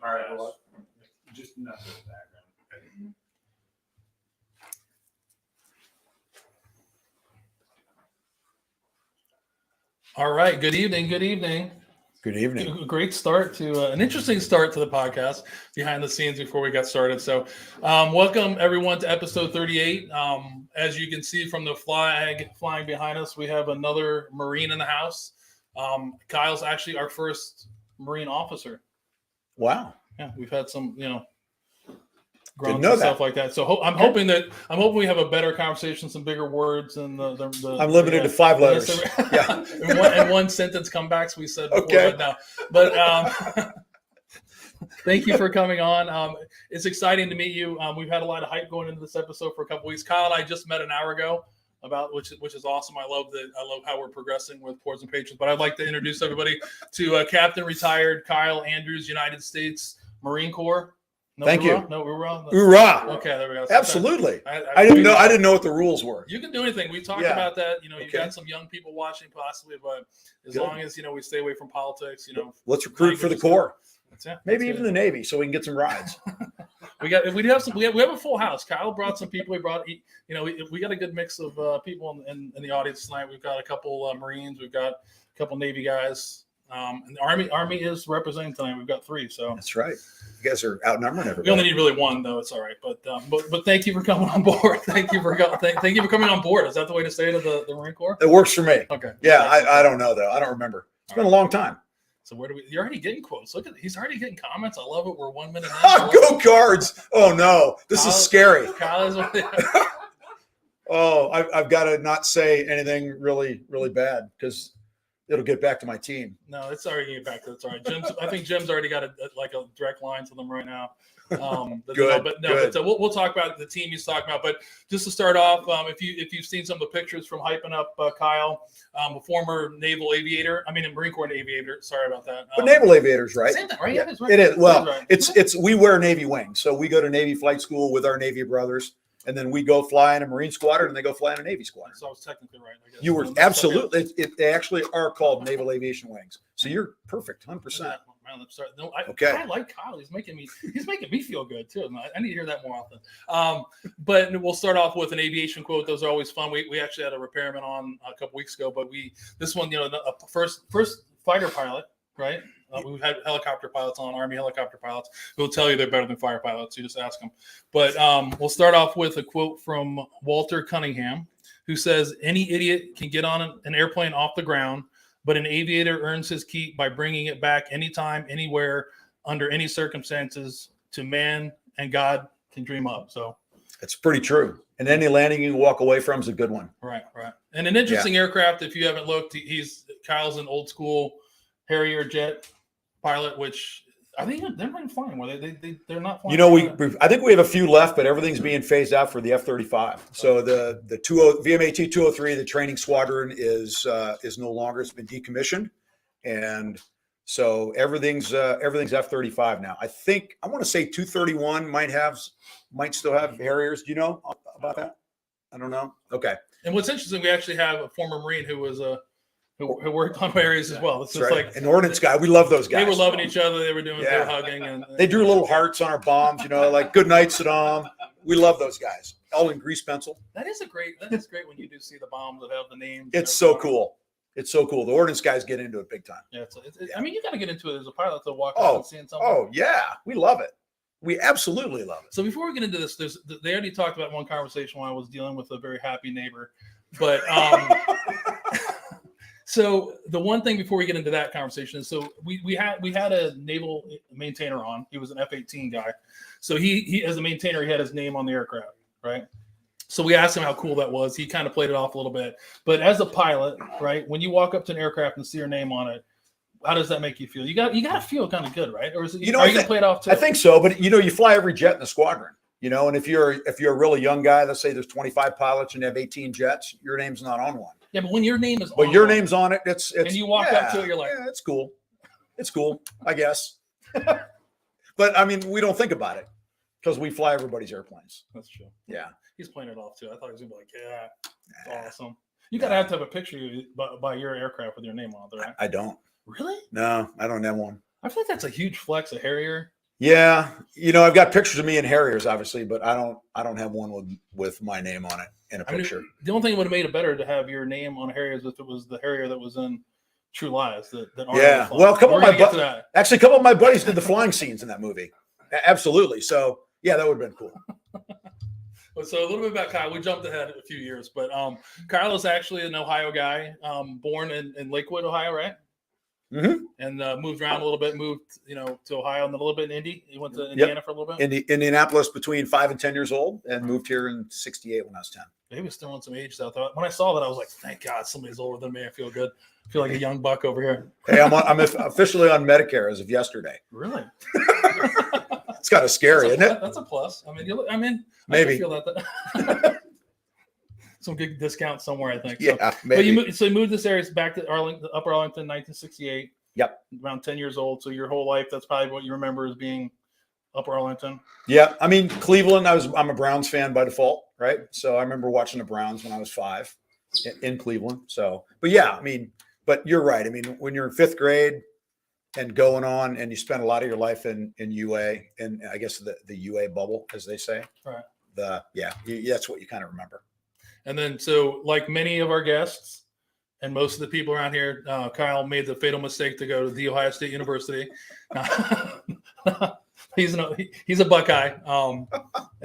All right, well, just enough of the background. All right. Good evening. Good evening. Good evening. A great start to an interesting start to the podcast behind the scenes before we got started. So welcome everyone to episode 38. As you can see from the flag flying behind us, we have another Marine in the house. Kyle's actually our first Marine officer. Wow. Yeah, we've had some, Didn't grunts know and stuff that. like that. So I'm hoping we have a better conversation, some bigger words, and the I'm limited to 5 letters. Yeah, and one sentence comebacks we said before, Okay. but thank you for coming on. It's exciting to meet you. We've had a lot of hype going into this episode for a couple weeks. Kyle and I just met an hour ago, which is awesome. I love how we're progressing with Ports and Patriots. But I'd like to introduce everybody to Captain Retired Kyle Andrews, United States Marine Corps. No, Thank you. No, we're wrong. Hoorah. Okay, there we go. Absolutely. I didn't know what the rules were. You can do anything. We talked Yeah. about that. You've Okay. got some young people watching possibly, but as Good. long as we stay away from politics, Let's recruit for the Corps. That's it. Maybe That's even it. the Navy, so we can get some rides. We have a full house. Kyle brought some people. We got a good mix of people in the audience tonight. We've got a couple Marines. We've got a couple Navy guys. And the Army is representing tonight. We've got 3. So That's right. You guys are outnumbering we everybody. only need really 1, though. It's all right. But thank you for coming on board. Thank you for coming on board. Is that the way to say it to the Marine Corps? It works for me. Okay. Yeah, I don't know, though. I don't remember. It's been a long time. So where do we? You're already getting quotes. Look at he's already getting comments. I love it. We're 1 minute. Go Cards. Oh, no. This is scary. Kyle is. Oh, I've got to not say anything really, really bad because it'll get back to my team. No, it's already getting back to it's all right. I think Jim's already got a direct line to them right now. Good. We'll talk about the team he's talking about. But just to start off, if you've seen some of the pictures from hyping up Kyle, a former naval aviator. I mean, a Marine Corps aviator. Sorry about that. But naval aviators, right? Same thing, right? Yeah, Yeah, that's right. it is. Well, That's right. it's we wear Navy wings, so we go to Navy flight school with our Navy brothers, and then we go fly in a Marine squadron, and they go fly in a Navy squadron. So I was technically right. I guess. You were absolutely. They actually are called naval aviation wings. So you're perfect, 100%. Okay. I like Kyle. He's making me feel good too. I need to hear that more often. But we'll start off with an aviation quote. Those are always fun. We actually had a repairman on a couple weeks ago, but this one, first fighter pilot, right? We've had helicopter pilots on, Army helicopter pilots, who will tell you they're better than fire pilots. You just ask them. But we'll start off with a quote from Walter Cunningham, who says, "Any idiot can get on an airplane off the ground, but an aviator earns his keep by bringing it back anytime, anywhere, under any circumstances to man and God can dream up." So it's pretty true. And any landing you walk away from is a good one. Right. And an interesting aircraft, if you haven't looked, Kyle's an old school Harrier jet pilot, which I think they're not flying. Well, they're not flying. I think we have a few left, but everything's being phased out for the F-35. So the VMAT 203, the training squadron is no longer. It's been decommissioned, and so everything's F-35 now. I want to say 231 might still have Harriers. Do you know about that? I don't know. Okay. And what's interesting, we actually have a former Marine who was who worked on Harriers as well. It's just right. like an ordnance guy. We love those guys. They were loving each other. They were they were hugging, and they drew little hearts on our bombs. Like "Good night, Saddam." We love those guys. All in grease pencil. That is great when you do see the bombs that have the names. It's so cool. It's so cool. The ordnance guys get into it big time. Yeah, I mean, you got to get into it as a pilot to walk out and seeing something. Oh yeah, we love it. We absolutely love it. So before we get into this, they already talked about one conversation when I was dealing with a very happy neighbor, but so the one thing before we get into that conversation is, so we had a naval maintainer on. He was an F-18 guy, so he as a maintainer, he had his name on the aircraft, right? So we asked him how cool that was. He kind of played it off a little bit, but as a pilot, right, when you walk up to an aircraft and see your name on it, how does that make you feel? You got to feel kind of good, right? Or is it, are you gonna play it off too? I think so, but you fly every jet in the squadron, and if you're a really young guy, let's say there's 25 pilots and you have 18 jets, your name's not on one. Yeah, but when your name is on your name's on it, it's and you walk up to it, you're like, yeah, it's cool. It's cool, I guess. But I mean, we don't think about it because we fly everybody's airplanes. That's true. Yeah. He's playing it off too. I thought he was gonna be like, yeah, it's awesome. You gotta have to have a picture by your aircraft with your name on it, right? I don't. Really? No, I don't have one. I feel like that's a huge flex, a Harrier. Yeah, I've got pictures of me in Harriers, obviously, but I don't have one with my name on it in a picture. The only thing that would have made it better to have your name on Harriers if it was the Harrier that was in True Lies. Yeah, well, a couple of my buddies did the flying scenes in that movie. Absolutely. So yeah, that would have been cool. So a little bit about Kyle. We jumped ahead a few years, but Kyle is actually an Ohio guy, born in Lakewood, Ohio, right? Mm-hmm. And moved around a little bit, moved to Ohio and a little bit in Indy. He went to Indiana for a little bit. Indianapolis between 5 and 10 years old, and moved here in '68 when I was 10. Maybe still on some age out there. When I saw that, I was like, "Thank God, somebody's older than me. I feel good. I feel like a young buck over here." Hey, I'm officially on Medicare as of yesterday. Really? It's kind of scary, isn't it? That's a plus. I Maybe. I feel that. Some good discount somewhere, I think. Yeah, so, maybe. But you moved this area back to Upper Arlington, 1968. Yep. Around 10 years old. So your whole life, that's probably what you remember as being Upper Arlington. Yeah, Cleveland. I'm a Browns fan by default, right? So I remember watching the Browns when I was 5 in Cleveland. So, but yeah, but you're right. When you're in 5th grade and going on, and you spend a lot of your life in UA, and I guess the UA bubble, as they say. Right. That's what you kind of remember. And then, so like many of our guests and most of the people around here, Kyle made the fatal mistake to go to The Ohio State University. He's a Buckeye, an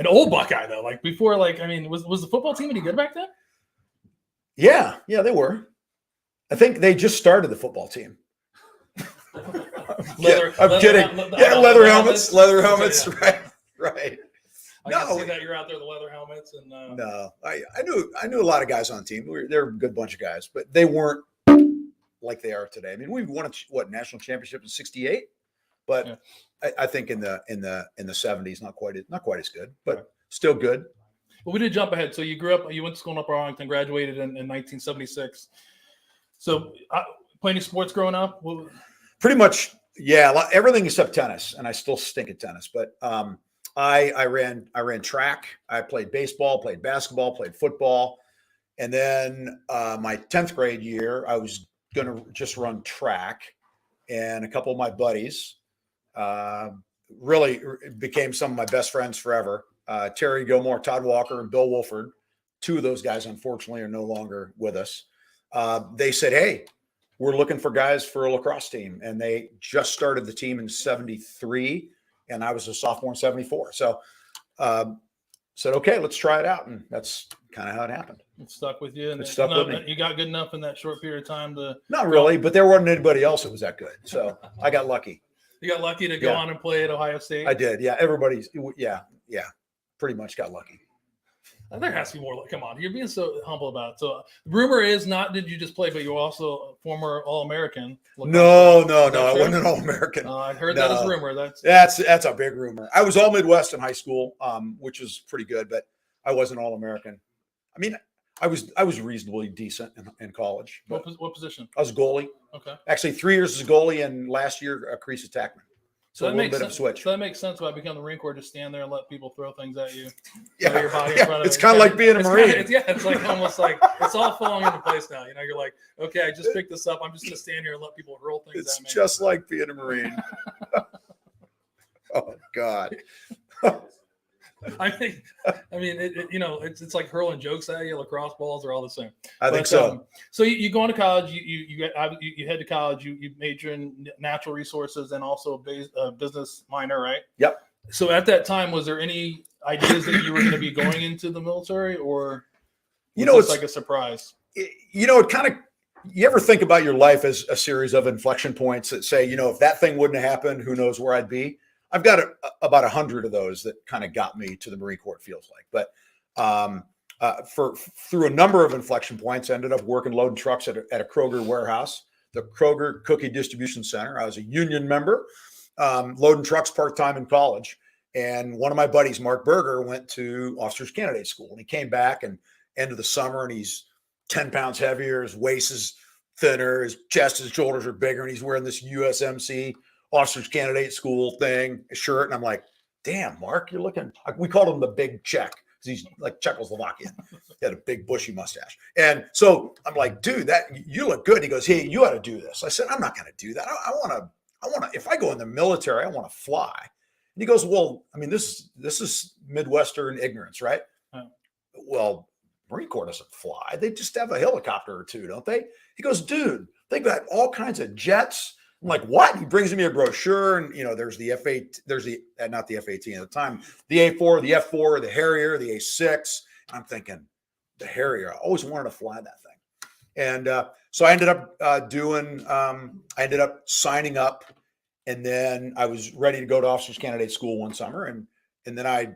old Buckeye though. Like before, was the football team any good back then? Yeah, they were. I think they just started the football team. I'm kidding. Leather helmets. Leather helmets. Right. I can see that you're out there, the leather helmets, and no, I knew a lot of guys on the team. They're a good bunch of guys, but they weren't like they are today. We won a national championship in '68, but yeah. I think in the '70s, not quite as good, but still good. Well, we did jump ahead. So you grew up, you went to school in Upper Arlington, graduated in 1976. So playing sports growing up? Well, pretty much, yeah, everything except tennis, and I still stink at tennis, but. I ran track. I played baseball, played basketball, played football. And then my 10th grade year, I was going to just run track. And a couple of my buddies really became some of my best friends forever. Terry Gilmore, Todd Walker, and Bill Wolford. 2 of those guys, unfortunately, are no longer with us. They said, "Hey, we're looking for guys for a lacrosse team." And they just started the team in '73. And I was a sophomore in '74. So said, okay, let's try it out. And that's kind of how it happened. It stuck with you. And it stuck with me. You got good enough in that short period of time to. Not really, but there wasn't anybody else that was that good. So I got lucky. You got lucky to go on and play at Ohio State? I did. Yeah. Pretty much got lucky. There has to be more. Come on, you're being so humble about it. So, rumor is not did you just play, but you were also a former All-American. No, I wasn't an All-American. I heard that as rumor. That's a big rumor. I was All Midwest in high school, which was pretty good, but I wasn't All-American. I was reasonably decent in college. What position? I was a goalie. Okay. Actually, 3 years as a goalie, and last year a crease attackman. So that makes sense. Switch. So that makes sense. Why I become the Marine Corps, just stand there and let people throw things at you. Yeah, your body in front of it's kind of like being a Marine. It's like almost like it's all falling into place now. You're like, okay, I just picked this up. I'm just going to stand here and let people hurl things at me. It's just like being a Marine. Oh God. It's like hurling jokes at you. Lacrosse balls are all the same. I think so. So you go into college. You head to college. You major in natural resources and also a business minor, right? Yep. So at that time, was there any ideas that you were going to be going into the military, or it's like a surprise? It kind of. You ever think about your life as a series of inflection points that say, if that thing wouldn't have happened, who knows where I'd be? I've got about 100 of those that kind of got me to the Marine Corps, it feels like. But through a number of inflection points, I ended up working loading trucks at a Kroger warehouse, the Kroger Cookie Distribution Center. I was a union member, loading trucks part-time in college. And one of my buddies, Mark Berger, went to Officers Candidate School. And he came back and end of the summer, and he's 10 pounds heavier. His waist is thinner. His chest and shoulders are bigger. And he's wearing this USMC Officers Candidate School thing, shirt. And I'm like, damn, Mark, you're looking, we called him the Big Czech because he's like Czechoslovakian. He had a big bushy mustache. And so I'm like, dude, you look good. And he goes, hey, you ought to do this. I said, I'm not going to do that. I want to, if I go in the military, I want to fly. he goes, well, I mean, this is Midwestern ignorance, right? Oh. Well, Marine Corps doesn't fly. They just have a helicopter or two, don't they? He goes, dude, they got all kinds of jets. I'm like, what? He brings me a brochure, and there's the F8, there's the not the F-18 at the time, the A4, the F4, the Harrier, the A6. I'm thinking, the Harrier. I always wanted to fly that thing. And so I ended up I ended up signing up, and then I was ready to go to officers candidate school one summer, and then I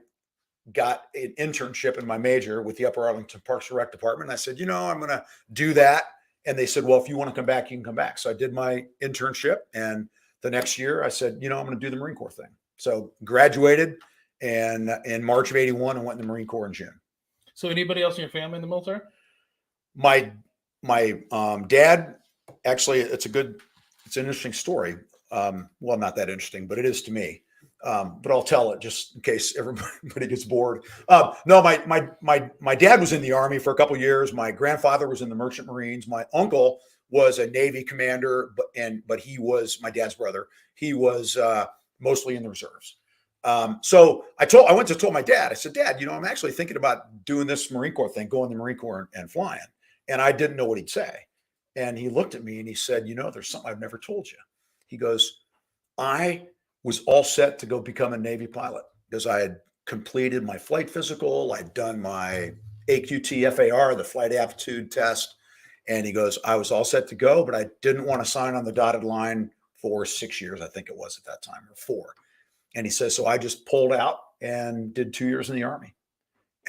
got an internship in my major with the Upper Arlington Parks and Rec Department. And I said, I'm going to do that. And they said, well, if you want to come back, you can come back. So I did my internship, and the next year I said, I'm going to do the Marine Corps thing. So graduated, and in March of '81, I went in the Marine Corps in June. So anybody else in your family in the military? My dad, actually, it's an interesting story. Well, not that interesting, but it is to me. But I'll tell it just in case everybody gets bored. No, my dad was in the Army for a couple of years. My grandfather was in the Merchant Marines. My uncle was a Navy commander, but he was my dad's brother. He was mostly in the reserves. So I went to tell my dad. I said, Dad, I'm actually thinking about doing this Marine Corps thing, going to the Marine Corps and flying. And I didn't know what he'd say. And he looked at me and he said, there's something I've never told you. He goes, I was all set to go become a Navy pilot because I had completed my flight physical. I'd done my AQT FAR, the flight aptitude test. And he goes, I was all set to go, but I didn't want to sign on the dotted line for 6 years, I think it was at that time, or 4. And he says, so I just pulled out and did 2 years in the Army.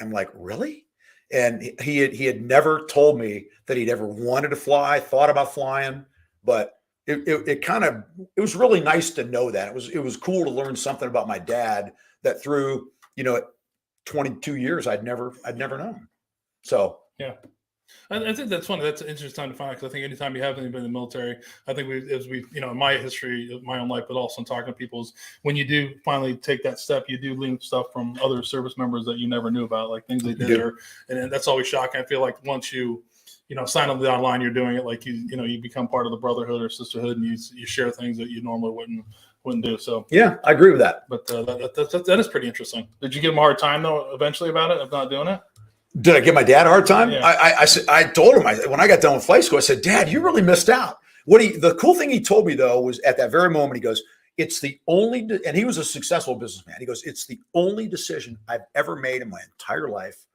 I'm like, really? And he had never told me that he'd ever wanted to fly, thought about flying, but it was really nice to know that. It was cool to learn something about my dad that through 22 years I'd never known. So yeah, I think that's funny. That's an interesting time to find out, because I think anytime you have anybody in the military, I think in my history of my own life, but also in talking to people, is when you do finally take that step, you do learn stuff from other service members that you never knew about, like things they did, and that's always shocking. I feel like once you sign on the dotted line, you're doing it like you become part of the brotherhood or sisterhood, and you share things that you normally wouldn't do. So yeah, I agree with that. But that is pretty interesting. Did you give him a hard time though eventually about it, of not doing it? Did I give my dad a hard time? Yeah. I told him, when I got done with flight school, I said, Dad, you really missed out. The cool thing he told me though was at that very moment, he goes, it's the only, and he was a successful businessman. He goes, it's the only decision I've ever made in my entire life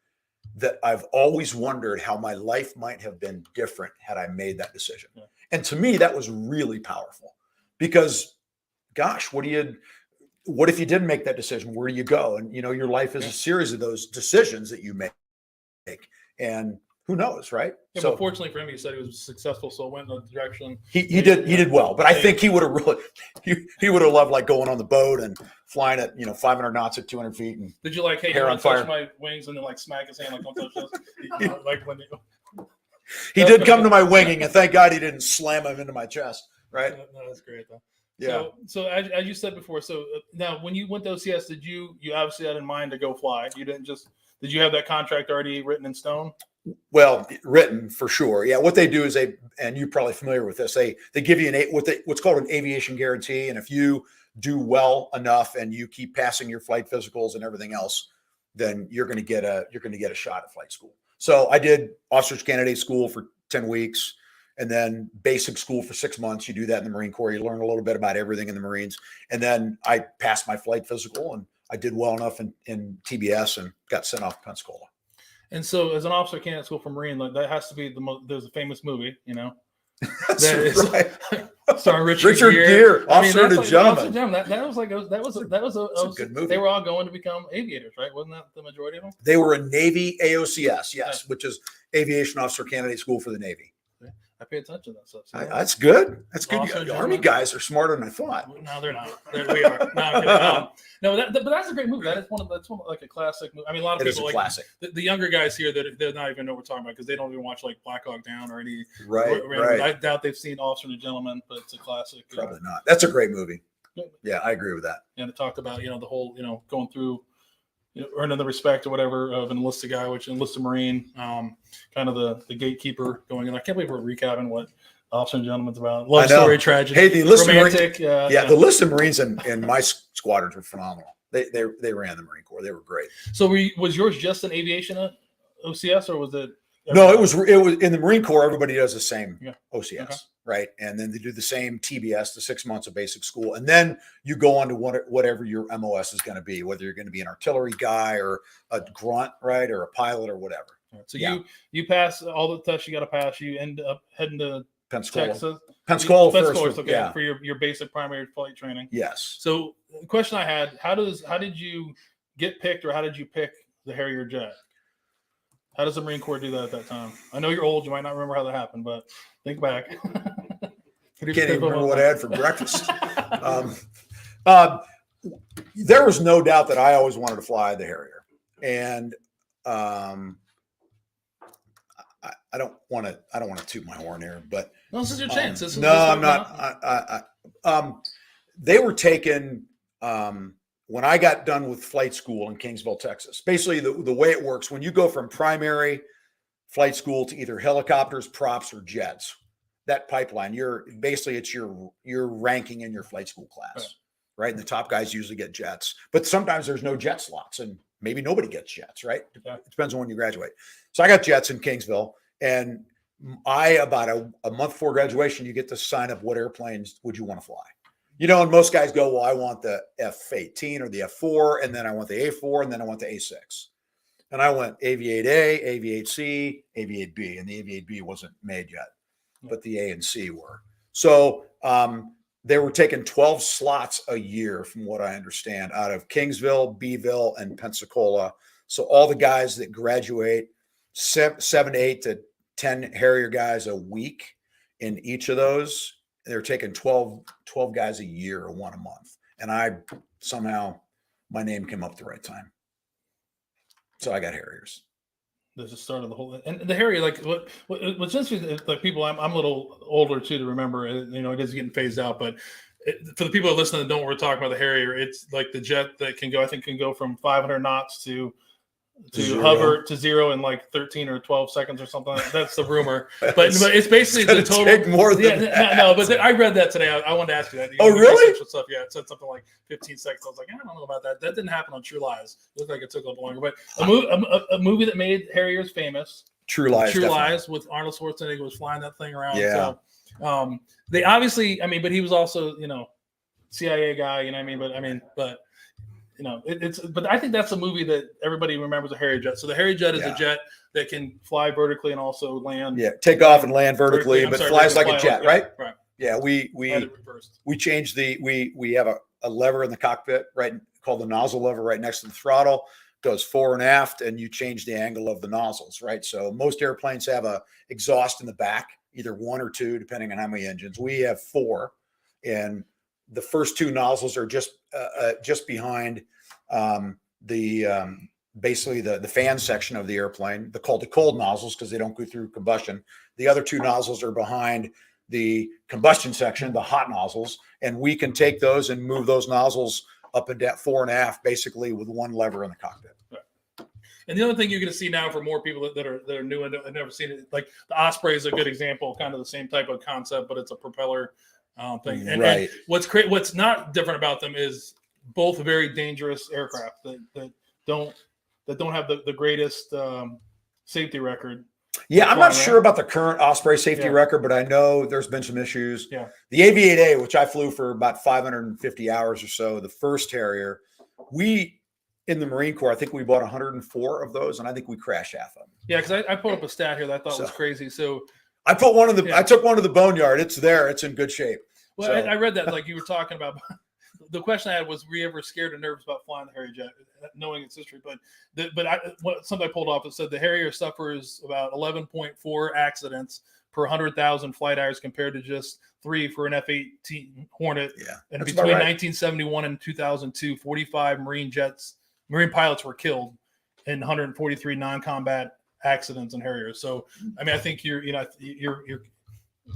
that I've always wondered how my life might have been different had I made that decision. Yeah. And to me, that was really powerful because, gosh, what if you didn't make that decision? Where do you go? And, your life is a series of those decisions that you make. And who knows, right? Yeah, so, but fortunately for him, he said he was successful, so it went in the direction. He did well, but I think he would have really he would have loved like going on the boat and flying at 500 knots at 200 feet. And did you like, hey, hair you on fire, touch my wings, and then like smack his hand, like don't touch this? Like when he did come to my winging, and thank God he didn't slam him into my chest. Right? No, that's great though. Yeah. So as you said before, now when you went to OCS, did you obviously had in mind to go fly? You didn't just. Did you have that contract already written in stone? Well, written for sure. Yeah. What they do is and you're probably familiar with this. They give you what's called an aviation guarantee. And if you do well enough and you keep passing your flight physicals and everything else, then you're going to get a shot at flight school. So I did officers candidate school for 10 weeks and then basic school for 6 months. You do that in the Marine Corps. You learn a little bit about everything in the Marines. And then I passed my flight physical and I did well enough in TBS and got sent off to Pensacola. And so, as an officer candidate school for Marine, like that has to be there's a famous movie, That's right. Starring Richard Gere, Officer and Gentleman. That was a good movie. They were all going to become aviators, right? Wasn't that the majority of them? They were a Navy AOCS, yes, which is Aviation Officer Candidate School for the Navy. I pay attention to that stuff. So that's good. That's good. Army guys are smarter than I thought. No, they're not. We are. No, but that's a great movie. That's one like a classic movie. I mean, a lot of people like classic. The younger guys here that they're not even know what we're talking about because they don't even watch like Black Hawk Down or any. Right. I doubt they've seen Officer and a Gentleman, but it's a classic. Probably not. That's a great movie. Yeah, I agree with that. And it talked about the whole going through. Earning the respect or whatever of an enlisted guy, which enlisted Marine, kind of the gatekeeper going in. I can't believe we're recapping what Officer and Gentleman's about love I know. story, tragedy. Hey, the enlisted romantic. yeah, the enlisted Marines in my squadrons were phenomenal. They ran the Marine Corps. They were great. So was yours just an aviation at OCS, or was it? No, it was in the Marine Corps. Everybody does the same OCS, Okay. right? And then they do the same TBS, the 6 months of basic school, and then you go on to whatever your MOS is going to be, whether you're going to be an artillery guy or a grunt, right, or a pilot or whatever. So you pass all the tests you got to pass. You end up heading to Pensacola. Texas. Pensacola first, okay, yeah. for your basic primary flight training. Yes. So the question I had, how did you get picked, or how did you pick the Harrier jet? How does the Marine Corps do that at that time? I know you're old. You might not remember how that happened, but think back. Can't even remember what I had for breakfast. There was no doubt that I always wanted to fly the Harrier. And I don't want to toot my horn here, but no, this is your chance. I'm not. They were taken when I got done with flight school in Kingsville, Texas. Basically, the way it works, when you go from primary flight school to either helicopters, props, or jets, that pipeline, it's your ranking in your flight school class, right? And the top guys usually get jets, but sometimes there's no jet slots, and maybe nobody gets jets, right? It depends on when you graduate. So I got jets in Kingsville, and about a month before graduation, you get to sign up what airplanes would you want to fly. You know, and most guys go, well, I want the F-18 or the F-4, and then I want the A-4, and then I want the A-6. And I went Aviate-A, Aviate-C, Aviate-B, and the Aviate-B wasn't made yet, but the A and C were. So they were taking 12 slots a year, from what I understand, out of Kingsville, Beeville, and Pensacola. So all the guys that graduate, 7 to 8 to 10 Harrier guys a week in each of those, they're taking 12 guys a year or one a month. And somehow my name came up the right time. So I got Harriers. There's the start of the whole, and the Harrier, like what's interesting, like people, I'm a little older too to remember, you know, it is getting phased out, but for the people that listen that don't, we're talking about the Harrier, it's like the jet that can go from 500 knots to hover to zero in like 13 or 12 seconds or something. That's the rumor, but it's basically the total. Take more than that. No, but I read that today. I wanted to ask you that. Oh, really? Stuff. Yeah, it said something like 15 seconds. I was like, I don't know about that. That didn't happen on True Lies. It looked like it took a little longer. But a movie that made Harriers famous. True Lies, with Arnold Schwarzenegger was flying that thing around. Yeah. So, they obviously, but he was also, CIA guy. You know what I mean? But. But I think that's a movie that everybody remembers, a Harrier jet. So the Harrier jet is a jet that can fly vertically and also land. Yeah, take off and land vertically, but flies like a jet, right? Right. Yeah, we changed we have a lever in the cockpit, right, called the nozzle lever, right next to the throttle. Goes fore and aft, and you change the angle of the nozzles, right? So most airplanes have a exhaust in the back, either 1 or 2, depending on how many engines. We have 4, and the first 2 nozzles are just behind basically the fan section of the airplane. They're called the cold nozzles because they don't go through combustion. The other 2 nozzles are behind the combustion section, the hot nozzles, and we can take those and move those nozzles up and down, fore and aft, basically with one lever in the cockpit. Right. And the other thing you're going to see now for more people that are new and have never seen it, like the Osprey is a good example, kind of the same type of concept, but it's a propeller thing. And what's not different about them is both very dangerous aircraft that don't have the greatest safety record. Yeah, I'm not sure about the current Osprey safety record, but I know there's been some issues. Yeah. The Aviate-A, which I flew for about 550 hours or so, the first Harrier, in the Marine Corps, I think we bought 104 of those, and I think we crashed half of them. Yeah, because I pulled up a stat here that I thought was crazy. So I put one in I took one to the boneyard. It's there. It's in good shape. Well, so. I read that, like you were talking about. The question I had was, were you ever scared or nervous about flying the Harrier jet, knowing its history? Something I pulled off, it said the Harrier suffers about 11.4 accidents per 100,000 flight hours compared to just 3 for an F-18 Hornet. Yeah, and between 1971 and 2002, 45 Marine pilots were killed in 143 non-combat accidents in Harriers. So, I think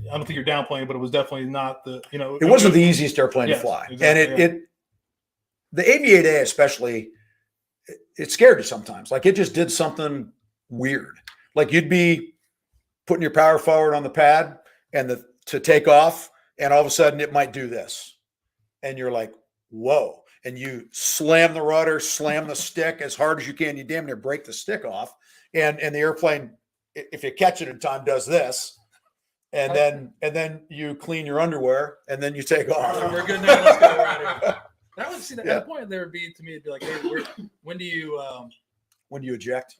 I don't think you're downplaying, but it was definitely not it wasn't the easiest airplane to fly. Exactly, and the Aviate-A especially, it scared you sometimes. Like it just did something weird. Like you'd be putting your power forward on the pad and the to take off, and all of a sudden it might do this. And you're like, whoa. And you slam the rudder, slam the stick as hard as you can. You damn near break the stick off. And the airplane, if you catch it in time, does this. And then you clean your underwear, and then you take off. We're good now. Let's go right here. That would see at that point there would be to me, it'd be like, hey, when do you eject?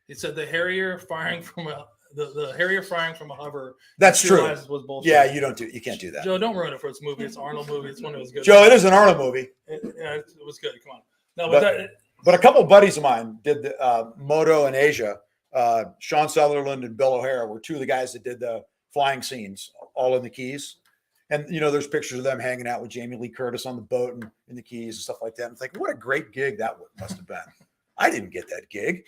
It said the Harrier firing from the Harrier firing from a hover. That's true. Was bullshit. Yeah, you can't do that. Joe, don't ruin it for its movie. It's an Arnold movie. It's one of those good. Joe, it is an Arnold movie. It was good. Come on. No, but a couple of buddies of mine did the Moto in Asia. Sean Sutherland and Bill O'Hara were two of the guys that did the flying scenes all in the Keys. And, there's pictures of them hanging out with Jamie Lee Curtis on the boat and in the Keys and stuff like that. And it's like, what a great gig that must have been. I didn't get that gig.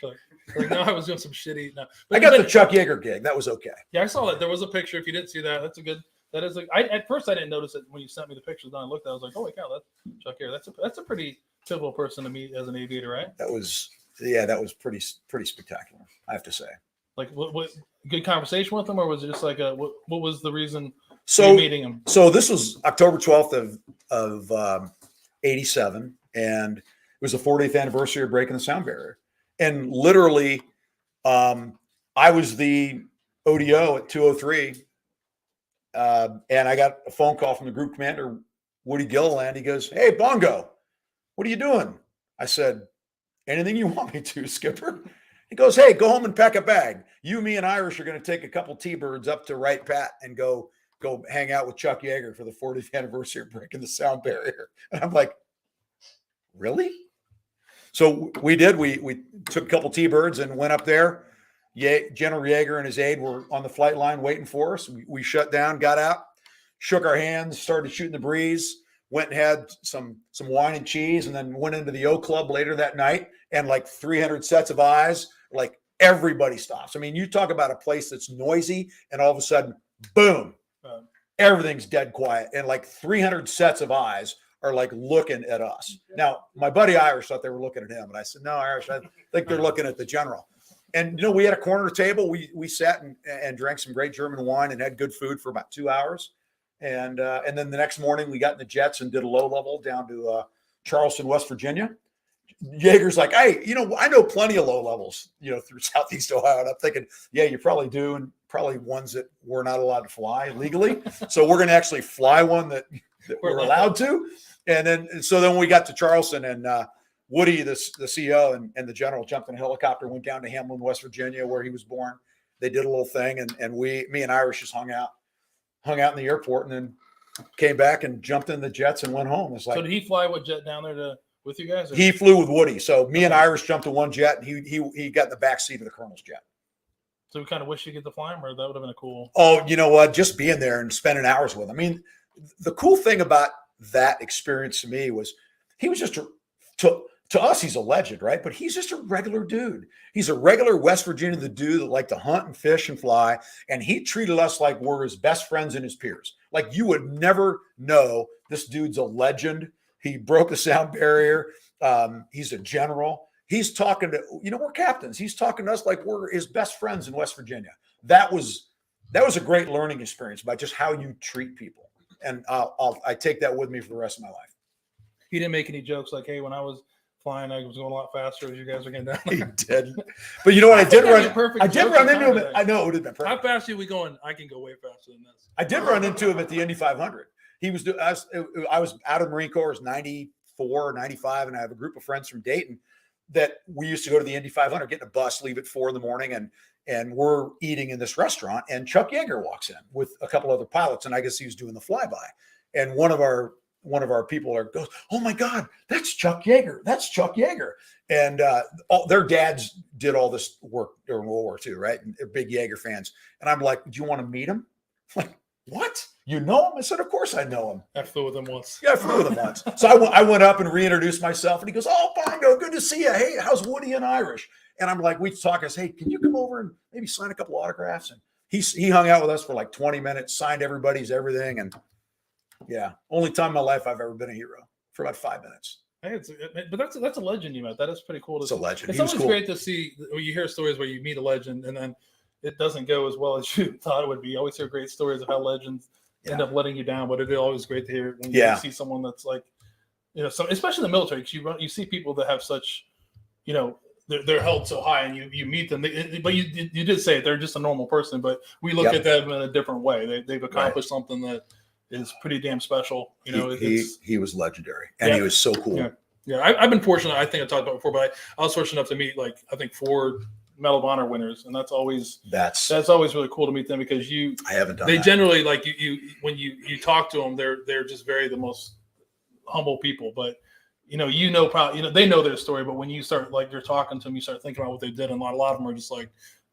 No, I was doing some shitty. No. I got the Chuck Yeager gig. That was okay. Yeah, I saw that. There was a picture. If you didn't see that, that's a good. That is. At first, I didn't notice it when you sent me the pictures. Then I looked. I was like, holy cow, that's Chuck Yeager. That's a pretty pivotal person to meet as an aviator, right? That was pretty spectacular, I have to say. Like, what good conversation with him, or was it just like what was the reason for meeting him? So this was October 12th of 87, and it was the 40th anniversary of breaking the sound barrier. And literally, I was the ODO at 203, and I got a phone call from the group commander, Woody Gilliland. He goes, "Hey, Bongo, what are you doing?" I said, "Anything you want me to, Skipper." He goes, "Hey, go home and pack a bag. You, me, and Irish are going to take a couple T-birds up to Wright Pat and go hang out with Chuck Yeager for the 40th anniversary of breaking the sound barrier." And I'm like, really? So we did. We took a couple T-birds and went up there. General Yeager and his aide were on the flight line waiting for us. We shut down, got out, shook our hands, started shooting the breeze, went and had some wine and cheese, and then went into the O Club later that night. And like 300 sets of eyes, like everybody stops. I mean, you talk about a place that's noisy, and all of a sudden, boom, everything's dead quiet. And like 300 sets of eyes are like looking at us. Now, my buddy Irish thought they were looking at him. And I said, "No, Irish, I think they're looking at the general." And, we had a corner table. We sat and drank some great German wine and had good food for about 2 hours. And then the next morning we got in the jets and did a low level down to Charleston, West Virginia. Yeager's like, "Hey, I know plenty of low levels, through Southeast Ohio." And I'm thinking, yeah, you probably do. And probably ones that we're not allowed to fly legally. So we're going to actually fly one that we're allowed to. And then when we got to Charleston, and Woody, the CEO and the general jumped in a helicopter, went down to Hamlin, West Virginia, where he was born. They did a little thing. And me and Irish just hung out in the airport, and then came back and jumped in the jets and went home. It's like, so did he fly what jet down there with you guys? Or? He flew with Woody. So me and Irish jumped in one jet, and he got in the back seat of the colonel's jet. So we kind of wish you could fly him, or that would have been a cool. Oh, you know what? Just being there and spending hours with him. I mean, the cool thing about that experience to me was he was just to us, he's a legend, right? But he's just a regular dude. He's a regular West Virginia dude that liked to hunt and fish and fly. And he treated us like we're his best friends and his peers. Like, you would never know this dude's a legend. He broke the sound barrier. He's a general. He's talking to, we're captains. He's talking to us like we're his best friends in West Virginia. That was a great learning experience about just how you treat people. And I take that with me for the rest of my life. He didn't make any jokes like, "Hey, when I was flying, I was going a lot faster as you guys are getting down there." He did. But you know what? I did run into him. I know it would have been perfect. How fast are we going? I can go way faster than this. I did run into him at the Indy 500. He was I was out of the Marine Corps. It was 94 or 95, and I have a group of friends from Dayton that we used to go to the Indy 500, get in a bus, leave at 4 a.m, and we're eating in this restaurant, and Chuck Yeager walks in with a couple other pilots, and I guess he was doing the flyby. And one of our people goes, "Oh my God, that's Chuck Yeager. That's Chuck Yeager." And their dads did all this work during World War II, right? And they're big Yeager fans. And I'm like, "Do you want to meet him?" I'm like, "What? You know him?" I said, "Of course I know him. I flew with him once." Yeah, I flew with him once. So I went up and reintroduced myself, and he goes, "Oh, Bongo, good to see you. Hey, how's Woody and Irish?" And I'm like, we talk. I say, "Hey, can you come over and maybe sign a couple autographs?" And he hung out with us for like 20 minutes, signed everybody's everything. And yeah, only time in my life I've ever been a hero for about 5 minutes. Hey, but that's a legend you met. That is pretty cool. It's a legend. It's always great to see when you hear stories where you meet a legend and then it doesn't go as well as you thought it would be. You always hear great stories of how legends end up letting you down, but it's always great to hear when you see someone that's like, so especially in the military, because you see people that have such, they're held so high, and you meet them. But you did say it, they're just a normal person, but we look at them in a different way. They've accomplished something that is pretty damn special. He was legendary, and he was so cool. Yeah. I've been fortunate. I think I talked about it before, but I was fortunate enough to meet I think 4 Medal of Honor winners, and that's always really cool to meet them, because I haven't done. They that. generally you when you talk to them, they're just the most humble people, but probably they know their story, but when you start you're talking to them, you start thinking about what they did, and a lot of them are just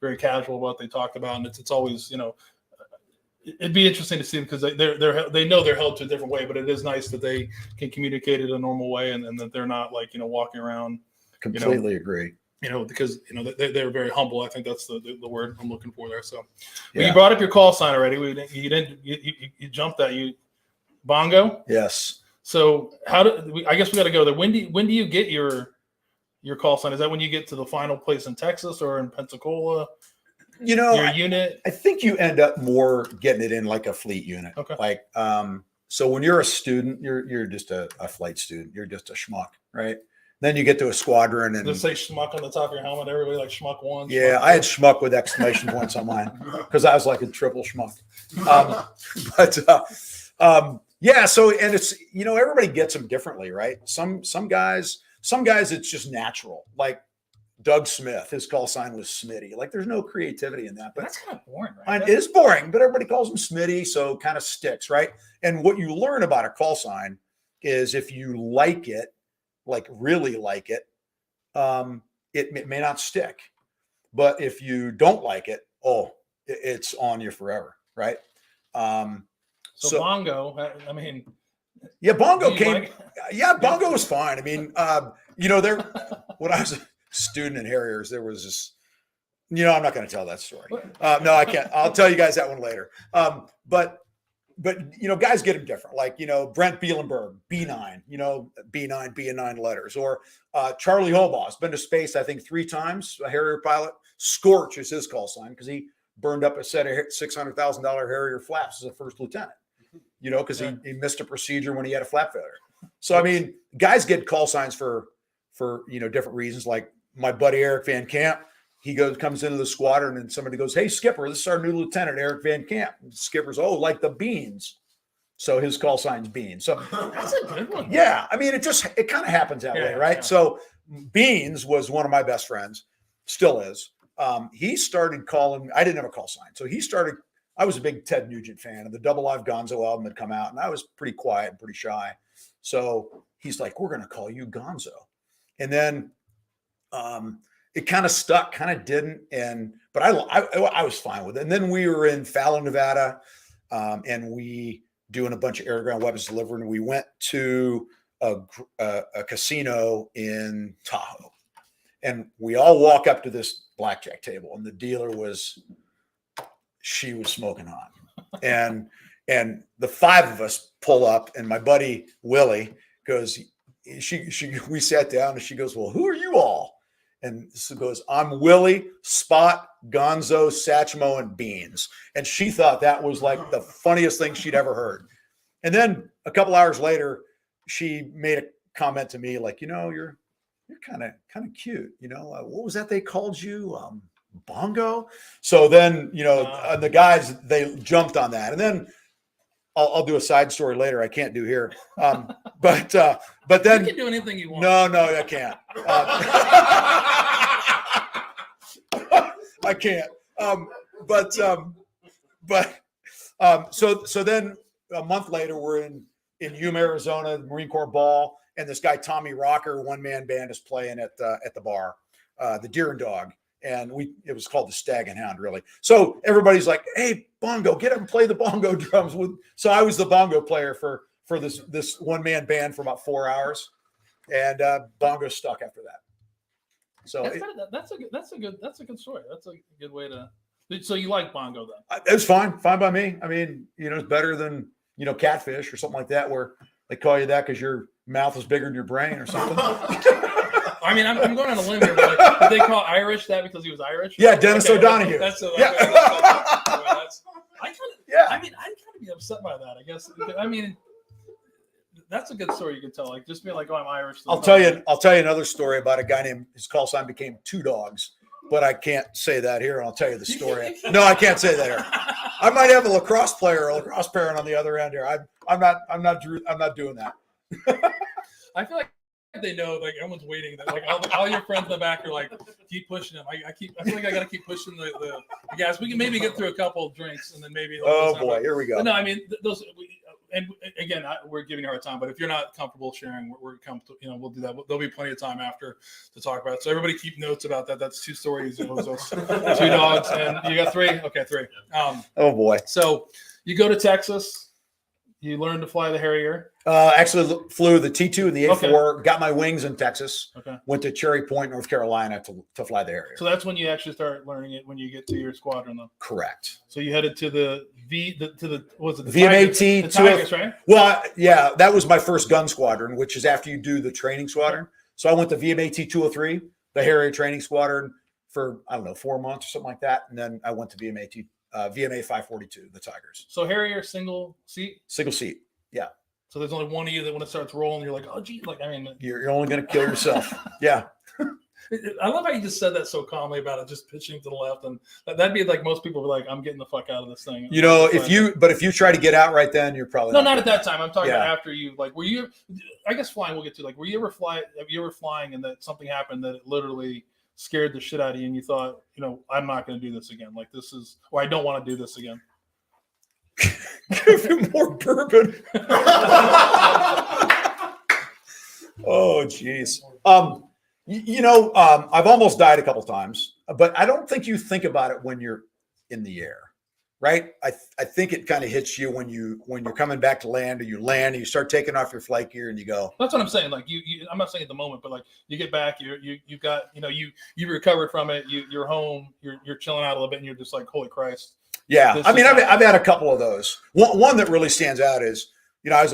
very casual about what they talked about, and it's always it'd be interesting to see them, because they know they're held to a different way, but it is nice that they can communicate it a normal way, and that they're not walking around. Completely agree. Because they're very humble. I think that's the word I'm looking for there. So you brought up your call sign already. You jumped that. Bongo. Yes. So I guess we got to go there. When do you get your call sign? Is that when you get to the final place in Texas or in Pensacola? Your unit. I think you end up more getting it in a fleet unit. Okay. So when you're a student, you're just a flight student. You're just a schmuck, right? Then you get to a squadron, and just say schmuck on the top of your helmet. Everybody schmuck one. Yeah, I had schmuck with exclamation points on mine, because I was a triple schmuck. Yeah. So, and it's everybody gets them differently, right? Some guys it's just natural. Like Doug Smith, his call sign was Smitty. There's no creativity in that, but that's kind of boring, right? It is boring, but everybody calls him Smitty, so kind of sticks, right? And what you learn about a call sign is if you like it, really like it, it may not stick. But if you don't like it, it's on you forever, right? So Bongo, Bongo came. Bongo was fine. When I was a student in Harriers, there was this. I'm not going to tell that story. No, I can't. I'll tell you guys that one later. But guys get them different. Brent Bielenberg, B9, B9, B and 9 letters. Or Charlie Holbaugh's been to space, I think 3 times, a Harrier pilot. Scorch is his call sign, because he burned up a set of $600,000 Harrier flaps as a first lieutenant, because he missed a procedure when he had a flap failure. So, guys get call signs for different reasons. Like my buddy Eric Van Camp, he comes into the squadron, and somebody goes, "Hey, Skipper, this is our new lieutenant, Eric Van Camp." And Skipper's, like the beans. So his call sign's Beans. So that's a good one. Yeah. It kind of happens that way, right? Yeah. So Beans was one of my best friends, still is. He started calling, I didn't have a call sign. So I was a big Ted Nugent fan, and the Double Live Gonzo album had come out, and I was pretty quiet and pretty shy. So he's like, "We're going to call you Gonzo." And then, it kind of stuck, kind of didn't. But I was fine with it. And then we were in Fallon, Nevada, and we doing a bunch of air to ground weapons delivery. And we went to a casino in Tahoe, and we all walk up to this blackjack table, and the dealer she was smoking hot. And the 5 of us pull up, and my buddy Willie goes, we sat down, and she goes, "Well, who are you all?" And so goes, "I'm Willie, Spot, Gonzo, Satchmo, and Beans." And she thought that was the funniest thing she'd ever heard. And then a couple hours later, she made a comment to me you're kind of cute. What was that they called you? Bongo. So then, the guys, they jumped on that. And then I'll do a side story later. I can't do here. But then you can do anything you want. No, I can't. I can't. So then a month later, we're in Yuma, Arizona, Marine Corps ball, and this guy Tommy Rocker, one-man band, is playing at the bar, the Deer and Dog, and it was called the Stag and Hound, really. So everybody's like, "Hey, Bongo, get up and play the bongo drums." So I was the bongo player for this one-man band for about 4 hours, and bongo stuck after that. So that's a good story. That's a good way to. So you like bongo then? It was fine by me. It's better than catfish or something like that, where they call you that because your mouth is bigger than your brain or something. I mean, I'm going on a limb here, but like, did they call Irish that because he was Irish? Yeah, Dennis O'Donoghue. That's Yeah. I Yeah. mean, I'd kind of be upset by that, I guess. I mean, that's a good story you could tell. Like, just be like, oh, I'm Irish. I'll tell you another story about a guy named, his call sign became Two Dogs, but I can't say that here. And I'll tell you the story. No, I can't say that here. I might have a lacrosse player or a lacrosse parent on the other end here. I'm not doing that. I feel like they know, like everyone's waiting. That like all your friends in the back are like, keep pushing him. I feel like I got to keep pushing the gas. We can maybe get through a couple of drinks and then maybe. Oh boy, here we go. But no, I mean those. And again, we're giving you a hard time, but if you're not comfortable sharing, we're comfortable. We'll do that. There'll be plenty of time after to talk about it. So everybody keep notes about that. That's 2 stories. It was us, 2 dogs, and you got 3. Okay, 3. Oh boy. So you go to Texas. You learn to fly the Harrier. Actually flew the T2 and the A4. Okay. Got my wings in Texas. Okay. Went to Cherry Point, North Carolina, to fly the Harrier. So that's when you actually start learning it when you get to your squadron, though. Correct. So you headed to the what was it? The VMAT, the Tigers, right? Well, yeah, that was my first gun squadron, which is after you do the training squadron. So I went to VMAT 203, the Harrier training squadron, for I don't know 4 months or something like that, and then I went to VMA 542, the Tigers. So Harrier single seat. Single seat. Yeah. So there's only one of you that when it starts rolling, you're like, oh, gee, like I mean, You're only going to kill yourself. Yeah. I love how you just said that so calmly about it, just pitching to the left, and that'd be like most people be like, I'm getting the fuck out of this thing. If you try to get out right then, you're probably not at that time. I'm talking about after you. Like, were you? I guess flying. We'll get to. Like, were you ever Have you ever flying and that something happened that it literally scared the shit out of you, and you thought, I'm not going to do this again. Like this is, or I don't want to do this again. Give him more bourbon. Oh, geez. I've almost died a couple times, but I don't think you think about it when you're in the air, right? I think it kind of hits you when you're coming back to land, or you land and you start taking off your flight gear and you go. That's what I'm saying. Like I'm not saying at the moment, but like you get back, you've got, you recovered from it. You're home, you're chilling out a little bit, and you're just like, holy Christ. Yeah. I mean, I've had a couple of those. One that really stands out is, I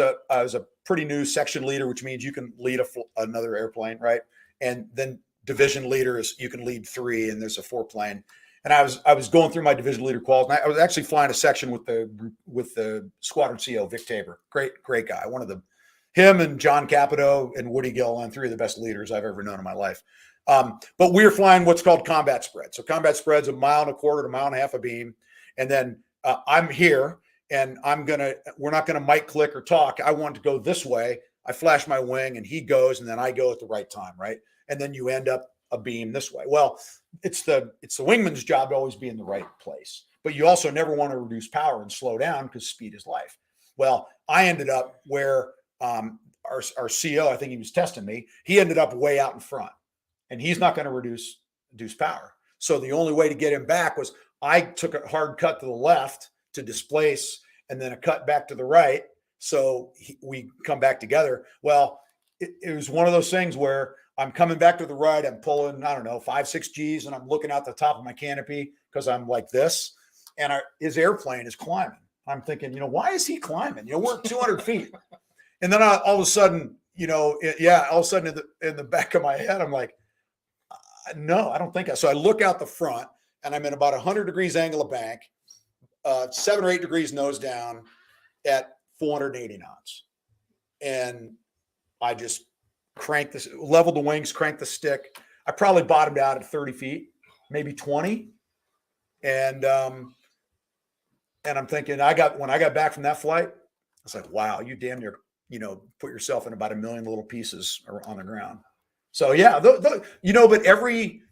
was a pretty new section leader, which means you can lead another airplane, right? And then division leaders, you can lead 3, and there's a 4-plane. And I was going through my division leader quals, and I was actually flying a section with the squadron CO, Vic Tabor. Great guy. Him and John Capito and Woody Gill, and 3 of the best leaders I've ever known in my life. But we were flying what's called combat spread. So combat spread's 1.25 miles to 1.5 miles a beam. And then I'm here, and we're not gonna mic click or talk. I want to go this way. I flash my wing, and he goes, and then I go at the right time, right? And then you end up a beam this way. Well, it's the wingman's job to always be in the right place, but you also never want to reduce power and slow down because speed is life. Well, I ended up where our CO, I think he was testing me. He ended up way out in front, and he's not going to reduce power. So the only way to get him back was I took a hard cut to the left to displace, and then a cut back to the right. So we come back together. Well, it was one of those things where I'm coming back to the right. I'm pulling, 5-6 G's, and I'm looking out the top of my canopy because I'm like this. And his airplane is climbing. I'm thinking, why is he climbing? We're at 200 feet. And then all of a sudden, all of a sudden in the back of my head, I'm like, no, I don't think so. So I look out the front, and I'm in about 100 degrees angle of bank, 7 or 8 degrees nose down at 480 knots. And I just leveled the wings, cranked the stick. I probably bottomed out at 30 feet, maybe 20. And I'm thinking, when I got back from that flight, I was like, wow, you damn near, put yourself in about 1 million little pieces on the ground. So yeah, but every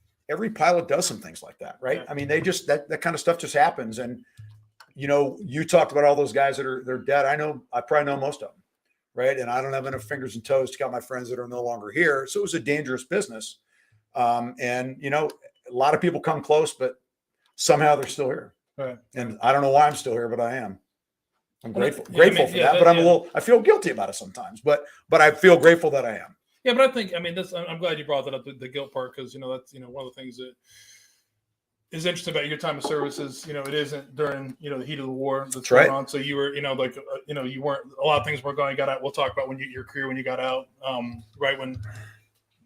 pilot does some things like that, right? I mean, they just, that kind of stuff just happens. And, you talked about all those guys they're dead. I probably know most of them. Right. And I don't have enough fingers and toes to count my friends that are no longer here. So it was a dangerous business. And, a lot of people come close, but somehow they're still here. Right. And I don't know why I'm still here, but I am. I'm grateful for that. But I feel guilty about it sometimes, but I feel grateful that I am. Yeah. But I'm glad you brought that up, the guilt part, because, that's, one of the things that is interesting about your time of service is, it isn't during, the heat of the war that's going on. So you were, you weren't, a lot of things weren't going, got out. We'll talk about your career when you got out, right when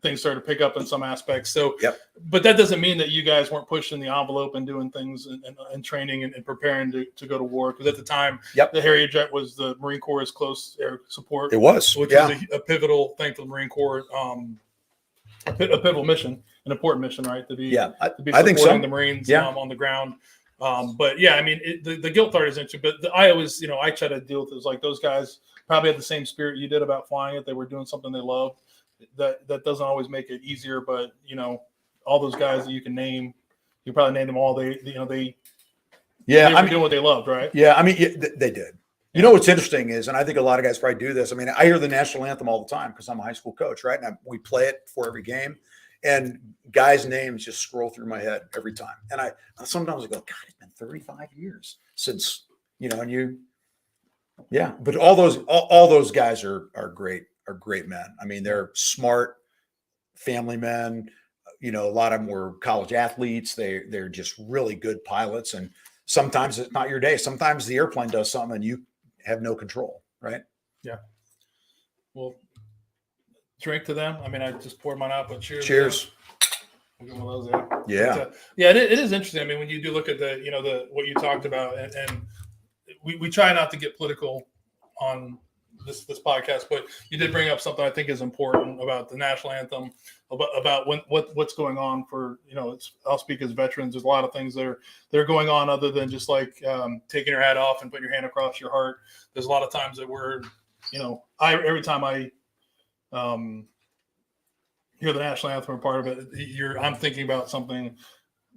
things started to pick up in some aspects. So, Yep. But that doesn't mean that you guys weren't pushing the envelope and doing things and training and preparing to go to war. Because at the time, Yep. the Harrier jet was the Marine Corps' close air support. It was, which yeah. was a pivotal thing for the Marine Corps, a pivotal mission, an important mission, right? To be I supporting think so. the Marines Yeah. on the ground. But yeah, I mean, the guilt part is interesting. But I always, I try to deal with it. It's like those guys probably had the same spirit you did about flying it. They were doing something they loved. That doesn't always make it easier, but all those guys that you can name, you probably name them all. They were doing what they loved, right? Yeah, I mean, they did. You know what's interesting is, and I think a lot of guys probably do this. I mean, I hear the national anthem all the time because I'm a high school coach, right? And we play it before every game, and guys' names just scroll through my head every time. And I sometimes go, God, it's been 35 years since and you, yeah. But all those guys are great men. I mean, they're smart family men. A lot of them were college athletes. They're just really good pilots. And sometimes it's not your day. Sometimes the airplane does something and you have no control, right? Yeah. Well, drink to them. I mean, I just poured mine out, but cheers. Cheers. We'll get one of those, yeah. But, yeah, it is interesting. I mean, when you do look at the what you talked about, and we try not to get political on this podcast, but you did bring up something I think is important about the national anthem, about what's going on for I'll speak as veterans. There's a lot of things that are going on other than just like taking your hat off and putting your hand across your heart. There's a lot of times that we're every time I hear the national anthem or part of it, I'm thinking about something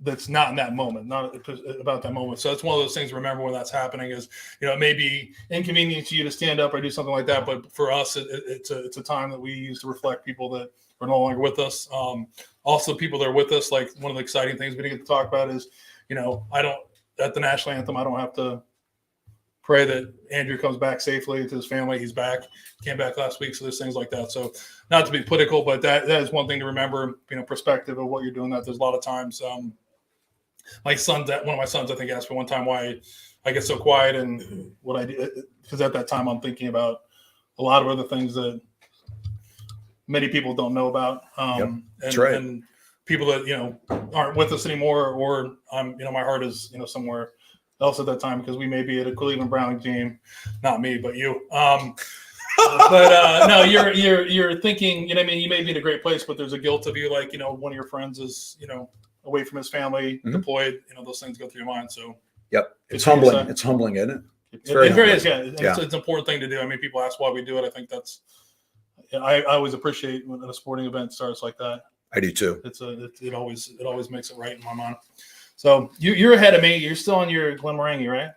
that's not in that moment, not about that moment. So it's one of those things to remember when that's happening is, it may be inconvenient to you to stand up or do something like that. But for us, it's a time that we use to reflect people that are no longer with us. Also people that are with us, like one of the exciting things we didn't get to talk about is, at the national anthem, I don't have to pray that Andrew comes back safely to his family. He's back, came back last week. So there's things like that. So not to be political, but that is one thing to remember, perspective of what you're doing. That there's a lot of times, one of my sons, I think, asked me one time why I get so quiet and what I do, because at that time I'm thinking about a lot of other things that many people don't know about, That's right. and people that aren't with us anymore, or I'm my heart is somewhere else at that time because we may be at a Cleveland Browns game, not me, but you. But no, you're thinking. You may be in a great place, but there's a guilt of you, like one of your friends is away from his family, deployed, those things go through your mind. So, yep. It's humbling. It's humbling, isn't it? It very is, yeah. It's an important thing to do. I mean, people ask why we do it. I think that's, I always appreciate when a sporting event starts like that. I do too. It always makes it right in my mind. So you're ahead of me. You're still on your Glenmorangie, right?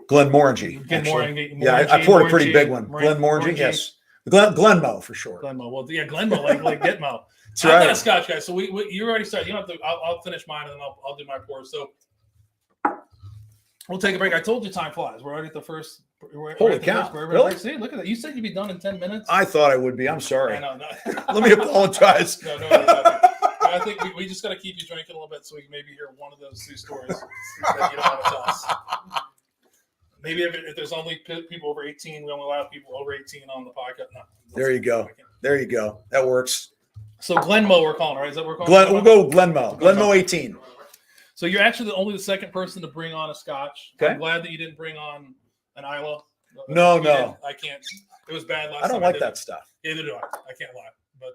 Glenmorangie. Yeah, I poured a pretty big one. Glenmorangie, yes. Glenmo for sure. Glenmo. Well, yeah, Glenmo, like Gitmo. That's right. I'm not a Scotch guy, so you already started. You don't have to. I'll finish mine and then I'll do my pour. So we'll take a break. I told you time flies. We're already at the first. Holy cow! Really? See, look at that. You said you'd be done in 10 minutes. I thought I would be. I'm sorry. No. Let me apologize. No. I think we just got to keep you drinking a little bit so we can maybe hear one of those two stories that you don't want to tell us. Maybe if there's only people over 18, we only allow people over 18 on the podcast. No, there you go. There you go. That works. So Glenmo, we're calling, right? Is that what we're calling? We'll go Glenmo. Glenmo 18. So you're actually only the second person to bring on a Scotch. Okay. I'm glad that you didn't bring on an Isla. No. I can't. It was bad last time. I don't like that stuff. Neither do I. I can't lie. But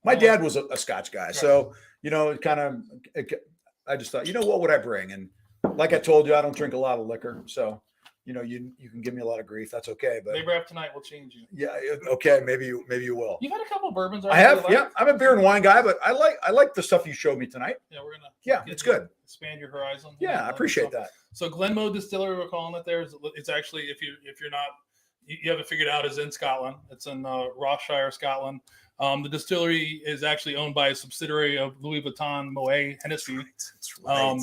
my dad was a Scotch guy, so I just thought, what would I bring? And like I told you, I don't drink a lot of liquor, so you can give me a lot of grief. That's okay. But maybe after tonight we'll change you. Yeah. Okay. Maybe you will. You've had a couple of bourbons. I have. Yeah. I'm a beer and wine guy, but I like the stuff you showed me tonight. Yeah, we're gonna. Yeah, it's good. Expand your horizon. Yeah, I appreciate that. So Glenmo Distillery, we're calling it there. It's actually, if you're not, you haven't figured out, is in Scotland. It's in Rothshire, Scotland. The distillery is actually owned by a subsidiary of Louis Vuitton Moet Hennessy. That's right.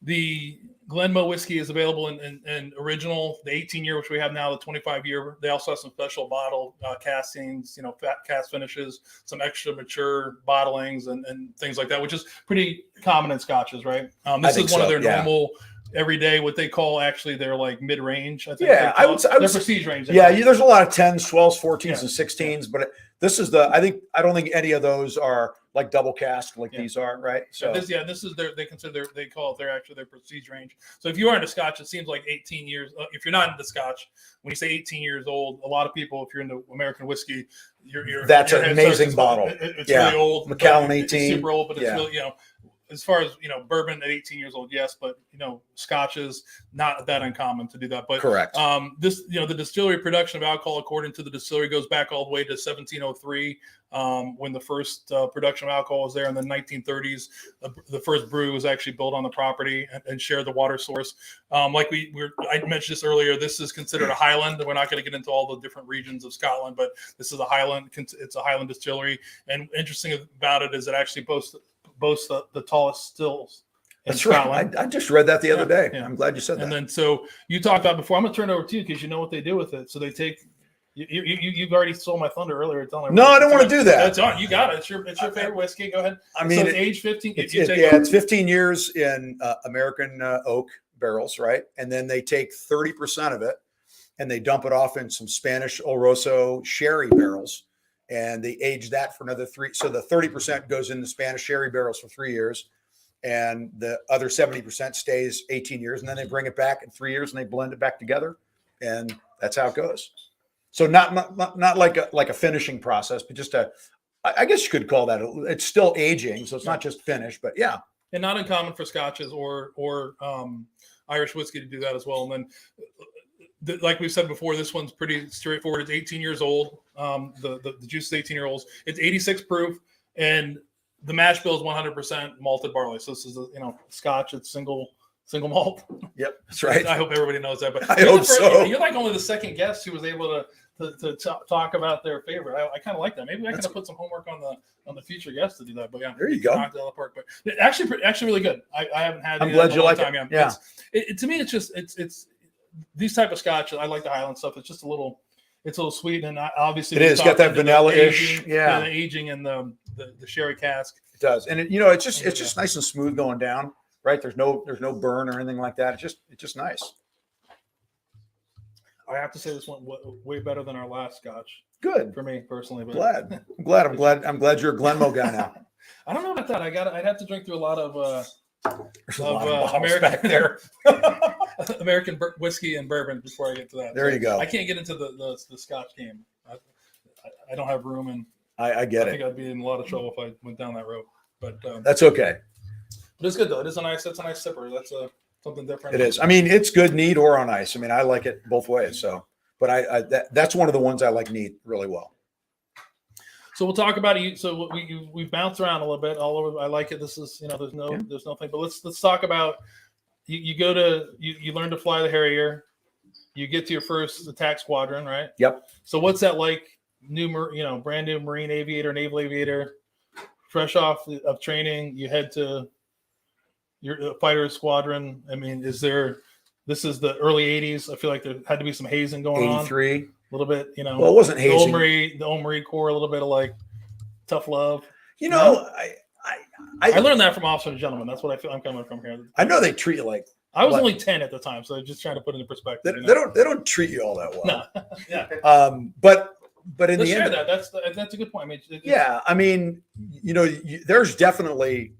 The Glenmo whiskey is available in original, the 18-year, which we have now, the 25-year. They also have some special bottle castings, fat cast finishes, some extra mature bottlings and things like that, which is pretty common in Scotches, right? This is one of their normal every day what they call actually they're like mid-range. I think Yeah, I would say they're prestige range. Yeah, there's a lot of 10s, 12s, 14s, Yeah. and 16s, but this is I don't think any of those are like double cast like these are, right? So this is they call it their prestige range. So if you are into Scotch, it seems like 18 years. If you're not into Scotch, when you say 18 years old, a lot of people, if you're into American whiskey, that's an amazing bottle. It's really old. Macallan 18, it's super old, but it's really as far as bourbon at 18 years old, yes, but Scotch is not that uncommon to do that. But correct. This the distillery production of alcohol, according to the distillery, goes back all the way to 1703, when the first production of alcohol was there. In the 1930s, the first brewery was actually built on the property and shared the water source. Like I mentioned this earlier, this is considered a Highland. We're not going to get into all the different regions of Scotland, but this is a Highland. It's a Highland distillery, and interesting about it is it actually boasts the tallest stills. That's right. I just read that the other day. Yeah. I'm glad you said that. And then, so you talked about before. I'm gonna turn it over to you because you know what they do with it. So they take. You've already stole my thunder earlier. No, I don't want to do that. That's on. You got it. It's your favorite whiskey. Go ahead. I mean, so it's age 15. It's 15 years in American oak barrels, right? And then they take 30% of it and they dump it off in some Spanish Oloroso sherry barrels. And they age that for another 3. So the 30% goes in the Spanish sherry barrels for 3 years, and the other 70% stays 18 years. And then they bring it back in 3 years and they blend it back together, and that's how it goes. So not like a finishing process, but just I guess you could call that it's still aging, so it's not just finished, but yeah. And not uncommon for Scotches or Irish whiskey to do that as well. And then, like we said before, this one's pretty straightforward. It's 18 years old. The juice is 18-year-olds. It's 86 proof, and the mash bill is 100% malted barley. So this is Scotch. It's single malt. Yep, that's right. I hope everybody knows that. But I hope so. You're like only the second guest who was able to talk about their favorite. I kind of like that. Maybe I could have put some homework on the future guests to do that. But yeah, there you go. Knocked it out of the park. But actually really good. I haven't had. I'm glad you like it. Yeah. To me, it's these type of Scotch. I like the Highland stuff. It's just a little sweet, and obviously it is got that vanilla-ish, the aging and the sherry cask. It does, and it's just nice and smooth going down. Right, there's no burn or anything like that. It's just nice. I have to say this one way better than our last Scotch. Good for me personally. But I'm glad you're a Glenmoe guy now. I don't know about that. I'd have to drink through a lot of American back there. American whiskey and bourbon before I get to that. There you go. I can't get into the Scotch game. I don't have room, and I get it. I think I'd be in a lot of trouble if I went down that road. But that's okay. But it's good though. That's a nice sipper. That's something different. It is. I mean, it's good neat or on ice. I mean, I like it both ways. So, but that's one of the ones I like neat really well. So we'll talk about it. So we've bounced around a little bit all over. I like it. This is there's nothing. But let's talk about you learn to fly the Harrier. You get to your first attack squadron, right? Yep. So what's that like? Brand new Marine Aviator, Naval Aviator, fresh of training. You head to your fighter squadron. I mean, this is the early 80s. I feel like there had to be some hazing going on. 83. A little bit, Well, it wasn't hazing. The old Marine Corps, a little bit of like tough love. I learned that from Officer and Gentleman. That's what I feel I'm coming from here. I know they treat you like. I was only 10 at the time, so just trying to put it in perspective. They don't treat you all that well. No. Yeah. But in Let's the end, that's a good point. I mean, there's definitely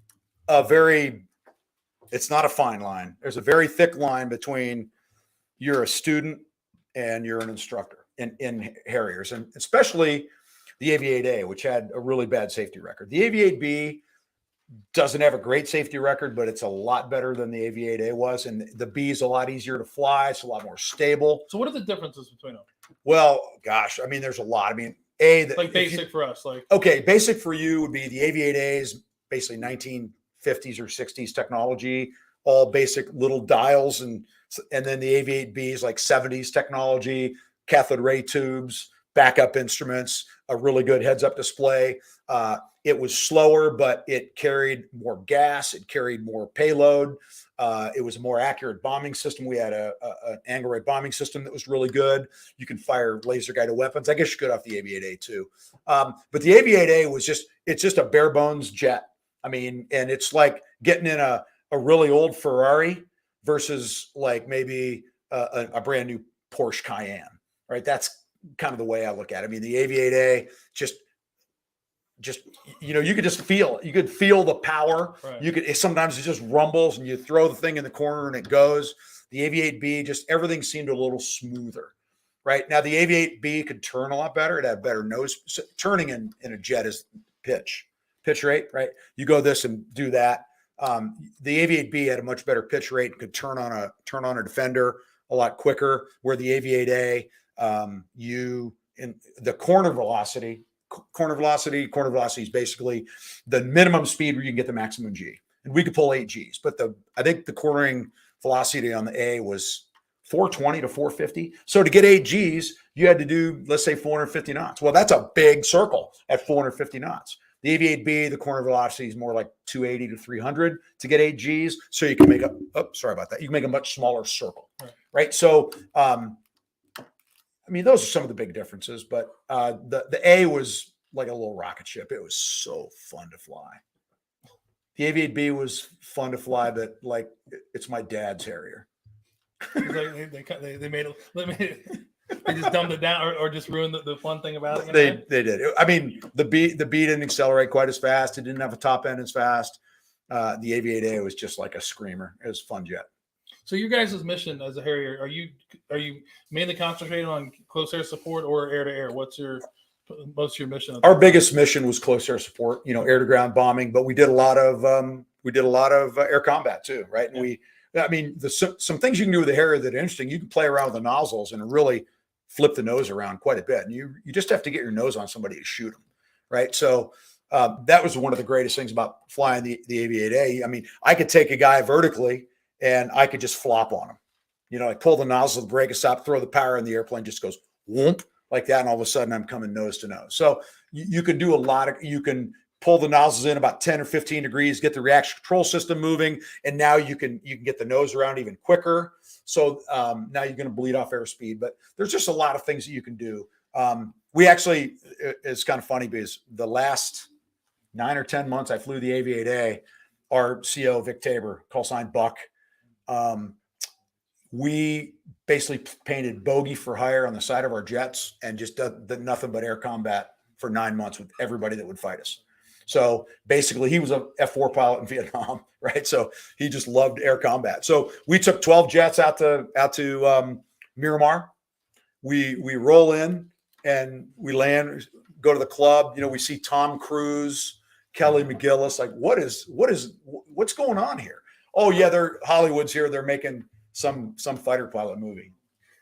it's not a fine line. There's a very thick line between you're a student and you're an instructor in Harriers, and especially the Aviate-A, which had a really bad safety record. The Aviate-B doesn't have a great safety record, but it's a lot better than the Aviate-A was, and the B is a lot easier to fly. It's a lot more stable. So what are the differences between them? Well, gosh, I mean, there's a lot. I mean, basic for us, basic for you would be the Aviate-A is basically 1950s or 60s technology, all basic little dials, and then the Aviate-B is like 70s technology, cathode ray tubes, backup instruments, a really good heads-up display. It was slower, but it carried more gas. It carried more payload. It was a more accurate bombing system. We had an angle rate bombing system that was really good. You can fire laser guided weapons. I guess you could off the Aviate-A too. But the Aviate-A it's just a bare bones jet. I mean, and it's like getting in a really old Ferrari versus like maybe a brand new Porsche Cayenne, right? That's kind of the way I look at it. I mean, the Aviate-A just you could just feel it. You could feel the power. Right. You could sometimes it just rumbles and you throw the thing in the corner and it goes. The Aviate-B, just everything seemed a little smoother. Right now, the Aviate-B could turn a lot better. It had better nose. So turning in a jet is pitch rate, right? You go this and do that. The Aviate-B had a much better pitch rate and could turn on a defender a lot quicker. Where the Aviate-A, in the corner velocity is basically the minimum speed where you can get the maximum G, and we could pull 8 Gs. But I think the cornering velocity on the A was 420 to 450. So to get 8 Gs, you had to do, let's say, 450 knots. Well, that's a big circle at 450 knots. The Aviate-B, the corner velocity is more like 280 to 300 to get 8 Gs. So you can make you can make a much smaller circle, right? So, I mean, those are some of the big differences, but the A was like a little rocket ship. It was so fun to fly. The Aviate-B was fun to fly, but like it's my dad's Harrier. They made it. They just dumbed it down, or just ruined the fun thing about it. They did. I mean, the B didn't accelerate quite as fast. It didn't have a top end as fast. The Aviate-A was just like a screamer. It was a fun jet. So your guys' mission as a Harrier, are you mainly concentrating on close air support or air to air? What's your mission? Our biggest mission was close air support, air to ground bombing, but we did a lot of air combat too, right? And some things you can do with the Harrier that are interesting. You can play around with the nozzles and really flip the nose around quite a bit. And you just have to get your nose on somebody to shoot them, right? So that was one of the greatest things about flying the Aviate-A. I mean, I could take a guy vertically and I could just flop on him, like pull the nozzle, the brake stop, throw the power in the airplane, just goes whoomp like that. And all of a sudden I'm coming nose to nose. So you can do you can pull the nozzles in about 10 or 15 degrees, get the reaction control system moving. And now you can get the nose around even quicker. So now you're going to bleed off airspeed, but there's just a lot of things that you can do. We actually, it's kind of funny because the last 9 or 10 months I flew the Aviate-A, our CO Vic Tabor, call sign Buck. We basically painted bogey for hire on the side of our jets and just did nothing but air combat for 9 months with everybody that would fight us. So basically he was a F4 pilot in Vietnam, right? So he just loved air combat. So we took 12 jets out to Miramar. We roll in and we land, go to the club. We see Tom Cruise, Kelly McGillis. Like, what's going on here? Oh yeah, they're Hollywood's here. They're making some fighter pilot movie.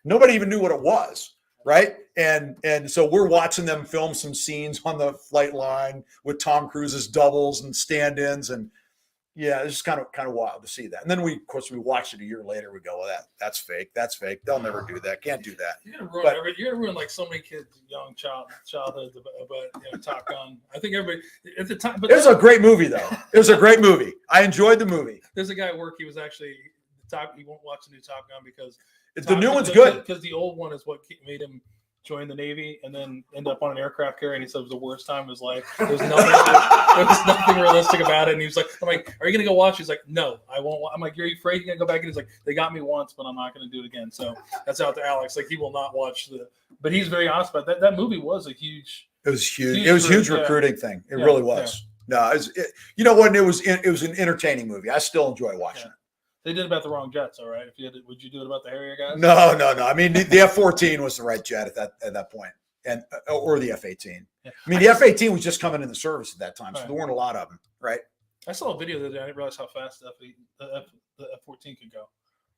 Nobody even knew what it was. Right. And so we're watching them film some scenes on the flight line with Tom Cruise's doubles and stand-ins. And yeah, it's just kind of wild to see that. And then we watched it a year later. We go, well, that's fake. That's fake. They'll never do that. Can't do that. You're gonna ruin like so many kids' young childhood about Top Gun. I think everybody at the time. But it was a great movie though. It was a great movie. I enjoyed the movie. There's a guy at work. He was actually he won't watch the new Top Gun because the new one's good. Because the old one is what made him join the Navy and then end up on an aircraft carrier. And he said it was the worst time of his life. There was nothing realistic about it. And he was like, I'm like, are you going to go watch? He's like, no, I won't. I'm like, you're afraid you're going to go back? And he's like, they got me once, but I'm not going to do it again. So that's out to Alex. Like, he will not watch but he's very honest about that. That movie was a huge. It was huge. It was a huge recruiting thing. It really was. Yeah. No, it was an entertaining movie. I still enjoy watching it. They did about the wrong jets, all right. Would you do it about the Harrier guys? No. I mean, the F-14 was the right jet at that point, or the F-18. Yeah. I mean, the F-18 was just coming into service at that time, so there weren't a lot of them, right? I saw a video the other day. I didn't realize how fast the F-14 could go.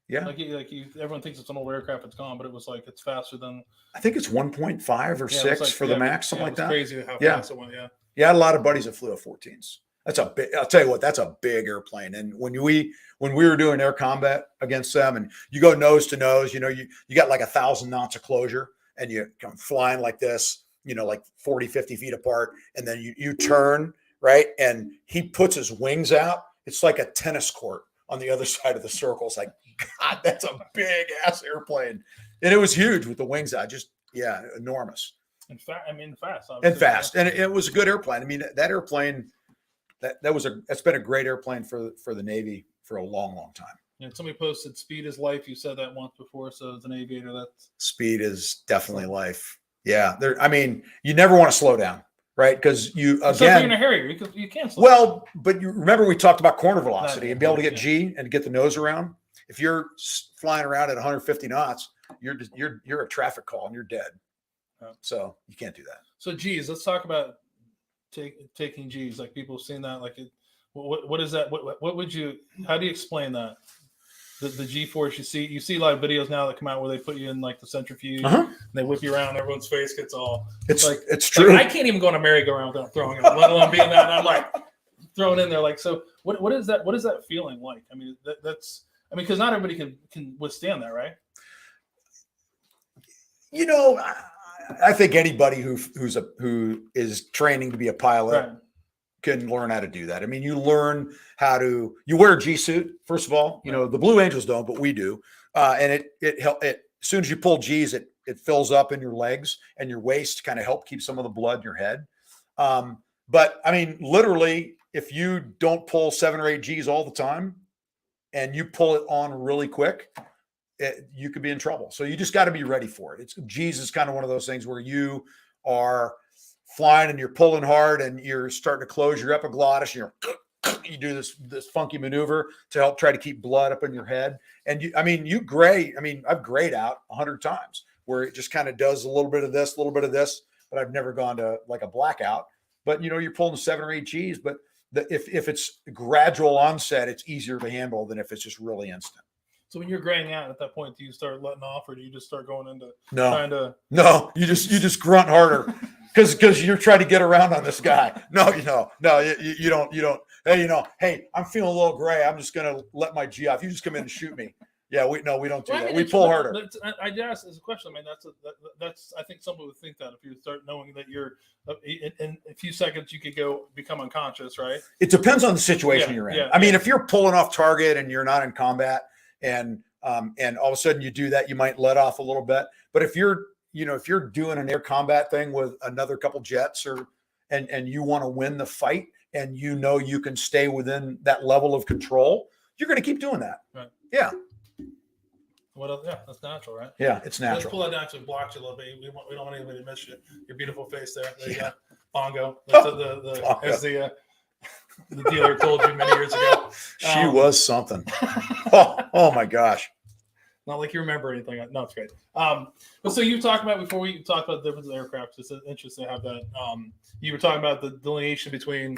Yeah, everyone thinks it's an old aircraft, it's gone, but it was like it's faster than. I think it's 1.5 or 6 for the max, something like that. Crazy how fast it went. Yeah. Yeah, I had a lot of buddies that flew F-14s. I'll tell you what, that's a big airplane. And when we were doing air combat against them and you go nose to nose, you got like 1,000 knots of closure and you come flying like this, like 40, 50 feet apart. And then you turn, right. And he puts his wings out. It's like a tennis court on the other side of the circle. It's like, God, that's a big ass airplane. And it was huge with the wings out. Just, enormous. And fast. And fast. And it was a good airplane. I mean, that airplane, that's been a great airplane for the Navy for a long, long time. Yeah, somebody posted speed is life. You said that once before. So as an aviator, that's Speed is definitely life. Yeah. I mean, you never want to slow down, right? Because you, except for you're in again, a hurry. You can't slow down. well, but you remember we talked about corner velocity and be able to get Yeah. G and get the nose around. If you're flying around at 150 knots, you're a traffic call and you're dead. So you can't do that. So G's, let's talk about taking G's. Like people have seen that. Like, what is that? What would you? How do you explain that? The G force you see a lot of videos now that come out where they put you in like the centrifuge, and they whip you around, everyone's face gets all. It's true. Like, I can't even go on a merry-go-round without throwing it, let alone being that. And I'm like thrown in there. Like, so what is that? What is that feeling like? I mean, that's because not everybody can withstand that, right? You know, I think anybody who is training to be a pilot can learn how to do that. I mean, you learn how to. You wear a G suit first of all. You know, the Blue Angels don't, but we do. And it as soon as you pull G's, it fills up in your legs and your waist to kind of help keep some of the blood in your head. But I mean, literally, if you don't pull 7 or 8 G's all the time, and you pull it on really quick, you could be in trouble. So you just got to be ready for it. G's is kind of one of those things where you are flying and you're pulling hard and you're starting to close your epiglottis. You do this funky maneuver to help try to keep blood up in your head. And I've grayed out 100 times where it just kind of does a little bit of this, but I've never gone to like a blackout. But you're pulling 7 or 8 G's, but if it's gradual onset, it's easier to handle than if it's just really instant. So when you're graying out at that point, do you start letting off, or do you just start going into No, you just grunt harder because you're trying to get around on this guy. No, you don't. Hey, I'm feeling a little gray. I'm just gonna let my G off. You just come in and shoot me. Yeah, we don't do that. We pull harder. I guess as a question. I mean, that's. I think some people would think that if you start knowing that you're in a few seconds, you could become unconscious, right? It depends on the situation you're in. Yeah, I mean, if you're pulling off target and you're not in combat, and all of a sudden you do that, you might let off a little bit. But if you're doing an air combat thing with another couple jets and you want to win the fight and you can stay within that level of control, you're going to keep doing that. Right. Yeah. What else? Yeah, that's natural, right? Yeah, it's natural. Let's pull that down so it blocks you a little bit. We don't want anybody to miss you. Your beautiful face there. There you go. Bongo. As the dealer told you many years ago. She was something. Oh my gosh. Not like you remember anything. No, it's great. But so you talked about, before we talked about the difference of aircraft, it's interesting to have that. You were talking about the delineation between,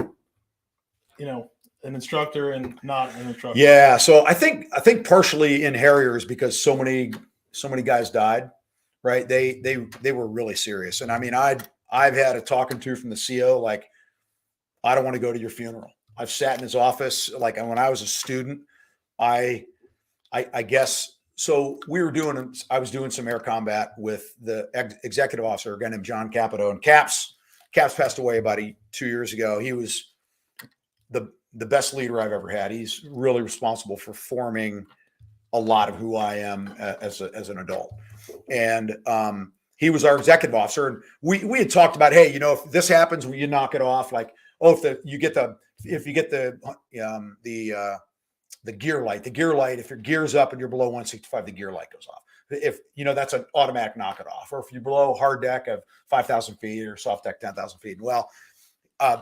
an instructor and not an instructor. Yeah. So I think partially in Harriers because so many guys died, right? They were really serious. And I mean, I've had a talking to from the CO, like, I don't want to go to your funeral. I've sat in his office. Like when I was a student, I guess, so I was doing some air combat with the executive officer, a guy named John Capt, and Cap's passed away about 2 years ago. He was the best leader I've ever had. He's really responsible for forming a lot of who I am as an adult. And he was our executive officer. And we had talked about, hey, if this happens, will you knock it off? Like, if you get the gear light, if your gear's up and you're below 165, the gear light goes off. If that's an automatic knock it off. Or if you're below hard deck of 5,000 feet or soft deck 10,000 feet. Well,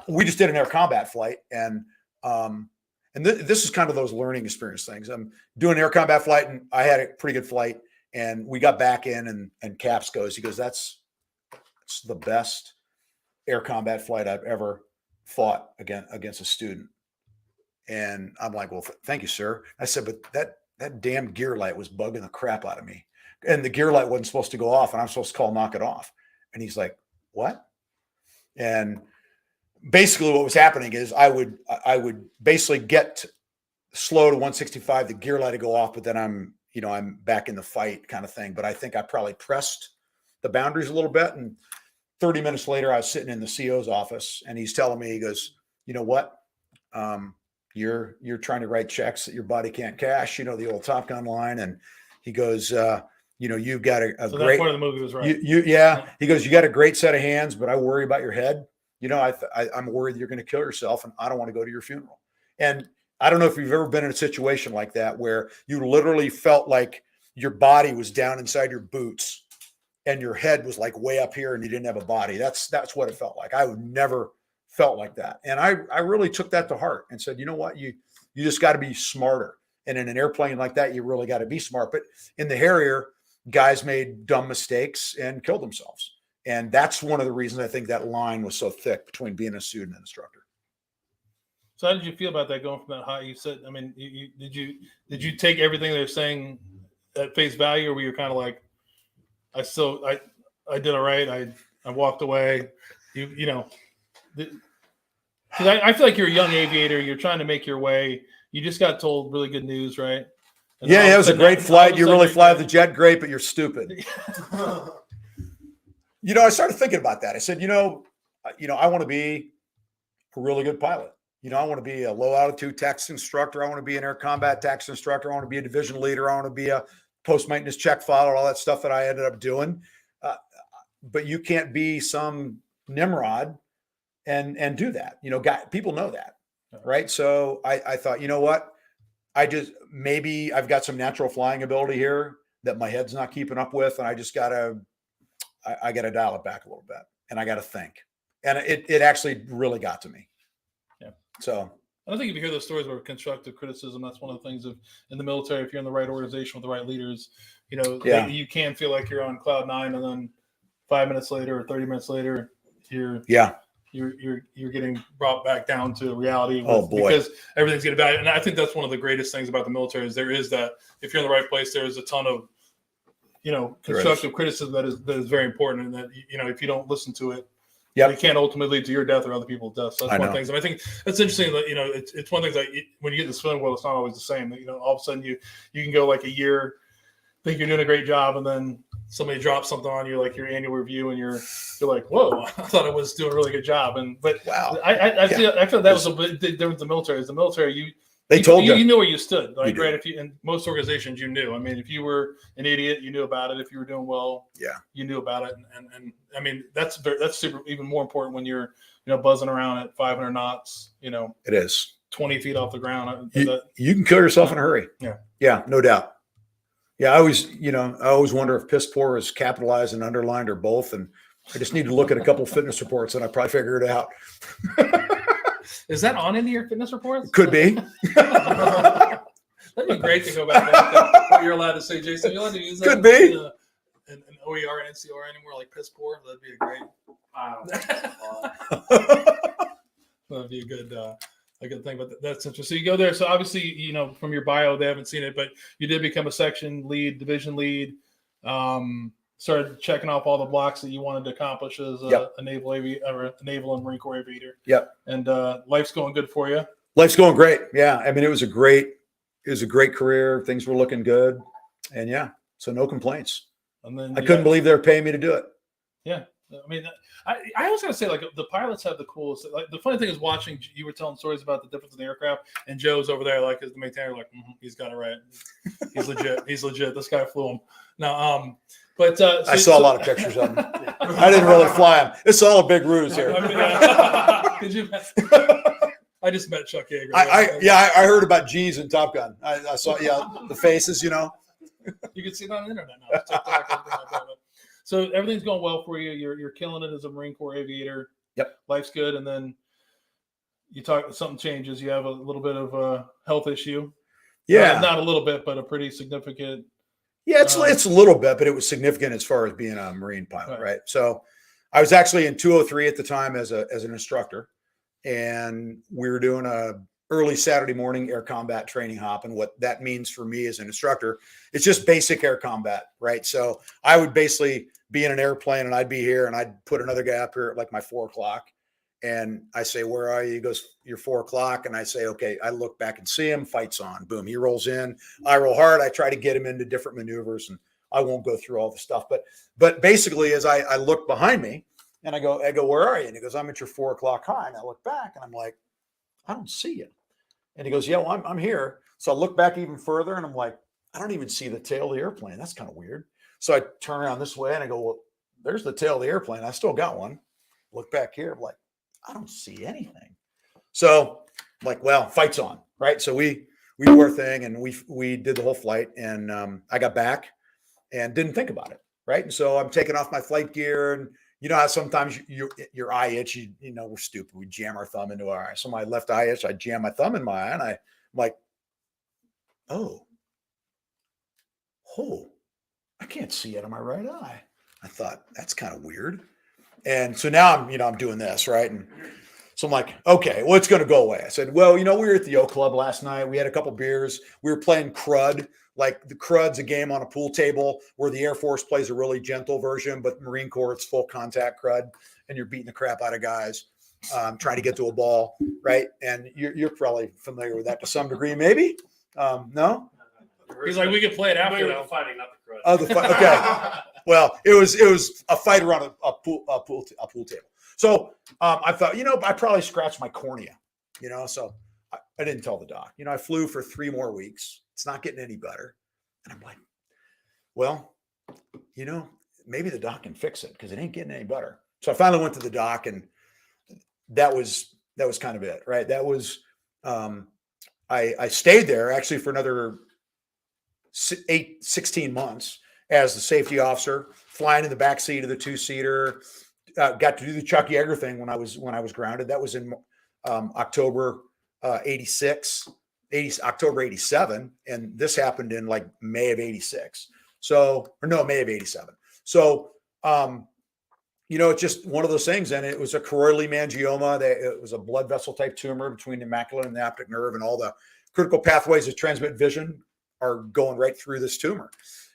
we just did an air combat flight, and this is kind of those learning experience things. I'm doing an air combat flight, and I had a pretty good flight, and we got back in, and Caps goes, that's the best air combat flight I've ever fought against a student. And I'm like, well, thank you, sir. I said, but that damn gear light was bugging the crap out of me. And the gear light wasn't supposed to go off, and I'm supposed to call knock it off. And he's like, what? And basically what was happening is I would basically get slow to 165, the gear light would go off, but then I'm back in the fight kind of thing. But I think I probably pressed the boundaries a little bit. And 30 minutes later, I was sitting in the CO's office, and he's telling me, he goes, you know what? You're trying to write checks that your body can't cash, the old Top Gun line. And he goes, you've got a so great, that part of the movie was right. He goes, you got a great set of hands, but I worry about your head. I'm worried you're going to kill yourself, and I don't want to go to your funeral. And I don't know if you've ever been in a situation like that where you literally felt like your body was down inside your boots and your head was like way up here and you didn't have a body. That's what it felt like. I would never felt like that. And I really took that to heart and said, you know what, you just got to be smarter. And in an airplane like that, you really got to be smart. But in the Harrier, guys made dumb mistakes and killed themselves. And that's one of the reasons I think that line was so thick between being a student and instructor. So how did you feel about that going from that high? You said, I mean, did you take everything they're saying at face value, or were you kind of like, I did all right. I walked away. You know, because I feel like you're a young aviator. You're trying to make your way. You just got told really good news, right? And yeah, it was a great flight. You really fly the jet great, but you're stupid. You know, I started thinking about that. I said, you know, I want to be a really good pilot. You know, I want to be a low altitude tax instructor. I want to be an air combat tax instructor. I want to be a division leader. I want to be a post maintenance check filer, all that stuff that I ended up doing. But you can't be some Nimrod and do that. You know, people know that, right? So I thought, you know what? Maybe I've got some natural flying ability here that my head's not keeping up with, and I just gotta dial it back a little bit, and I gotta think. And it actually really got to me. Yeah. So I don't think if you hear those stories about constructive criticism, that's one of the things in the military, if you're in the right organization with the right leaders, you know, you can feel like you're on cloud nine, and then 5 minutes later or 30 minutes later, you're getting brought back down to reality. Because everything's getting bad. And I think that's one of the greatest things about the military is there is that if you're in the right place, there is a ton of, you know, constructive criticism that is very important. And that, you know, if you don't listen to it, it can't ultimately lead to your death or other people's death. So that's one of the things. And I think that's interesting that, you know, it's one of the things that when you get in the civilian world, it's not always the same. That, you know, all of a sudden you can go like a year, think you're doing a great job, and then somebody drops something on you, like your annual review, and you're like, whoa, I thought I was doing a really good job. Wow. I feel that was a big difference in the military. Is the military, they told you knew where you stood, like, right? If you, in most organizations, you knew. I mean, if you were an idiot, you knew about it. If you were doing well, you knew about it. And I mean, that's super, even more important when you're, you know, buzzing around at 500 knots. You know, it is 20 feet off the ground. You can kill yourself in a hurry. Yeah, no doubt. Yeah, I always wonder if piss poor is capitalized and underlined or both. And I just need to look at a couple fitness reports and I probably figure it out. Is that on any of your fitness reports? Could be. That'd be great to go back to what you're allowed to say, Jason. You're allowed to use that. Could be. An OER and NCR anymore, like piss poor. That'd be a great. That'd be a good thing, but that's interesting. So you go there. So obviously, you know, from your bio, they haven't seen it, but you did become a section lead, division lead. Started checking off all the blocks that you wanted to accomplish as a naval and Marine Corps aviator. Yep. And life's going good for you. Life's going great. Yeah. I mean, it was a great career. Things were looking good, and so no complaints. And then I couldn't believe they were paying me to do it. Yeah. I mean, I always gotta say, like, the pilots have the coolest. Like, the funny thing is watching. You were telling stories about the difference in the aircraft, and Joe's over there, like, as the maintainer, like, he's got it right. He's legit. He's legit. This guy flew him. Now, but I saw a lot of pictures of him. I didn't really fly him. It's all a big ruse here. Did you? I just met Chuck Yeager. I heard about G's in Top Gun. I saw the faces. You know, you can see that on the internet now. TikTok, everything like that. So everything's going well for you. You're killing it as a Marine Corps aviator. Yep. Life's good. And then something changes. You have a little bit of a health issue. Yeah. Not a little bit, but a pretty significant. Yeah, it's a little bit, but it was significant as far as being a Marine pilot, right? So I was actually in 203 at the time as an instructor, and we were doing a early Saturday morning air combat training hop. And what that means for me as an instructor, it's just basic air combat, right? So I would basically be in an airplane and I'd be here and I'd put another guy up here at like my 4 o'clock. And I say, where are you? He goes, you're 4 o'clock. And I say, okay, I look back and see him, fight's on. Boom. He rolls in, I roll hard. I try to get him into different maneuvers, and I won't go through all the stuff. But basically, as I look behind me and I go, where are you? And he goes, I'm at your 4 o'clock high. And I look back and I'm like, I don't see you. And he goes, yeah, well, I'm here. So I look back even further and I'm like, I don't even see the tail of the airplane. That's kind of weird. So I turn around this way and I go, well, there's the tail of the airplane. I still got one. Look back here. I'm like, I don't see anything. So I'm like, well, fight's on, right? So we do our thing, and we did the whole flight, and I got back and didn't think about it, right? And so I'm taking off my flight gear, and you know how sometimes your eye itch, you know, we're stupid. We jam our thumb into our eye. So my left eye itch, I jam my thumb in my eye, and I'm like, oh, I can't see out of my right eye. I thought that's kind of weird. And so now I'm doing this, right? And so I'm like, okay, well, it's going to go away. I said, well, we were at the O Club last night. We had a couple beers. We were playing crud. Like the crud's a game on a pool table where the Air Force plays a really gentle version, but Marine Corps, it's full contact crud, and you're beating the crap out of guys trying to get to a ball, right? And you're probably familiar with that to some degree, maybe. No? He's like, we could play it after that. Fighting, not the crud. Oh, okay. Well, it was a fight around a pool table. So I thought, I probably scratched my cornea, so I didn't tell the doc. I flew for 3 more weeks. It's not getting any better. And I'm like, well, maybe the doc can fix it because it ain't getting any better. So I finally went to the doc, and that was kind of it, right? That was, I stayed there actually for another 16 months as the safety officer, flying in the back seat of the 2-seater. Got to do the Chuck Yeager thing when I was grounded. That was in October 86, October 87, and this happened in like May of 86. May of 87. So it's just one of those things, and it was a choroidal hemangioma. It was a blood vessel type tumor between the macula and the optic nerve, and all the critical pathways that transmit vision are going right through this tumor.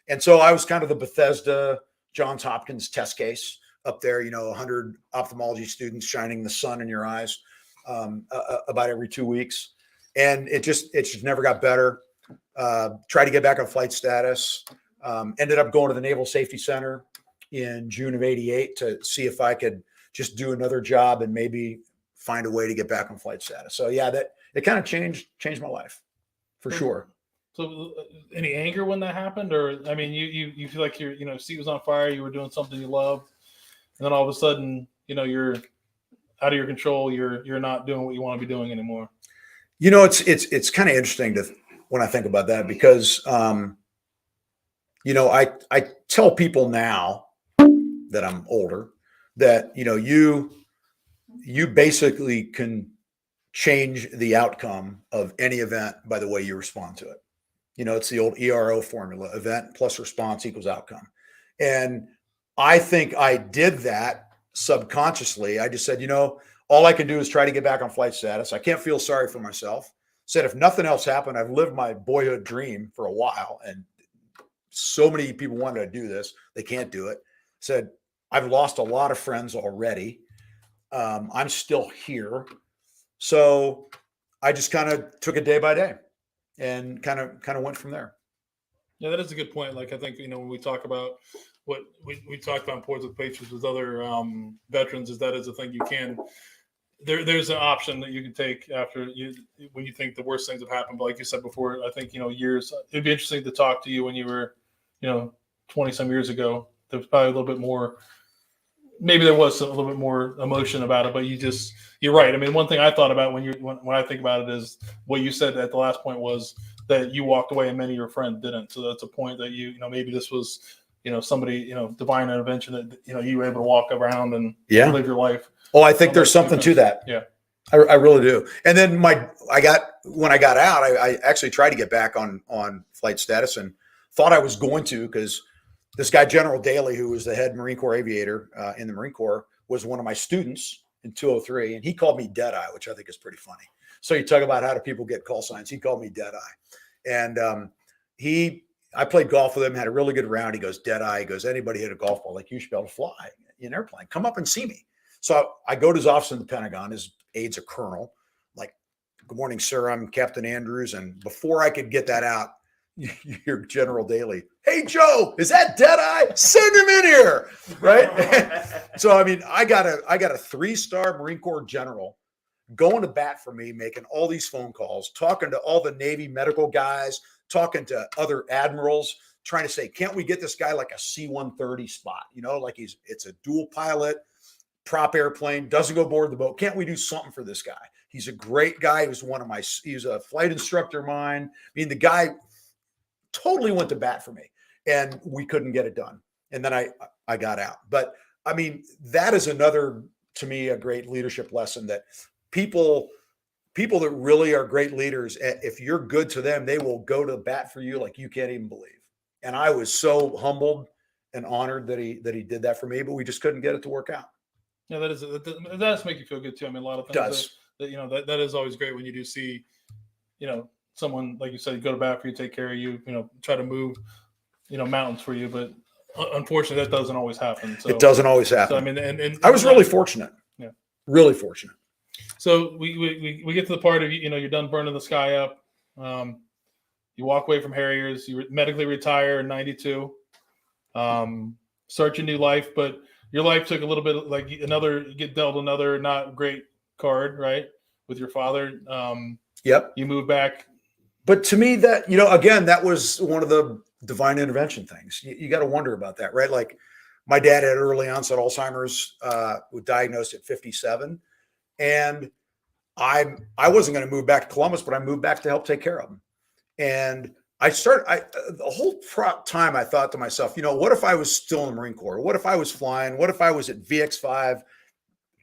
And so I was kind of the Bethesda Johns Hopkins test case up there, 100 ophthalmology students shining the sun in your eyes about every 2 weeks. And it just never got better. Tried to get back on flight status. Ended up going to the Naval Safety Center in June of 88 to see if I could just do another job and maybe find a way to get back on flight status. So yeah, that it kind of changed my life for sure. So any anger when that happened? Or, I mean, you feel like your, seat was on fire, you were doing something you loved, and then all of a sudden, you're out of your control. You're not doing what you want to be doing anymore. It's kind of interesting when I think about that, because, I tell people now that I'm older that, you basically can change the outcome of any event by the way you respond to it. It's the old ERO formula: event plus response equals outcome. And I think I did that subconsciously. I just said, all I can do is try to get back on flight status. I can't feel sorry for myself. Said, if nothing else happened, I've lived my boyhood dream for a while, and so many people wanted to do this. They can't do it. Said, I've lost a lot of friends already. I'm still here. So I just kind of took it day by day and kind of went from there. Yeah, that is a good point. Like, I think, when we talk about what we talked about in Ports with Patriots with other veterans, is that is a thing you can, there's an option that you can take after when you think the worst things have happened. But like you said before, I think, years, it'd be interesting to talk to you when you were, 20 some years ago. There was probably a little bit more, maybe there was a little bit more emotion about it, but you're right. I mean, one thing I thought about when I think about it is what you said at the last point was that you walked away and many of your friends didn't. So that's a point that maybe this was, somebody, divine intervention that, you were able to walk around and live your life. Oh, I think there's something to that. Yeah. I really do. And then when I got out, I actually tried to get back on flight status and thought I was going to, because this guy, General Daly, who was the head Marine Corps Aviator in the Marine Corps, was one of my students in 203, and he called me Deadeye, which I think is pretty funny. So you talk about how do people get call signs. He called me Deadeye. And I played golf with him, had a really good round. He goes, Deadeye. He goes, anybody hit a golf ball, like, you should be able to fly in an airplane. Come up and see me. So I go to his office in the Pentagon. His aide's a colonel. Like, good morning, sir. I'm Captain Andrews. And before I could get that out, you hear General Daly, hey, Joe, is that Deadeye? Send him in here, right? So, I mean, I got a 3-star Marine Corps general going to bat for me, making all these phone calls, talking to all the Navy medical guys, talking to other admirals, trying to say, can't we get this guy like a C-130 spot? Like it's a dual pilot, prop airplane, doesn't go aboard the boat. Can't we do something for this guy? He's a great guy. He was a flight instructor of mine. I mean, the guy totally went to bat for me, and we couldn't get it done. And then I got out. But I mean, that is another, to me, a great leadership lesson, that people that really are great leaders, if you're good to them, they will go to bat for you like you can't even believe. And I was so humbled and honored that he did that for me, but we just couldn't get it to work out. Yeah, that does make you feel good too. I mean, a lot of things that is always great when you do see, someone, like you said, go to bat for you, take care of you, try to move, mountains for you. But unfortunately, that doesn't always happen. So it doesn't always happen. So, I mean, and I was really fortunate. Yeah, really fortunate. So we get to the part of, you're done burning the sky up. You walk away from Harriers. You medically retire in '92. Start your new life, but your life took a little bit you get dealt another not great card, right? With your father. Yep. You move back. But to me, that, again, that was one of the divine intervention things. You got to wonder about that, right? Like, my dad had early onset Alzheimer's, was diagnosed at 57. And I wasn't going to move back to Columbus, but I moved back to help take care of him. And the whole time I thought to myself, what if I was still in the Marine Corps? What if I was flying? What if I was at VX5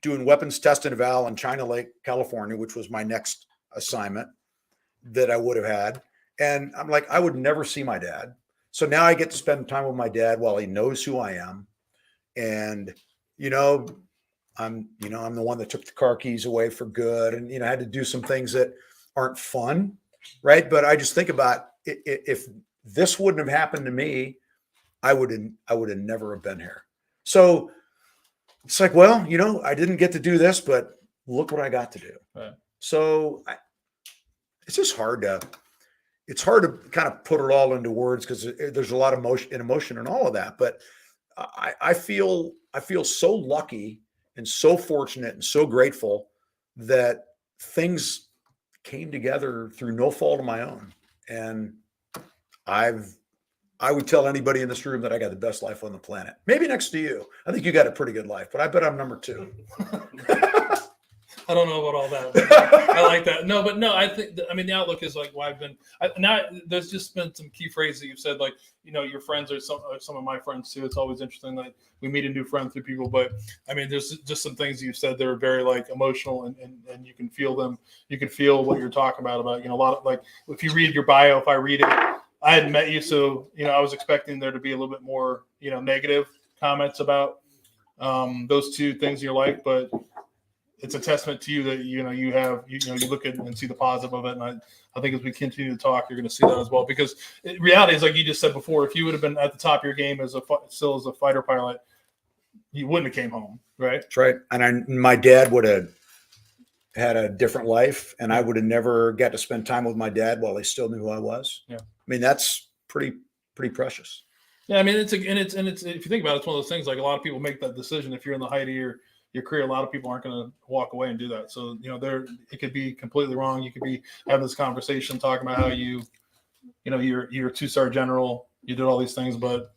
doing weapons test and eval in China Lake, California, which was my next assignment that I would have had. And I'm like, I would never see my dad. So now I get to spend time with my dad while he knows who I am. And, I'm the one that took the car keys away for good, and, had to do some things that aren't fun. Right. But I just think about, if this wouldn't have happened to me, I would have never have been here. So it's like, well, I didn't get to do this, but look what I got to do. Right. So it's just hard to kind of put it all into words, because there's a lot of emotion and all of that. But I feel so lucky and so fortunate and so grateful that things came together through no fault of my own. And I would tell anybody in this room that I got the best life on the planet. Maybe next to you. I think you got a pretty good life, but I bet I'm number 2. I don't know about all that. But I like that. No, I think, the outlook is like, well, there's just been some key phrases that you've said, like, your friends are some of my friends too. It's always interesting that we meet a new friend through people. But there's just some things you've said that are very emotional, and you can feel them. You can feel what you're talking about, a lot of, if you read your bio, if I read it, I hadn't met you. So, I was expecting there to be a little bit more, negative comments about those two things in your life, but it's a testament to you that you look at and see the positive of it. And I think as we continue to talk, you're going to see that as well, because reality is, like you just said before, if you would have been at the top of your game still as a fighter pilot, you wouldn't have came home, right? That's right. And my dad would have had a different life, and I would have never got to spend time with my dad while he still knew who I was. Yeah. That's pretty precious. Yeah. It's if you think about it, it's one of those things, like, a lot of people make that decision. If you're in the height of your career, a lot of people aren't going to walk away and do that. So, it could be completely wrong. You could be having this conversation talking about how you're a 2-star general, you did all these things, but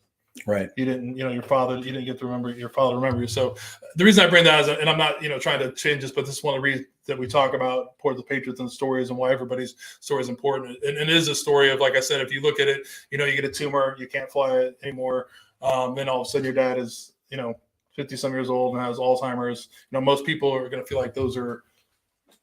right, you didn't, you didn't get to remember your father remember you. So the reason I bring that is, and I'm not, trying to change this, but this is one of the reasons that we talk about Port of the Patriots and stories, and why everybody's story is important. And it is a story of, like I said, if you look at it, you get a tumor, you can't fly anymore. Then all of a sudden your dad is, 50-some years old and has Alzheimer's. Most people are going to feel like those are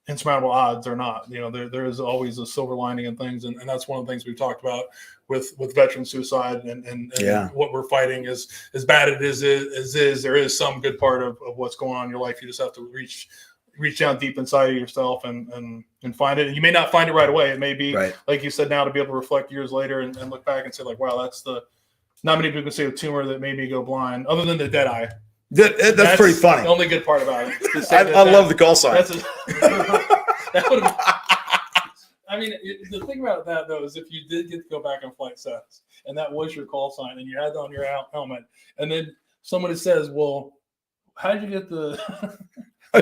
insurmountable odds. Or not. There is always a silver lining in things, and that's one of the things we've talked about with veteran suicide and what we're fighting is, as bad as it is, there is some good part of what's going on in your life. You just have to reach down deep inside of yourself and find it. And you may not find it right away. It may be, right, like you said, now to be able to reflect years later and look back and say, like, wow, not many people can say a tumor that made me go blind, other than the dead eye. That's pretty funny. The only good part about it. I love the call sign. That would have. The thing about that, though, is if you did get to go back on flight sets, and that was your call sign, and you had it on your helmet, and then somebody says, "Well, how did you get the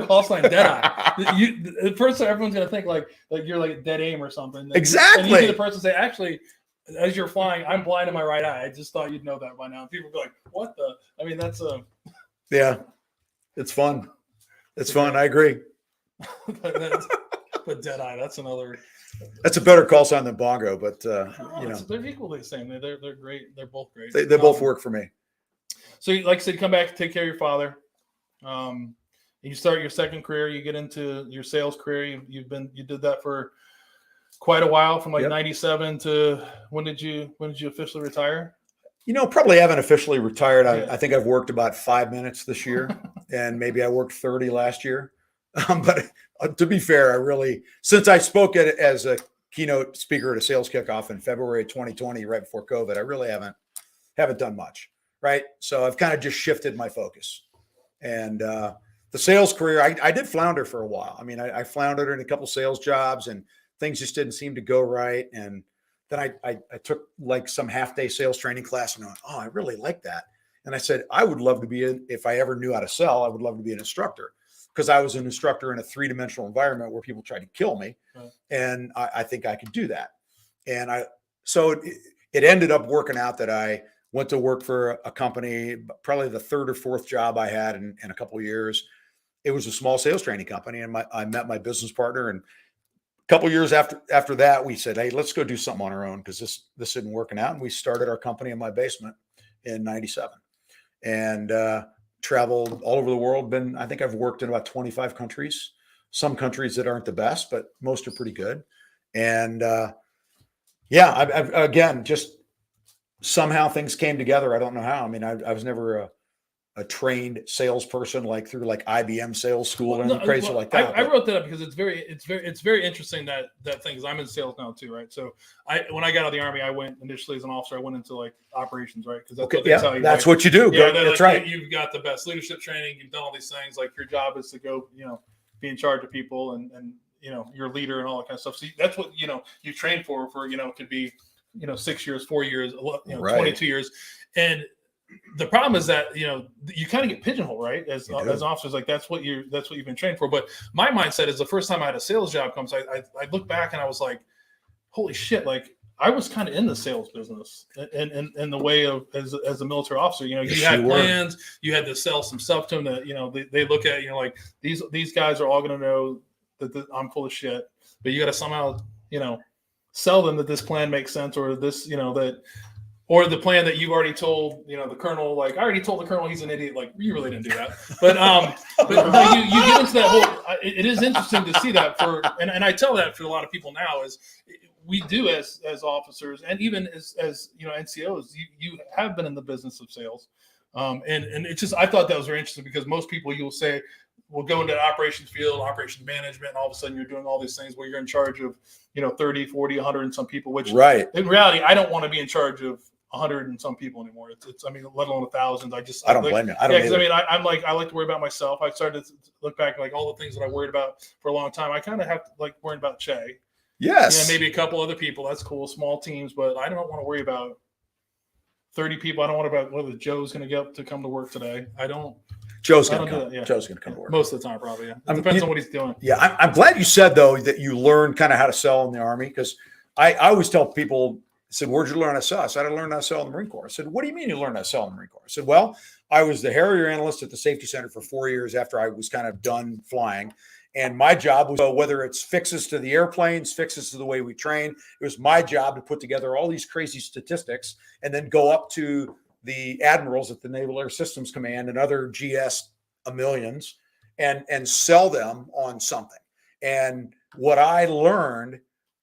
call sign dead eye?" At first, everyone's going to think like you're like dead aim or something. Exactly. And you see the person say, "Actually, as you're flying, I'm blind in my right eye. I just thought you'd know that by now." And people go like, "What the?" That's a. Yeah, it's fun. It's fun. I agree. But Deadeye, that's another. That's a better call sign than Bongo, but they're equally the same. They're great. They're both great. They both work for me. So, like I said, you come back, take care of your father. You start your second career. You get into your sales career. You did that for quite a while, from like 97 to when did you officially retire? Probably haven't officially retired. I think I've worked about 5 minutes this year, and maybe I worked 30 last year. But to be fair, since I spoke as a keynote speaker at a sales kickoff in February of 2020, right before COVID, I really haven't done much. Right. So I've kind of just shifted my focus. And the sales career, I did flounder for a while. I mean, I floundered in a couple sales jobs and things just didn't seem to go right. And then I took like some half-day sales training class and I went, oh, I really like that. And I said, I would love to if I ever knew how to sell, I would love to be an instructor, because I was an instructor in a 3-dimensional environment where people tried to kill me. Right. And I think I could do that. And so it ended up working out that I went to work for a company, probably the 3rd or 4th job I had in a couple of years. It was a small sales training company. And I met my business partner, and a couple of years after that, we said, hey, let's go do something on our own, because this isn't working out. And we started our company in my basement in 97 and traveled all over the world. I think I've worked in about 25 countries, some countries that aren't the best, but most are pretty good. And I've again, just somehow things came together. I don't know how. I mean, I was never a trained salesperson, like through like IBM sales school or anything crazy like that. I wrote that up because it's very interesting that thing, because I'm in sales now too, right? So when I got out of the Army, I went initially as an officer. I went into like operations, right? Because that's what they tell you. That's what you do. That's right. You've got the best leadership training. You've done all these things. Like your job is to go, be in charge of people and you're a leader and all that kind of stuff. So that's what you train for could be 6 years, 4 years, 22 years, and the problem is that you kind of get pigeonholed, right? As officers, like that's what you've been trained for. But my mindset is the first time I had a sales job comes, I look back and I was like, holy shit! Like I was kind of in the sales business in the way of as a military officer. You had plans, you had to sell some stuff to them that they look at like these guys are all going to know that I'm full of shit, but you got to somehow sell them that this plan makes sense, or this that. Or the plan that you've already told, the colonel, like I already told the colonel he's an idiot. Like you really didn't do that, but you get into that whole. It is interesting to see that and I tell that for a lot of people now is we do as officers and even as NCOs, you have been in the business of sales, and it's just I thought that was very interesting because most people you'll say will go into the operations field, operations management, and all of a sudden you're doing all these things where you're in charge of 30, 40, 100 and some people. Which right in reality, I don't want to be in charge of 100 and some people anymore. It's let alone 1,000. I don't blame you. I don't. Because I like to worry about myself. I started to look back like all the things that I worried about for a long time. I kind of have to like worry about Che. Yes. Maybe a couple other people. That's cool. Small teams, but I don't want to worry about 30 people. I don't want to worry about whether Joe's going to get up to come to work today. Joe's going to come. Joe's going to come to work most of the time, probably. Yeah. It depends on what he's doing. Yeah, I'm glad you said though that you learned kind of how to sell in the Army, because I always tell people. I said, where'd you learn how to sell? I said, I learned how to sell in the Marine Corps. I said, what do you mean you learned how to sell in the Marine Corps? I said, well, I was the Harrier analyst at the Safety Center for 4 years after I was kind of done flying. And my job was, whether it's fixes to the airplanes, fixes to the way we train, it was my job to put together all these crazy statistics and then go up to the admirals at the Naval Air Systems Command and other GS millions and sell them on something. And what I learned,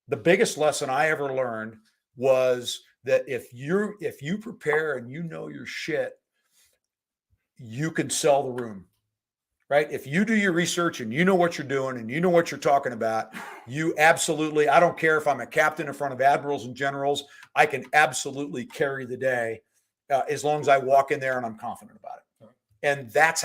the biggest lesson I ever learned was that if you prepare and your shit, you can sell the room, right? If you do your research and you know what you're doing and you know what you're talking about, you absolutely, I don't care if I'm a captain in front of admirals and generals, I can absolutely carry the day as long as I walk in there and I'm confident about it. And that's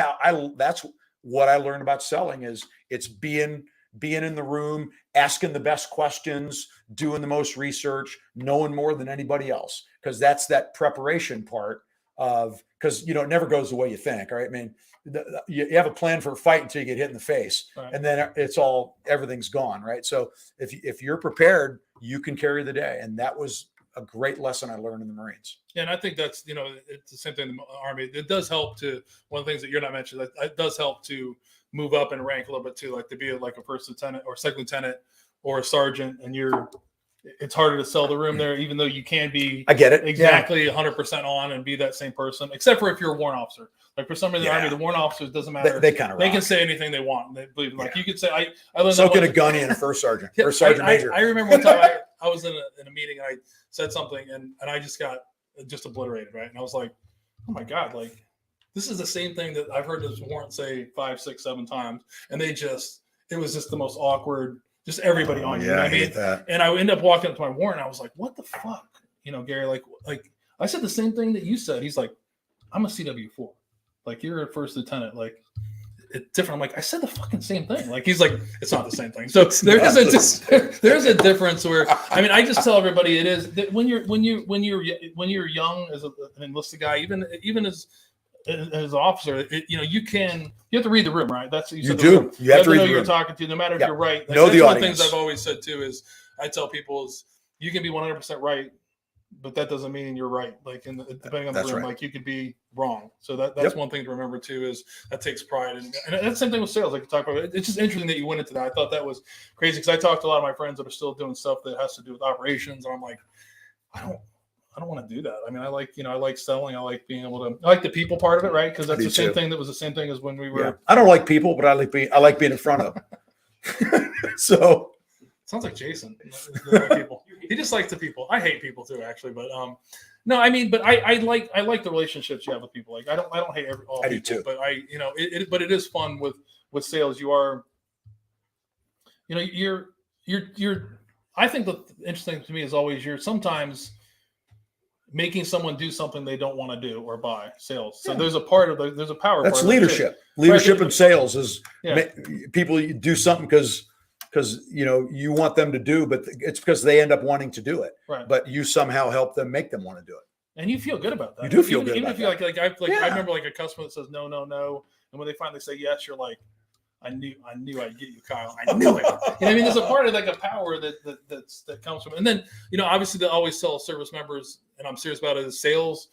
what I learned about selling is it's being in the room, asking the best questions, doing the most research, knowing more than anybody else. Because that's that preparation part of, because it never goes the way you think, right? I mean, you have a plan for a fight until you get hit in the face, right. And then everything's gone, right? So if you're prepared, you can carry the day. And that was a great lesson I learned in the Marines. Yeah, and I think that's, it's the same thing in the Army. It does help to, one of the things that you're not mentioning, it does help to move up in rank a little bit too, like to be like a first lieutenant or second lieutenant or a sergeant, and it's harder to sell the room there, even though you can be. I get it. Exactly 100% on and be that same person, except for if you're a warrant officer. Like for some reason, in the Army, the warrant officers doesn't matter. They kind of can say anything they want. They believe like you could say I learned so can a gunny and a first sergeant or sergeant major. I remember one time I was in a meeting and I said something and I just got obliterated, right? And I was like, oh my God, like this is the same thing that I've heard this warrant say 5, 6, 7 times, and it was just the most awkward. Just everybody on you. Yeah, you know I what I mean? that. And I end up walking up to my warrant. I was like, what the fuck? Gary, like I said the same thing that you said. He's like, I'm a CW4. Like, you're a first lieutenant. Like, it's different. I'm like, I said the fucking same thing. Like, he's like, it's not the same thing. So there's a difference where, I mean, I just tell everybody it is that when you're young as an enlisted guy, even as an officer, you have to read the room, right? That's you do. You have to read know the who you're room. talking to, no matter if you're right. Like, know that's the one of the audience. things I've always said too is I tell people is you can be 100% right, but that doesn't mean you're right. Like depending on the room, like you could be wrong. So that's one thing to remember too is that takes pride, and that's the same thing with sales. Like you talk about, it's just interesting that you went into that. I thought that was crazy because I talked to a lot of my friends that are still doing stuff that has to do with operations, and I'm like, I don't want to do that. I mean, I like selling. I like being able to. I like the people part of it, right? Because that's the same thing. That was the same thing as when we were. Yeah. I don't like people, but I like being in front of them. So sounds like Jason. People. He just likes the people. I hate people too, actually. But no, I mean, but I like the relationships you have with people. Like I don't hate all I people, do too. but but it is fun with sales. You are, you're. I think the interesting to me is always you're sometimes making someone do something they don't want to do or buy sales. So there's a power. That's part leadership. Leadership in sales is people do something because you want them to do, but it's because they end up wanting to do it. Right. But you somehow help them make them want to do it. And you feel good about that. You do feel good even about if you that. I remember like a customer that says no, and when they finally say yes, you're like, I knew I'd get you, Kyle. I knew it. I mean, there's a part of like a power that comes from it. And then, obviously they always tell service members, and I'm serious about it, is sales.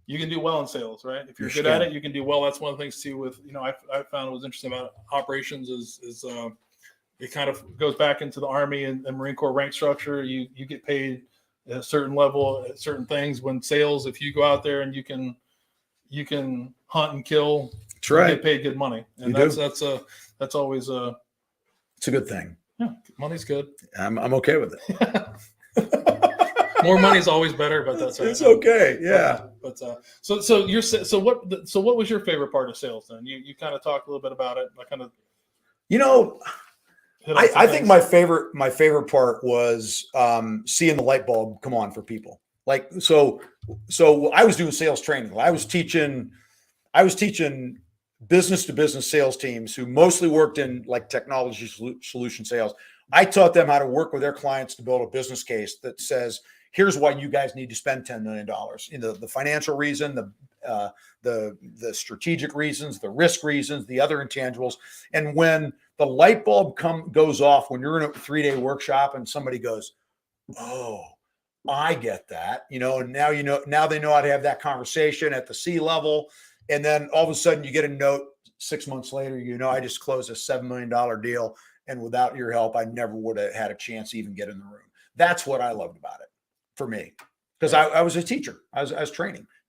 You can do well in sales, right? If you're good at it, you can do well. That's one of the things too with, I found was interesting about operations is it kind of goes back into the Army and Marine Corps rank structure. You get paid at a certain level at certain things. When sales, if you go out there and you can hunt and kill, that's right. You get paid good money. And that's always it's a good thing. Yeah, money's good. I'm okay with it. More money is always better, but that's it's okay. Yeah. But so what was your favorite part of sales then? You kind of talked a little bit about it. I kind of I think my favorite part was seeing the light bulb come on for people. Like so I was doing sales training. I was teaching business to business sales teams who mostly worked in like technology solution sales. I taught them how to work with their clients to build a business case that says, here's why you guys need to spend $10 million. The financial reason, the strategic reasons, the risk reasons, the other intangibles. And when the light bulb goes off, when you're in a 3-day workshop and somebody goes, oh, I get that, and now they know how to have that conversation at the C level. And then all of a sudden you get a note 6 months later, I just closed a $7 million deal. And without your help, I never would have had a chance to even get in the room. That's what I loved about it for me. Because I was a teacher. I was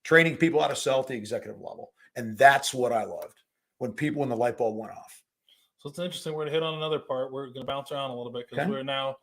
training people how to sell at the executive level. And that's what I loved when the light bulb went off. So it's interesting. We're going to hit on another part. We're going to bounce around a little bit because we're now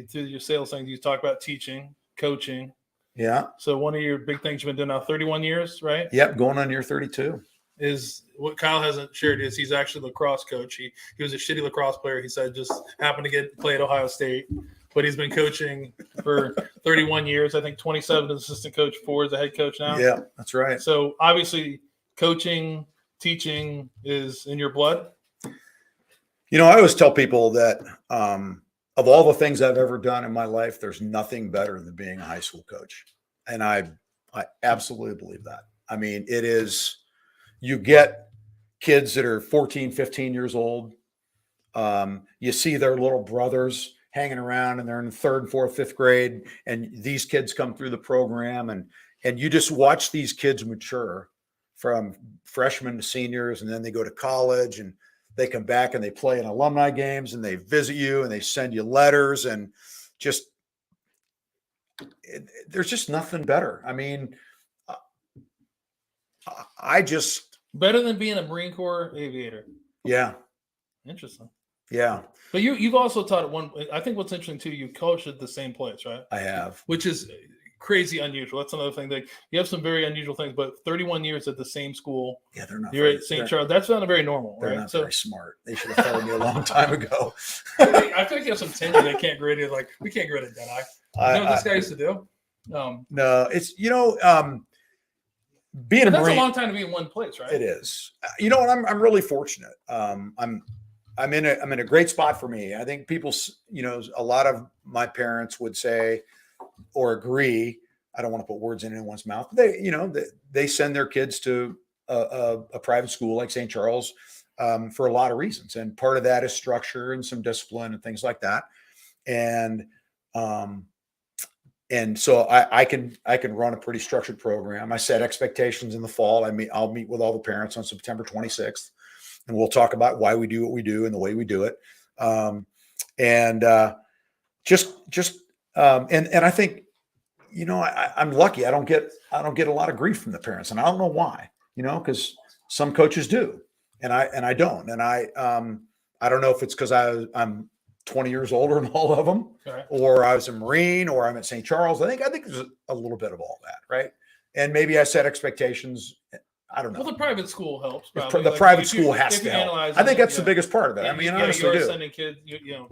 through your sales thing. You talk about teaching, coaching. Yeah. So one of your big things you've been doing now 31 years, right? Yep. Going on year 32. Is what Kyle hasn't shared is he's actually a lacrosse coach. He was a shitty lacrosse player. He said just happened to play at Ohio State, but he's been coaching for 31 years. I think 27 as assistant coach, 4 as a head coach now. Yeah, that's right. So obviously coaching, teaching is in your blood. I always tell people that of all the things I've ever done in my life, there's nothing better than being a high school coach. And I absolutely believe that. I mean, it is, you get kids that are 14, 15 years old. You see their little brothers hanging around and they're in 3rd and 4th, 5th grade. And these kids come through the program and you just watch these kids mature from freshmen to seniors. And then they go to college and they come back and they play in alumni games and they visit you and they send you letters and just, there's just nothing better. I mean, I just better than being a Marine Corps aviator. Yeah. Interesting. Yeah. But you've also taught at one. I think what's interesting too, you coached at the same place, right? I have, which is crazy unusual. That's another thing that you have some very unusual things. But 31 years at the same school. Yeah, they're not. You're at St. Charles. That's not very normal, they're right? not very smart. They should have fired me a long time ago. I feel like you have some tenure they can't grade it. Like we can't grade it, Deadeye. You know what this guy used to do? No, it's being a that's Marine, a long time to be in one place, right? It is. You know what? I'm really fortunate. I'm in a great spot for me. I think people, a lot of my parents would say or agree. I don't want to put words in anyone's mouth. They send their kids to a private school like St. Charles for a lot of reasons, and part of that is structure and some discipline and things like that. And so I can run a pretty structured program. I set expectations in the fall. I'll meet with all the parents on September 26th, and we'll talk about why we do what we do and the way we do it. And I think, I'm lucky. I don't get a lot of grief from the parents, and I don't know why. Because some coaches do, and I don't. And I don't know if it's because I'm 20 years older than all of them, okay, or I was a Marine, or I'm at St. Charles. I think there's a little bit of all that, right? And maybe I set expectations. I don't know. Well, the private school helps. The private school has to help. I think that's the biggest part of it. I mean, honestly, you're sending kids.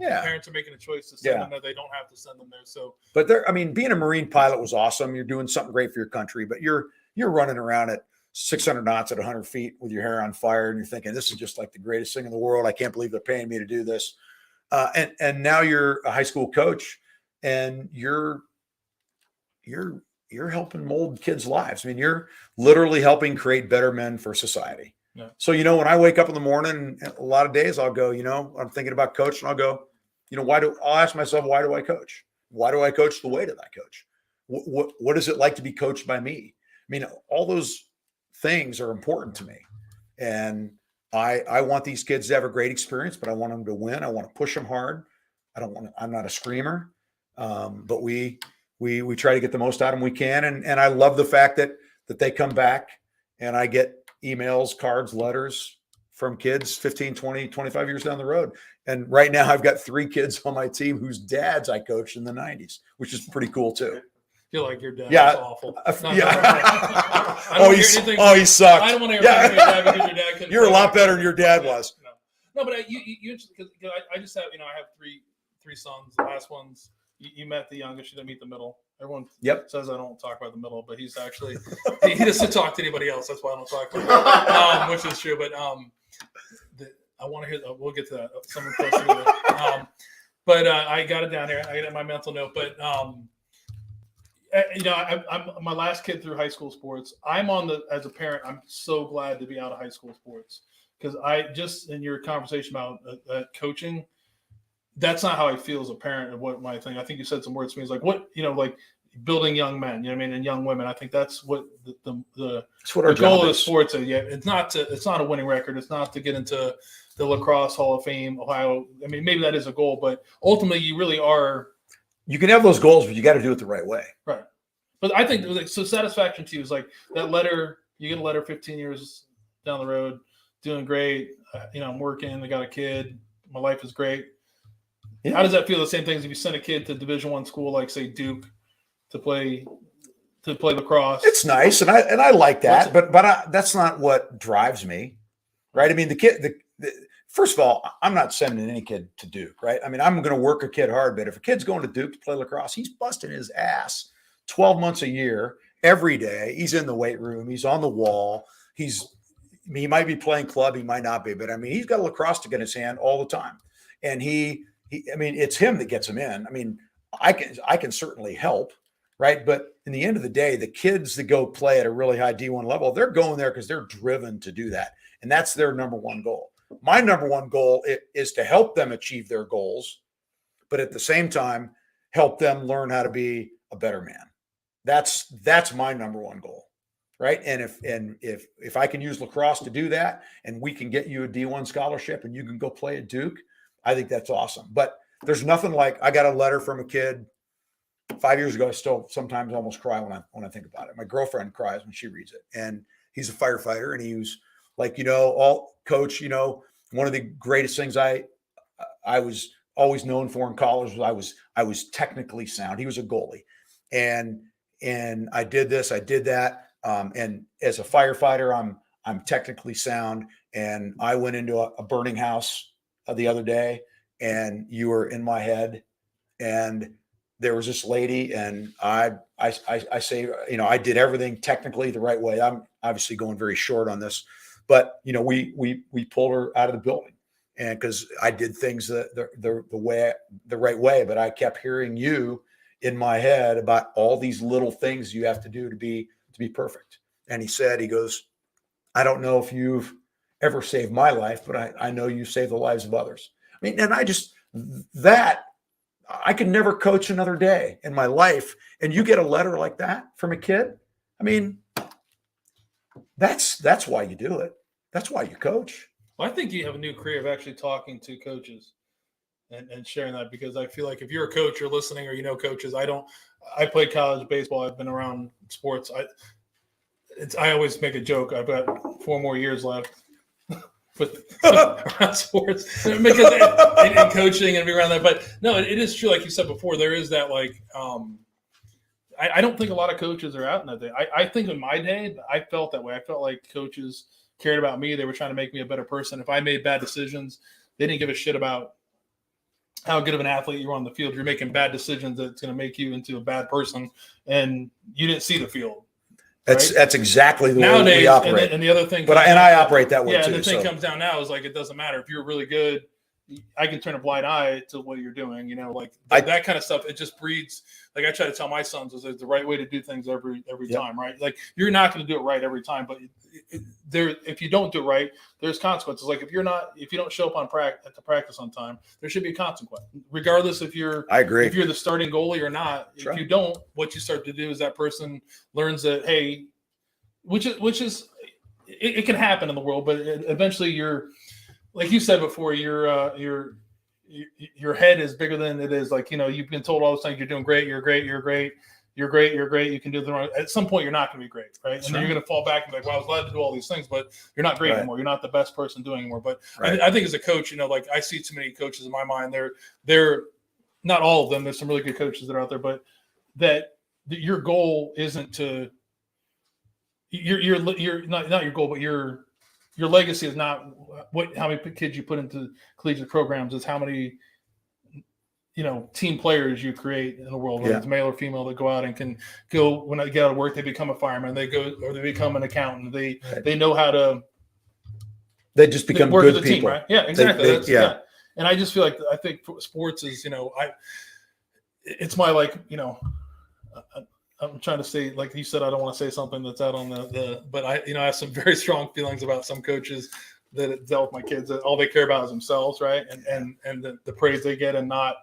Parents are making a choice to send them there. They don't have to send them there. So, but being a Marine pilot was awesome. You're doing something great for your country, but you're running around at 600 knots at 100 feet with your hair on fire, and you're thinking, this is just like the greatest thing in the world. I can't believe they're paying me to do this. And now you're a high school coach, and you're helping mold kids' lives. I mean, you're literally helping create better men for society. Yeah. So, when I wake up in the morning, a lot of days I'll go, I'm thinking about coaching. I'll go, I'll ask myself, why do I coach? Why do I coach the way that I coach? What is it like to be coached by me? I mean, all those things are important to me. And I want these kids to have a great experience, but I want them to win. I want to push them hard. I'm not a screamer, but we try to get the most out of them we can. And I love the fact that they come back and I get emails, cards, letters from kids 15, 20, 25 years down the road. And right now I've got 3 kids on my team whose dads I coached in the 90s, which is pretty cool too. Feel like your dad is awful. He sucked. I don't want to hear about your dad because your dad couldn't. You're a lot better than your dad was. No, but you because I just have I have three sons. The last one's you met the youngest. You didn't meet the middle. Everyone says I don't talk about the middle, but he's actually he doesn't talk to anybody else. That's why I don't talk to him, which is true. But I want to hear. We'll get to that. Someone close to me. But I got it down here. I got it in my mental note. But I'm my last kid through high school sports. As a parent, I'm so glad to be out of high school sports because I just in your conversation about coaching, that's not how I feel as a parent of what my thing. I think you said some words to me. It's like what like building young men. And young women. I think that's what the goal of the sports is. Yeah, it's not a winning record. It's not to get into the lacrosse Hall of Fame, Ohio. I mean, maybe that is a goal, but ultimately, you really are. You can have those goals, but you got to do it the right way. Right. But I think so. Satisfaction to you is like that letter. You get a letter 15 years down the road, doing great. I'm working. I got a kid. My life is great. Yeah. How does that feel? The same things if you send a kid to Division I school, like say Duke, to play lacrosse. It's nice, and I like that, but that's not what drives me, right? I mean, first of all, I'm not sending any kid to Duke, right? I mean, I'm going to work a kid hard, but if a kid's going to Duke to play lacrosse, he's busting his ass 12 months a year, every day. He's in the weight room. He's on the wall. He might be playing club. He might not be, but I mean, he's got a lacrosse stick in his hand all the time. And it's him that gets him in. I mean, I can certainly help, right? But in the end of the day, the kids that go play at a really high D1 level, they're going there because they're driven to do that. And that's their number one goal. My number one goal is to help them achieve their goals, but at the same time, help them learn how to be a better man. That's my number one goal. right? And if I can use lacrosse to do that, and we can get you a D1 scholarship, and you can go play at Duke, I think that's awesome. But there's nothing like, I got a letter from a kid 5 years ago. I still sometimes almost cry when I think about it. My girlfriend cries when she reads it, and he's a firefighter, and he was like, coach, one of the greatest things I was always known for in college was I was technically sound. He was a goalie, and I did this, I did that, and as a firefighter, I'm technically sound. And I went into a burning house the other day, and you were in my head, and there was this lady, and I say, I did everything technically the right way. I'm obviously going very short on this, but we pulled her out of the building, and because I did things the right way, but I kept hearing you in my head about all these little things you have to do to be perfect. And he goes, I don't know if you've ever saved my life, but I know you saved the lives of others. I mean, and I could never coach another day in my life. And you get a letter like that from a kid. I mean, that's why you do it. That's why you coach. Well, I think you have a new career of actually talking to coaches and sharing that, because I feel like if you're a coach, you're listening, or coaches. I played college baseball. I've been around sports. I always make a joke. I've got 4 more years left with around sports because in coaching and be around that. But no, it is true. Like you said before, there is that I don't think a lot of coaches are out in that day. I think in my day, I felt that way. I felt like coaches cared about me. They were trying to make me a better person. If I made bad decisions, they didn't give a shit about how good of an athlete you were on the field. You're making bad decisions that's going to make you into a bad person, and you didn't see the field. That's exactly the Nowadays, way we operate. And the other thing, I operate that way too. Yeah, and the thing comes down now is it doesn't matter if you're really good. I can turn a blind eye to what you're doing. That kind of stuff. It just breeds. I try to tell my sons is the right way to do things every time, right? You're not going to do it right every time, but if you don't do it right, there's consequences. If you don't show up at the practice on time, there should be a consequence, regardless if you're. I agree. If you're the starting goalie or not. Sure. If you don't, what you start to do is that person learns that, hey, which is it can happen in the world, but eventually you're. Like you said before, your head is bigger than it is. You've been told all the time you're doing great, you're great, you're great, you're great, you're great. You can do the wrong. At some point, you're not going to be great, right? And then you're going to fall back and be like, well, I was glad to do all these things, but you're not great anymore. You're not the best person doing anymore. But I think as a coach, I see too many coaches in my mind. They're not all of them. There's some really good coaches that are out there, but that your goal isn't to you're not your goal, but your legacy is not how many kids you put into collegiate programs, is how many, team players you create in the world, whether it's male or female, that go out and can go, when they get out of work, they become a fireman, they become an accountant. They know how to. They just become work good as a people. Team, right? Yeah, exactly. And I just feel I think sports is, it's my I'm trying to say, like you said, I don't want to say something that's out on but I have some very strong feelings about some coaches that dealt with my kids that all they care about is themselves, right? And the praise they get, and not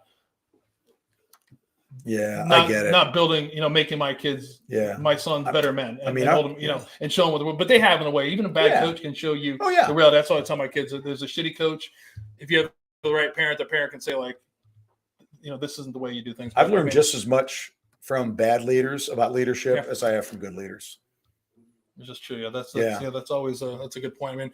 I get it. Not building, making my kids, my sons better men. And, hold them, and show them what the world. But they have in a way. Even a bad coach can show you the reality. That's all I tell my kids. There's a shitty coach. If you have the right parent, the parent can say this isn't the way you do things. I've learned just as much from bad leaders about leadership as I have from good leaders. It's just true. That's always that's a good point. I mean,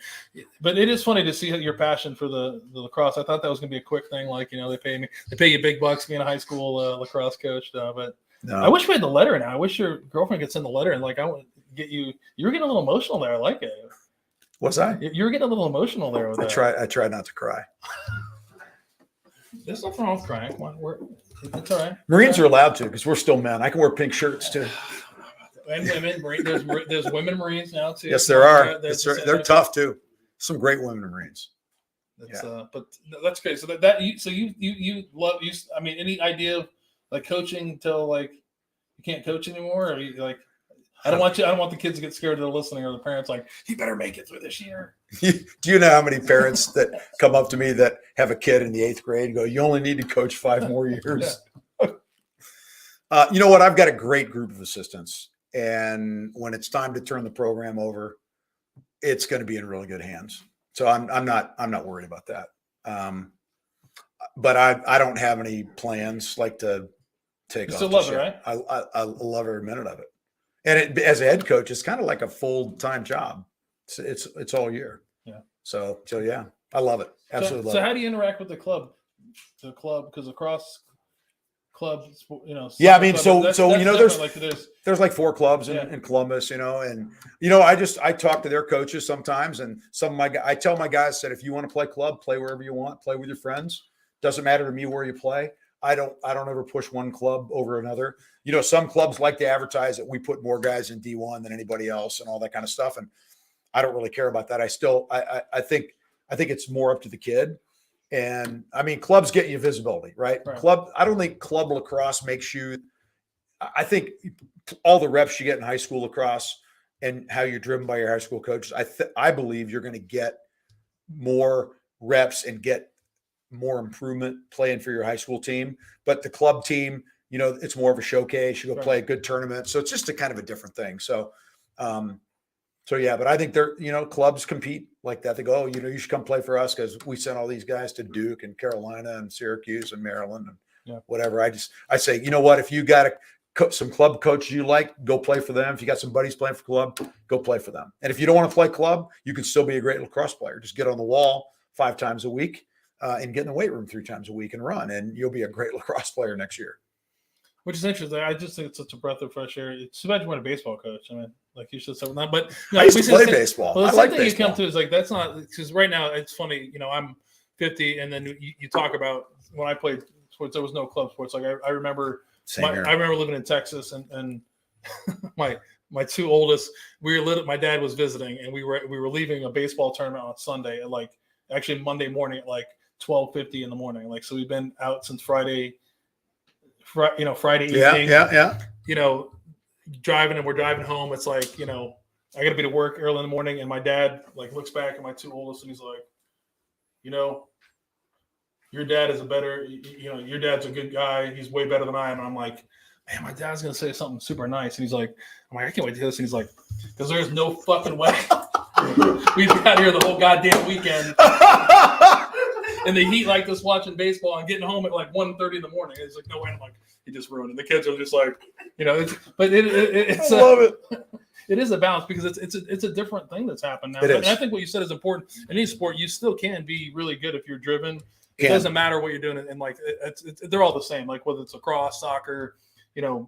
but it is funny to see your passion for the lacrosse. I thought that was going to be a quick thing. They pay you big bucks being a high school lacrosse coach. But no. I wish we had the letter now. I wish your girlfriend could send the letter, and I want to get you. You were getting a little emotional there. I like it. Was I? You were getting a little emotional there. With I try not to cry. There's nothing wrong with crying. It's all right. Marines are allowed to, because we're still men. I can wear pink shirts too. And women. There's women Marines now too. Yes, there are. They're tough too. Some great women Marines. But that's great. So you love. I mean, any idea of coaching until you can't coach anymore, or you I don't want the kids to get scared that they're listening, or the parents you better make it through this year. Do you know how many parents that come up to me that have a kid in the 8th grade and go, you only need to coach 5 more years? You know what? I've got a great group of assistants, And when it's time to turn the program over, it's going to be in really good hands. So I'm not worried about that. But I don't have any plans like to take off. You still love it, right? I love every minute of it. And as a head coach, it's kind of like a full-time job. It's all year. Yeah. So yeah, I love it. Absolutely. So how do you interact with the club? Because across clubs, Yeah, I mean, club, so that's there's like 4 clubs Yeah. in Columbus, and I talk to their coaches sometimes, and I tell my guys that if you want to play club, play wherever you want, play with your friends. Doesn't matter to me where you play. I don't ever push one club over another. Some clubs like to advertise that we put more guys in D1 than anybody else and all that kind of stuff. And I don't really care about that. I think it's more up to the kid. And I mean, clubs get you visibility, right? I don't think club lacrosse makes you, I think all the reps you get in high school lacrosse and how you're driven by your high school coaches, I believe you're going to get more reps and get more improvement playing for your high school team. But the club team, it's more of a showcase. You go play a good tournament. So it's just a kind of a different thing. So yeah, but I think clubs compete like that. They go, you should come play for us because we sent all these guys to Duke and Carolina and Syracuse and Maryland and whatever. I say, you know what? If you got some club coaches you like, go play for them. If you got some buddies playing for club, go play for them. And if you don't want to play club, you can still be a great lacrosse player. Just get on the wall 5 times a week and get in the weight room 3 times a week and run, and you'll be a great lacrosse player next year. Which is interesting. I just think it's such a breath of fresh air. It's too bad you weren't a baseball coach. I mean, like you should say that. But I used to play baseball. Well, the I like thing baseball. you come to is like that's not because right now it's funny. I'm 50, and then you talk about when I played sports, there was no club sports. Like I remember, I remember living in Texas, and my 2 oldest. My dad was visiting, and we were leaving a baseball tournament on Sunday at actually Monday morning at 12:50 in the morning. So we've been out since Friday evening. Yeah. Driving, and we're driving home. It's I got to be to work early in the morning, and my dad looks back at my 2 oldest, and he's like, your dad is your dad's a good guy. He's way better than I am. And I'm like, man, my dad's gonna say something super nice, and he's like, I can't wait to hear this. And he's like, because there's no fucking way we've been out here the whole goddamn weekend. In the heat like this, watching baseball and getting home at 1:30 in the morning. It's no way. I'm like, he just ruined it. The kids are just it's I love it. It is a balance because it's a different thing that's happened now. And I think what you said is important. In any sport, you still can be really good if you're driven. It doesn't matter what you're doing. And they're all the same. Whether it's lacrosse, soccer,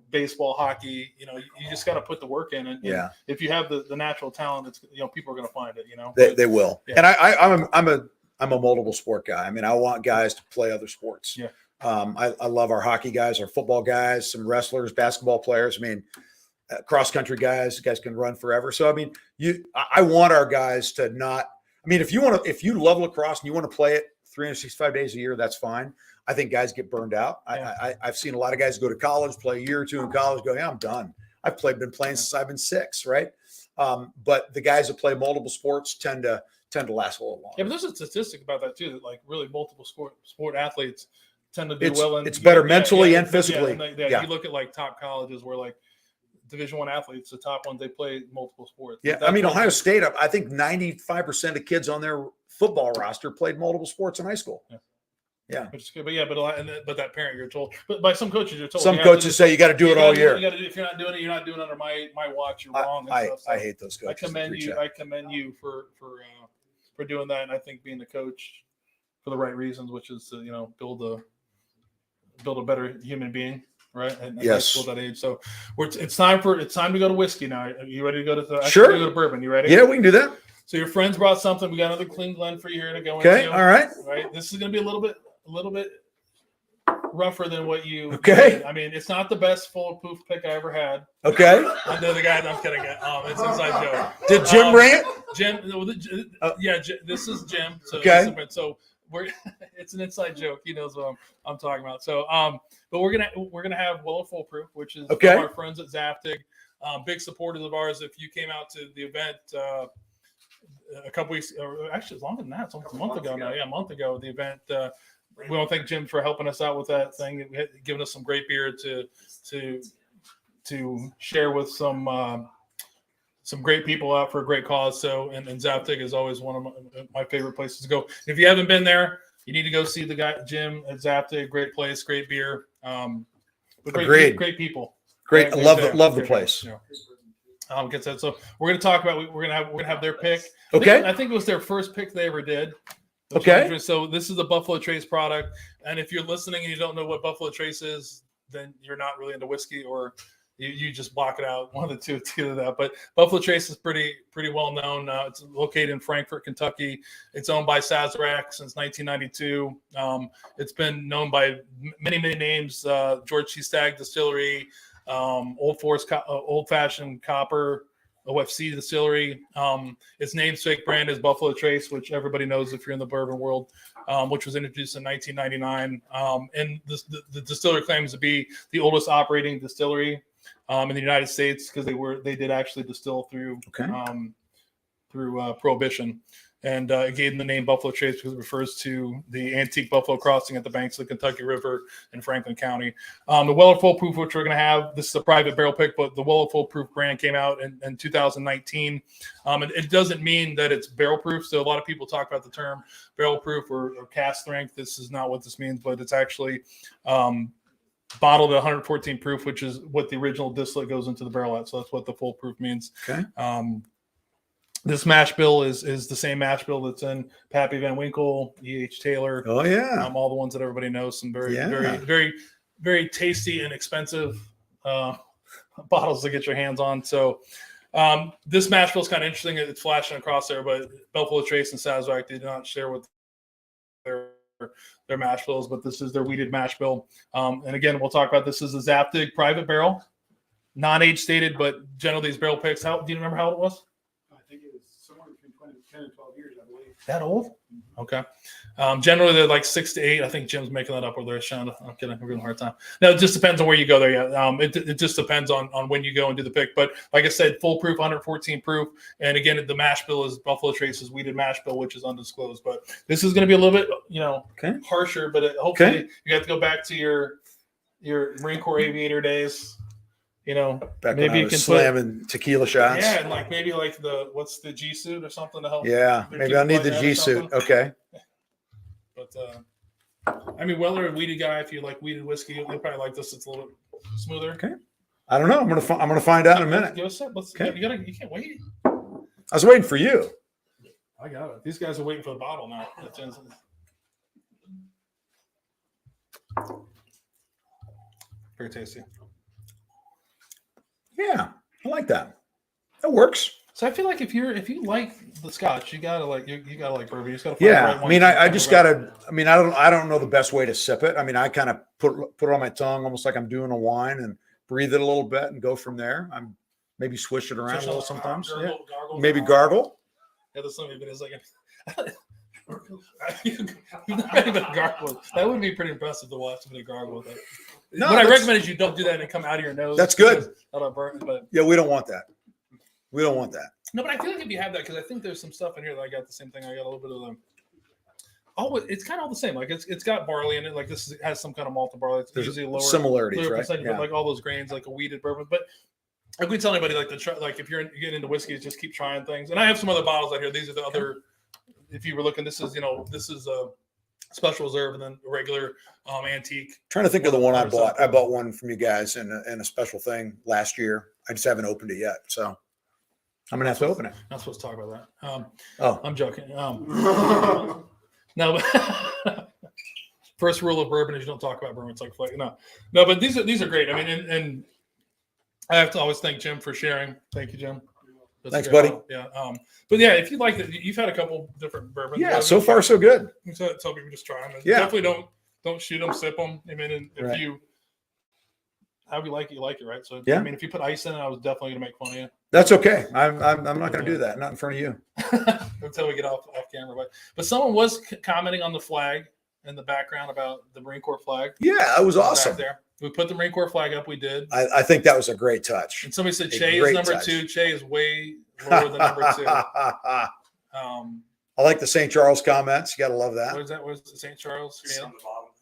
baseball, hockey, you just got to put the work in. And if you have the natural talent, it's, people are going to find it, They will. Yeah. And I'm a multiple sport guy. I mean, I want guys to play other sports. Yeah. I love our hockey guys, our football guys, some wrestlers, basketball players. I mean, cross country guys can run forever. So, I mean, I want our guys to not, I mean, if you love lacrosse and you want to play it 365 days a year, that's fine. I think guys get burned out. Yeah. I've seen a lot of guys go to college, play a year or 2 in college, go, yeah, I'm done. I've been playing since I've been 6, right? But the guys that play multiple sports tend to last a little longer. Yeah, but there's a statistic about that too. That really multiple sport athletes tend to do well. It's better mentally and physically. You look at top colleges where Division I athletes, the top ones, they play multiple sports. Yeah, I mean, Ohio State, I think 95% of kids on their football roster played multiple sports in high school. Yeah. Which is good. But that parent, you're told. But by some coaches, you're told. Some coaches say you got to do it all year. If you're not doing it, you're not doing it under my watch. You're wrong. I hate those coaches. I commend you for doing that, and I think being the coach for the right reasons, which is to build a better human being, right? And yes. At that age, so it's time to go to whiskey now. Are you ready to go to Sure. Go to bourbon? You ready? Yeah, we can do that. So your friends brought something. We got another clean Glen for you here to go into. Okay, all right. Right. This is going to be a little bit rougher than what you. Okay. Did. I mean, it's not the best foolproof pick I ever had. Okay. I know the guy. I'm kidding. It's inside joke. Did Jim rant? Jim. This is Jim. So okay. It's an inside joke. He knows what I'm talking about. So, but we're gonna have Willow Foolproof, which is our friends at Zaftig, big supporters of ours. If you came out to the event a couple weeks, or actually it's longer than that. It's almost a month ago now. Yeah, a month ago. The event. We want to thank Jim for helping us out with that thing, giving us some great beer to to share with some great people out for a great cause. So, and Zaptig is always one of my favorite places to go. If you haven't been there, you need to go see the guy Jim at Zaptig. Great place, great beer. But Agreed. Great people. Great. I love the place. Gets that. So we're going to talk about. We're going to have their pick. Okay. I think it was their first pick they ever did. Okay. So this is the Buffalo Trace product, and if you're listening and you don't know what Buffalo Trace is, then you're not really into whiskey, or you just block it out. One of the two. It's either that. But Buffalo Trace is pretty well known. It's located in Frankfort, Kentucky. It's owned by Sazerac since 1992. It's been known by many names. George C. Stagg Distillery, Old Fashioned Copper, OFC Distillery. Its namesake brand is Buffalo Trace, which everybody knows if you're in the bourbon world, which was introduced in 1999. And the distillery claims to be the oldest operating distillery in the United States, because they did actually distill through Prohibition. And it gave them the name Buffalo Trace because it refers to the antique buffalo crossing at the banks of the Kentucky River in Franklin County. The Weller Full Proof, which we're going to have, this is a private barrel pick, but the Weller Full Proof brand came out in 2019. It doesn't mean that it's barrel proof. So a lot of people talk about the term barrel proof or cask strength. This is not what this means, but it's actually bottled at 114 proof, which is what the original distillate goes into the barrel at. So that's what the full proof means. Okay. This mash bill is the same mash bill that's in Pappy Van Winkle, E.H. Taylor. Oh yeah. All the ones that everybody knows. Some very tasty and expensive bottles to get your hands on. So this mash bill is kind of interesting. It's flashing across there, but Buffalo Trace and Sazerac did not share with their mash bills, but this is their wheated mash bill. And again, we'll talk about this as a Zaptig private barrel, non-age stated, but generally these barrel picks. Do you remember how it was? I think it was somewhere between 10 and 12 years, I believe. That old? Okay. Generally they're like 6 to 8. I think Jim's making that up, or they're showing. I'm kidding. We're giving a hard time. No, it just depends on where you go there. Yeah. It just depends on when you go and do the pick. But like I said, full proof, 114 proof. And again, the mash bill is Buffalo Trace's wheated mash bill, which is undisclosed. But this is going to be a little bit, harsher. But hopefully you have to go back to your Marine Corps Aviator days. Back maybe when I was slamming tequila shots. Yeah, and maybe what's the G suit or something to help. Yeah, maybe I'll need the G suit. Okay. But Weller, a weeded guy. If you like weeded whiskey, you'll probably like this. It's a little smoother. Okay. I don't know. I'm gonna find out in a minute. Give us a sip. Okay. You can't wait. I was waiting for you. I got it. These guys are waiting for the bottle now. Very tasty. Yeah, I like that. That works. So I feel like if you like the Scotch, you gotta like bourbon. You just gotta find Yeah, the right one. I don't know the best way to sip it. I kind of put it on my tongue almost like I'm doing a wine and breathe it a little bit and go from there. I'm maybe swish it around a little sometimes. Gargle. Maybe gargle. Yeah, there's something that's like you've never even gargled. That would be pretty impressive to watch somebody gargle with it. No, what I recommend is you don't do that and come out of your nose. That's good. That'll burn. But yeah, we don't want that. We don't want that. No, but I feel like if you have that, because I think there's some stuff in here that I got the same thing. I got a little bit of them. It's kind of all the same. Like it's got barley in it. Like this has some kind of malted barley. It's usually lower similarities, right? Yeah. But like all those grains, like a wheated bourbon. But I would tell anybody if you're getting into whiskey, just keep trying things. And I have some other bottles out here. These are the other. If you were looking, this is a special reserve and then a regular antique. Trying to think of the one I bought. I bought one from you guys in a special thing last year. I just haven't opened it yet, so I'm gonna have to open it. Not supposed to talk about that. I'm joking. No, first rule of bourbon is you don't talk about bourbon. It's like no, but these are great. And I have to always thank Jim for sharing. Thank you, Jim. Thanks, buddy. Yeah. But yeah, if you like it, you've had a couple different bourbons. Yeah, so far so good. So tell people just try them. And yeah. Definitely don't shoot them, sip them. If you however you like it, right? So yeah. If you put ice in it, I was definitely gonna make fun of you. That's okay. I'm not gonna do that. Not in front of you. Until we get off camera. But someone was commenting on the flag in the background about the Marine Corps flag. Yeah, that was awesome. There. We put the Marine Corps flag up. We did. I think that was a great touch. And somebody said Che is number 2. Che is way lower than number 2. I like the St. Charles comments. You got to love that. What is that? What is the St. Charles? Yeah.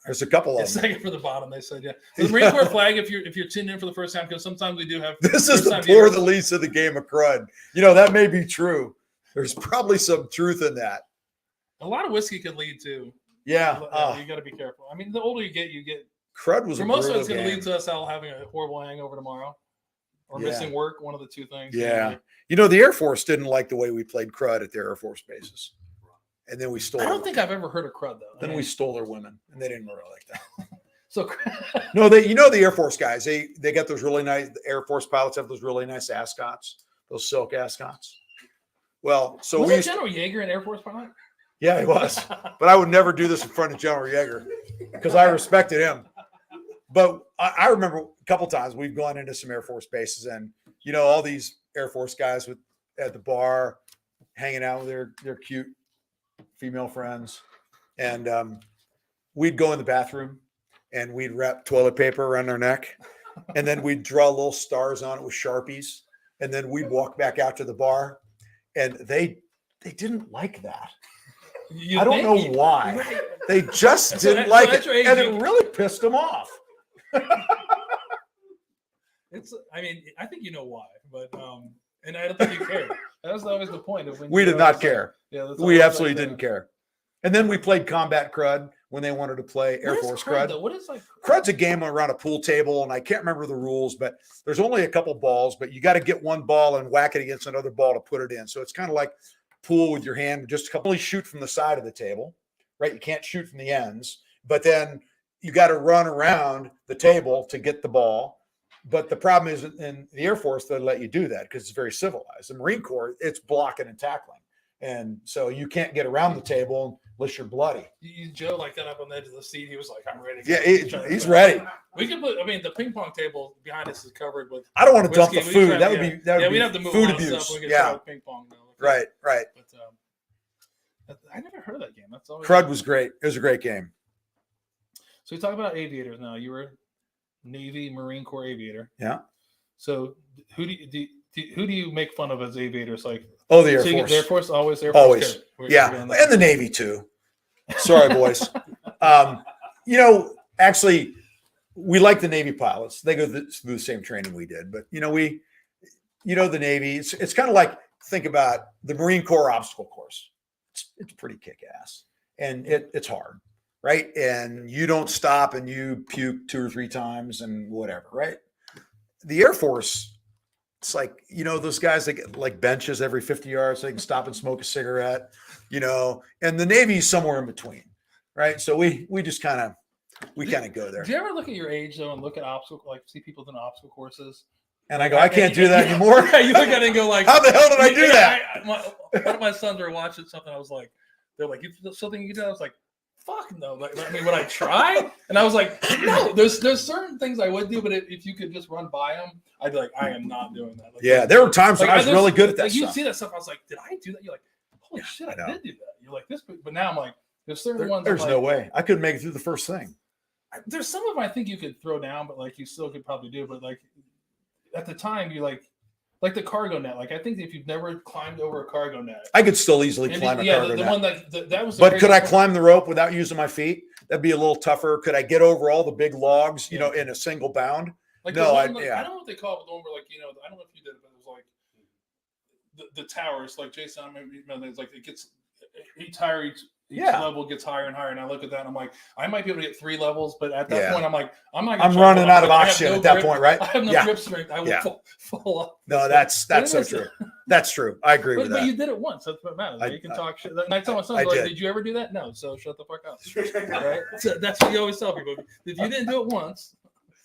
There's a couple Yeah, of them. second for the bottom. They said, yeah. The Marine Corps flag. If you're tuned in for the first time, because sometimes we do have. This is the first-time poor viewers. the least of the game of crud. You know, that may be true. There's probably some truth in that. A lot of whiskey could lead to. Yeah. You got to be careful. I mean, the older you get. Crud was For a most of brutal it's going to game. lead to us all having a horrible hangover tomorrow, or Yeah. missing work. One of the two things. Yeah. You know, the Air Force didn't like the way we played crud at their Air Force bases. And then we stole I don't their- think I've ever heard of crud though. Then we stole their women, and they didn't really like that. So No, the Air Force guys, they got those really nice, the Air Force pilots have those really nice ascots, those silk ascots. Well, so was we it General Yeager an Air Force pilot? yeah, he was. But I would never do this in front of General Yeager because I respected him. But I remember a couple times we've gone into some Air Force bases, and you know, all these Air Force guys at the bar hanging out with their cute female friends, and we'd go in the bathroom and we'd wrap toilet paper around their neck, and then we'd draw little stars on it with Sharpies, and then we'd walk back out to the bar, and they didn't like that. I don't know why. They just didn't like it, and it really pissed them off. I mean, I think you know why, but and I don't think you cared. That was always the point of when We did not care. Yeah, We absolutely didn't care. And then we played combat crud when they wanted to play Air Force crud. Though? What is like Crud's a game around a pool table, and I can't remember the rules, but there's only a couple balls, but you got to get one ball and whack it against another ball to put it in. So it's kind of like pool with your hand, just only shoot from the side of the table, right? You can't shoot from the ends, but then you got to run around the table to get the ball. But the problem is in the Air Force, they let you do that because it's very civilized. The Marine Corps, it's blocking and tackling. And so you can't get around the table unless you're bloody. Joe like got up on the edge of the seat. He was like, "I'm ready." Yeah, he's ready. We could put. I mean, the ping pong table behind us is covered with. I don't want to dump the whiskey. food. That would be we'd have to move food on abuse. stuff. We could Yeah, try ping pong though. right. But I never heard of that game. That's always Crud was great. It was a great game. So we talk about aviators now. You were Navy Marine Corps aviator. Yeah. So who do you make fun of as aviators? Like the Air so Force. The Air Force always. Air Force Always. care. Yeah, and the Navy too. Sorry, boys. You know, actually, we like the Navy pilots. They go through the same training we did, but you know, the Navy. It's kind of like think about the Marine Corps obstacle course. It's pretty kick-ass, and it's hard, right? And you don't stop and you puke 2 or 3 times and whatever, right? The Air Force. It's like, you know, those guys that get like benches every 50 yards, so they can stop and smoke a cigarette, you know, and the Navy's somewhere in between, right? So we just kind of go there. Do you ever look at your age though and look at see people doing obstacle courses? And I go, I can't do that anymore. Yeah, you look at it and go like, how the hell did I do that? One of my sons were watching something. I was like, they're like, something you can do. I was like, fuck no. Like, I mean, would I try? And I was like, no. There's certain things I would do, but if you could just run by them, I'd be like, I am not doing that. Like, Yeah, there were times when I was really good at that like, stuff. You see that stuff, I was like, did I do that? You're like, holy shit, I did do that. You're like this, but now I'm like, there's certain ones. There's like, no way I couldn't make it through the first thing. There's some of them I think you could throw down, but like you still could probably do. But like at the time, you like the cargo net. Like I think if you've never climbed over a cargo net, I could still easily climb a cargo net. The one that was. But could I climb the rope without using my feet? That'd be a little tougher. Could I get over all the big logs, you know, in a single bound? Like no, I don't know what they call it, the one where like, you know, I don't know if you did it, but it was like the towers, like Jason, I mean, it's like it gets each level gets higher and higher. And I look at that and I'm like, I might be able to get 3 levels, but at that point, I'm like, I'm running out of oxygen at that point, right? I have no grip strength. I will fall off. No, that's so true. That's true. I agree with that. But you did it once. That's what matters. You can talk shit. And I tell my son, like, did you ever do that? No. So shut the fuck up. Right? So that's what you always tell people. If you didn't do it onse,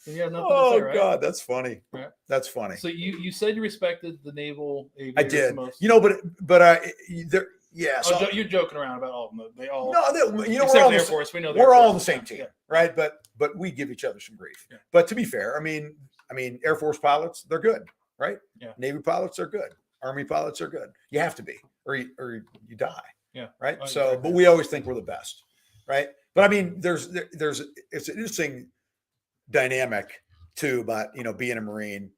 then you have nothing to say, right? God, that's funny. Right? That's funny. So you said you respected the naval aviators. I did. The most. You know, but yeah. So you're joking around about all of them. They all. No, you know, we're all the Air Force. We know we're all on the same team, yeah. right? But we give each other some grief. Yeah. But to be fair, I mean, Air Force pilots, they're good, right? Yeah. Navy pilots are good. Army pilots are good. You have to be, or you die. Yeah. Right. Oh, So, exactly. but we always think we're the best, right? But I mean, it's an interesting dynamic too about, you know, being a Marine.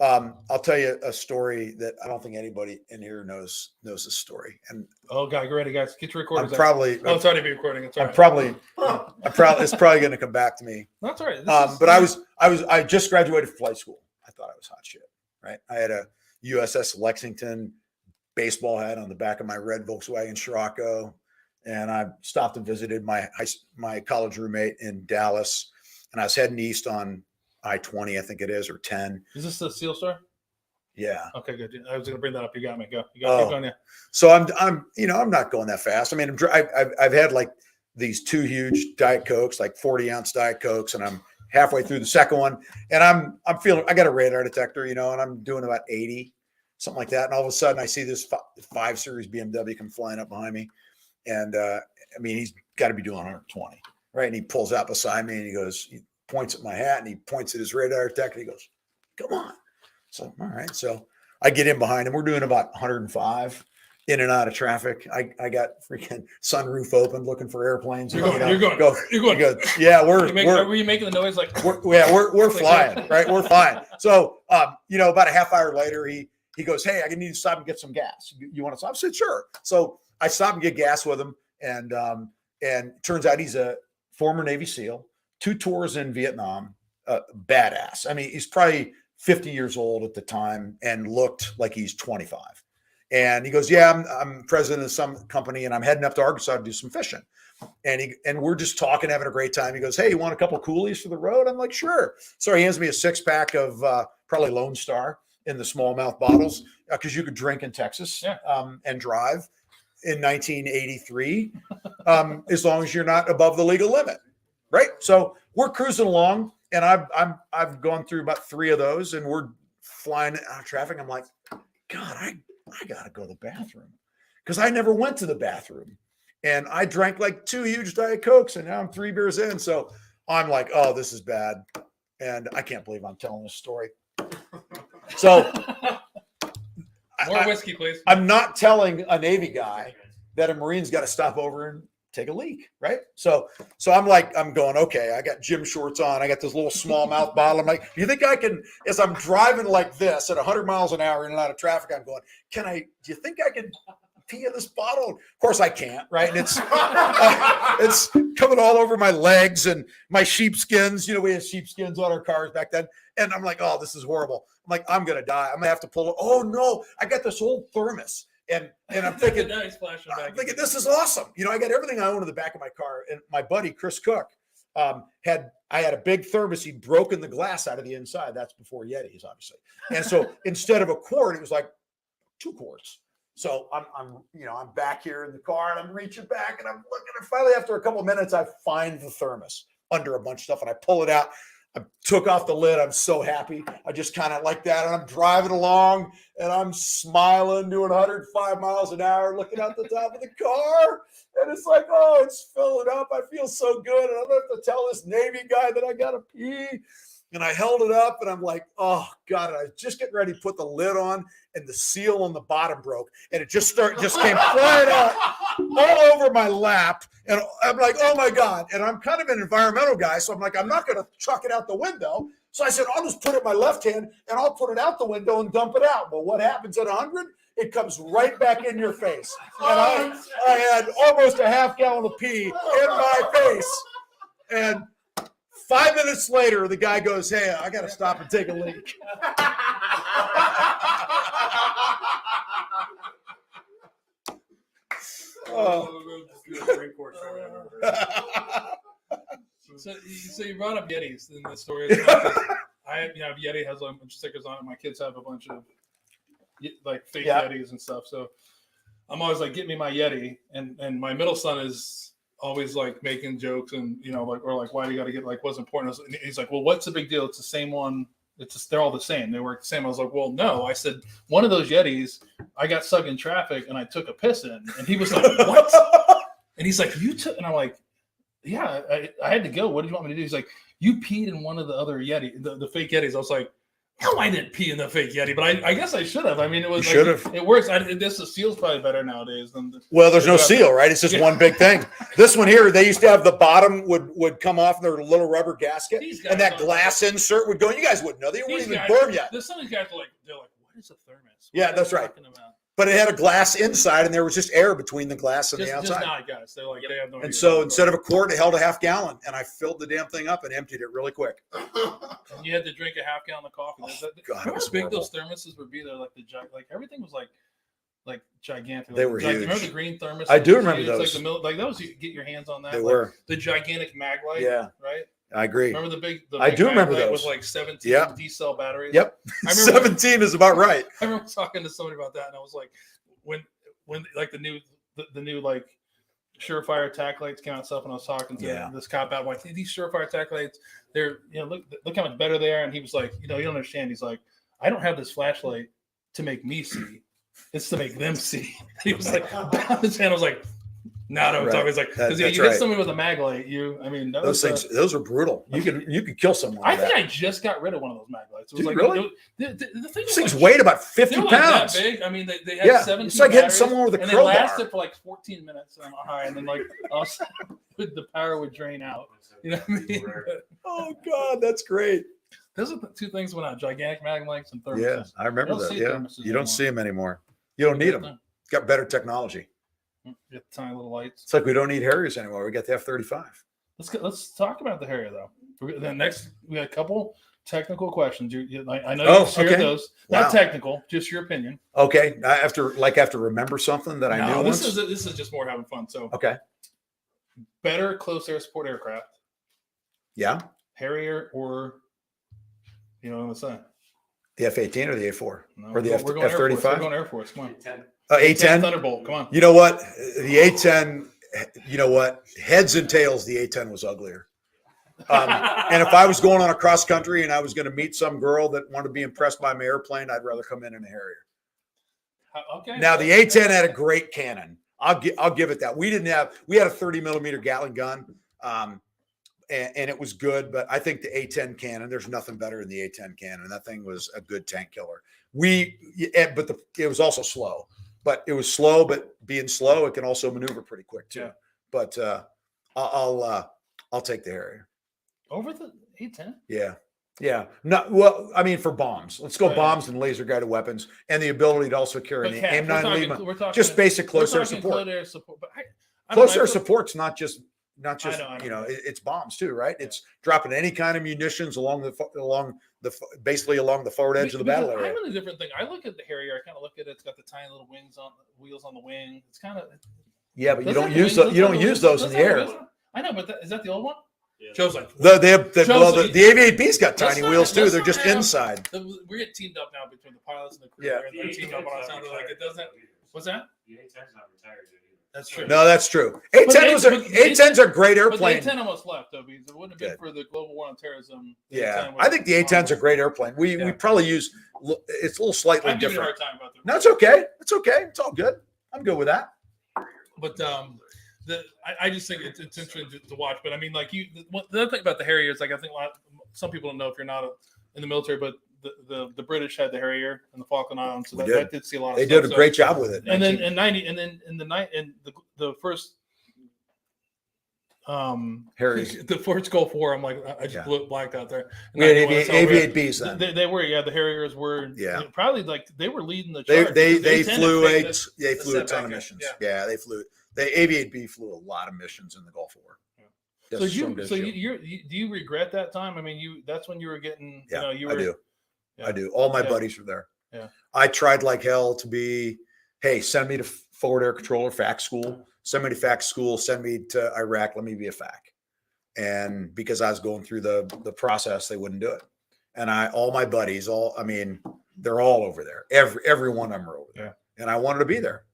I'll tell you a story that I don't think anybody in here knows this story. And oh God, get ready, guys. Get your recorders. I'm probably. Oh, it's already be recording. It's all I'm right. probably. It's probably going to come back to me. That's all right. But I just graduated from flight school. I thought I was hot shit. Right. I had a USS Lexington baseball hat on the back of my red Volkswagen Scirocco, and I stopped and visited my college roommate in Dallas, and I was heading east on I-20, I think it is, or 10. Is this the Seal Star? Yeah. Okay, good. I was going to bring that up. You got me. Go. You Oh. keep going. Yeah. So I'm not going that fast. I mean, I've had like these 2 huge Diet Cokes, like 40-ounce Diet Cokes, and I'm halfway through the second one, and I'm feeling, I got a radar detector, and I'm doing about 80, something like that. And all of a sudden I see this 5 Series BMW come flying up behind me. And I mean, he's got to be doing 120, right? And he pulls out beside me and he points at my hat and he points at his radar detector. He goes, come on. So, all right. So I get in behind him. We're doing about 105 in and out of traffic. I got freaking sunroof open looking for airplanes. You're going. Yeah, were you making the noise like? We're flying, right? We're flying. So, about a half hour later, he goes, hey, I need to stop and get some gas. You want to stop? I said, sure. So I stopped and get gas with him. And turns out he's a former Navy SEAL, 2 tours in Vietnam, badass. I mean, he's probably 50 years old at the time and looked like he's 25. And he goes, yeah, I'm president of some company and I'm heading up to Arkansas to do some fishing. And we're just talking, having a great time. He goes, hey, you want a couple coolies for the road? I'm like, sure. So he hands me a 6-pack of probably Lone Star in the smallmouth bottles, because you could drink in Texas and drive in 1983, as long as you're not above the legal limit, right? So we're cruising along, and I've gone through about 3 of those, and we're flying out of traffic. I'm like, God, I gotta go to the bathroom, because I never went to the bathroom, and I drank like 2 huge Diet Cokes, and now I'm 3 beers in. So I'm like, oh, this is bad, and I can't believe I'm telling this story. So more whiskey, please. I'm not telling a Navy guy that a Marine's got to stop over and take a leak, right? So I'm going, okay, I got gym shorts on. I got this little smallmouth bottle. I'm like, do you think I can, as I'm driving like this at 100 miles an hour in and out of traffic, I'm going, do you think I can pee in this bottle? Of course I can't, right? And it's it's coming all over my legs and my sheepskins. We had sheepskins on our cars back then. And I'm like, oh, this is horrible. I'm like, I'm going to die. I'm going to have to pull it. Oh, no, I got this old thermos. And I'm thinking, this is awesome. I got everything I own in the back of my car. And my buddy, Chris Cook, I had a big thermos. He'd broken the glass out of the inside. That's before Yetis, obviously. And so instead of a quart, it was like 2 quarts. So I'm back here in the car and I'm reaching back and I'm looking. And finally, after a couple of minutes, I find the thermos under a bunch of stuff and I pull it out. I took off the lid. I'm so happy. I just kind of like that. And I'm driving along and I'm smiling, doing 105 miles an hour, looking out the top of the car. And it's like, oh, it's filling up. I feel so good. And I'm going to have to tell this Navy guy that I got to pee. And I held it up and I'm like, oh God, and I was just getting ready to put the lid on and the seal on the bottom broke. And it just came flying out all over my lap. And I'm like, oh my God. And I'm kind of an environmental guy. So I'm like, I'm not going to chuck it out the window. So I said, I'll just put it in my left hand and I'll put it out the window and dump it out. Well, what happens at 100? It comes right back in your face. And I had almost a half gallon of pee in my face. And 5 minutes later, the guy goes, hey, I got to stop and take a leak. Marine Corps So you brought up Yetis in the story. Yeti has a bunch of stickers on it. My kids have a bunch of like fake Yetis and stuff. So I'm always like, get me my Yeti. And my middle son is always like making jokes and why do you got to get what's important? And he's like, well, what's the big deal? It's the same one. They're all the same. They work the same. I was like, well, no. I said, one of those Yetis, I got stuck in traffic and I took a piss in. And he was like, what? And he's like, you took? And I'm like, yeah, I had to go. What did you want me to do? He's like, you peed in one of the other Yeti, the fake Yetis. I was like, No, I didn't pee in the fake Yeti, but I guess I should have. I mean, it was You should have. It works. This the seal's probably better nowadays than. Well, there's no seal, right? It's just one big thing. This one here, they used to have the bottom would come off their little rubber gasket, and that glass insert would go. You guys wouldn't know. They weren't even born yet. Some of these guys are like, they're like, what is a thermos? Yeah, that's right. But it had a glass inside, and there was just air between the glass and the outside. Just not, guys. They're like, they have no idea. And so instead of a quart, it held a half gallon, and I filled the damn thing up and emptied it really quick. And you had to drink a half gallon of coffee. Oh, God, remember how big those thermoses would be? They're like everything was like gigantic. They were huge. Remember the green thermos? I do remember those. Like those, you get your hands on that. They were the gigantic mag light. Yeah, right. I agree. Remember the big I do remember those with like 17 D-cell batteries. Yep, 17 is about right. I remember talking to somebody about that, and I was like, when like the new like Surefire attack lights came out and stuff, and I was talking to this cop out, like, these Surefire attack lights, they're look how much better they are. And he was like, you don't understand. He's like, I don't have this flashlight to make me see, it's to make them see. He was like, his hand was like, no, don't talk. He's like, because you hit somebody with a mag light, those things, those are brutal. You could kill someone. I think I just got rid of one of those mag lights. It was like, really? The thing things weighed about 50 pounds. That big. I mean, they had 17. It's like hitting someone with a crowbar. And they lasted for like 14 minutes on high, and then like the power would drain out. You know what I mean? Oh God, that's great. Those are the two things went out: gigantic mag lights and thermoses. Yeah, I remember that. Yeah, you don't see them anymore. You don't need them. Got better technology. Get tiny little lights. It's like we don't need Harriers anymore. We got the F-35. Let's talk about the Harrier though. Then next we got a couple technical questions. I know you shared those. Wow. Not technical, just your opinion. Okay, I have to remember something that I knew. This is just more having fun. So okay, better close air support aircraft. Yeah, Harrier or what's that? The F-18 or the A4 no, or the F-35? We're going Air Force. Come on. A-10 Thunderbolt. Come on. You know what? The A-10. You know what? Heads and tails, the A-10 was uglier. And if I was going on a cross country and I was going to meet some girl that wanted to be impressed by my airplane, I'd rather come in a Harrier. Okay. Now the A-10 had a great cannon. I'll give it that. We had a 30 millimeter Gatling gun. And it was good, but I think the A-10 cannon, there's nothing better than the A-10 cannon. That thing was a good tank killer. It was also slow, but being slow, it can also maneuver pretty quick too. Yeah. But I'll take the Harrier over the A-10. Yeah. Well, I mean, for bombs, let's go bombs and laser guided weapons, and the ability to also carry the AIM-9 Lima. Just basic close air support. Close air support's not just it's bombs too, right? It's dropping any kind of munitions along the forward edge of the battle area. I'm in a different thing. I look at the Harrier. I kind of look at it. It's got the tiny little wheels on the wing. It's kind of but you don't use those in the air. I know, but is that the old one? Yeah. Joe's like the Aviate-B's got tiny wheels too. They're just inside. We get teamed up now between the pilots and the crew. Yeah, they're teamed up on something like it doesn't. What's that? The A-10's not retired yet. That's true. No, that's true. A-10s are great airplane. But the A-10 almost left though, because it wouldn't have been for the global war on terrorism. Yeah, I think the A-10's a great airplane. We probably use it's a little slightly different. I'm giving you a hard time about that. No, it's okay. It's okay. It's all good. I'm good with that. But I just think it's interesting to watch. But I mean, like the other thing about the Harrier is, like, I think some people don't know if you're not in the military, but the British had the Harrier and the Falkland Islands, so that did see a lot of stuff. They did a great job with it. And then the first Harriers, the first Gulf War, I'm like, I just blacked out there. We had Aviate-Bs then. They were, the Harriers were probably like they were leading the charge. They flew a ton of missions. Yeah, they flew. The Aviate-B flew a lot of missions in the Gulf War. So do you regret that time? I mean, that's when you were getting. Yeah, I do. All my buddies were there. Yeah, I tried like hell to be. Hey, send me to forward air controller FAC school. Send me to FAC school. Send me to Iraq. Let me be a FAC. And because I was going through the process, they wouldn't do it. And all my buddies, they're all over there. Every one of them are over there. Yeah. And I wanted to be there.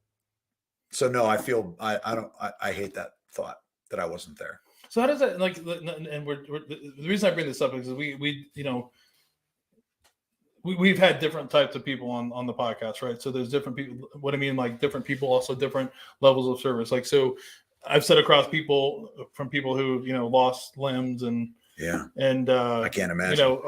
So no, I feel I hate that thought that I wasn't there. So how does that, like, and the reason I bring this up is we've had different types of people on the podcast, right? So there's different people. What I mean, like, different people, also different levels of service. Like, so I've sat across people who lost limbs and I can't imagine.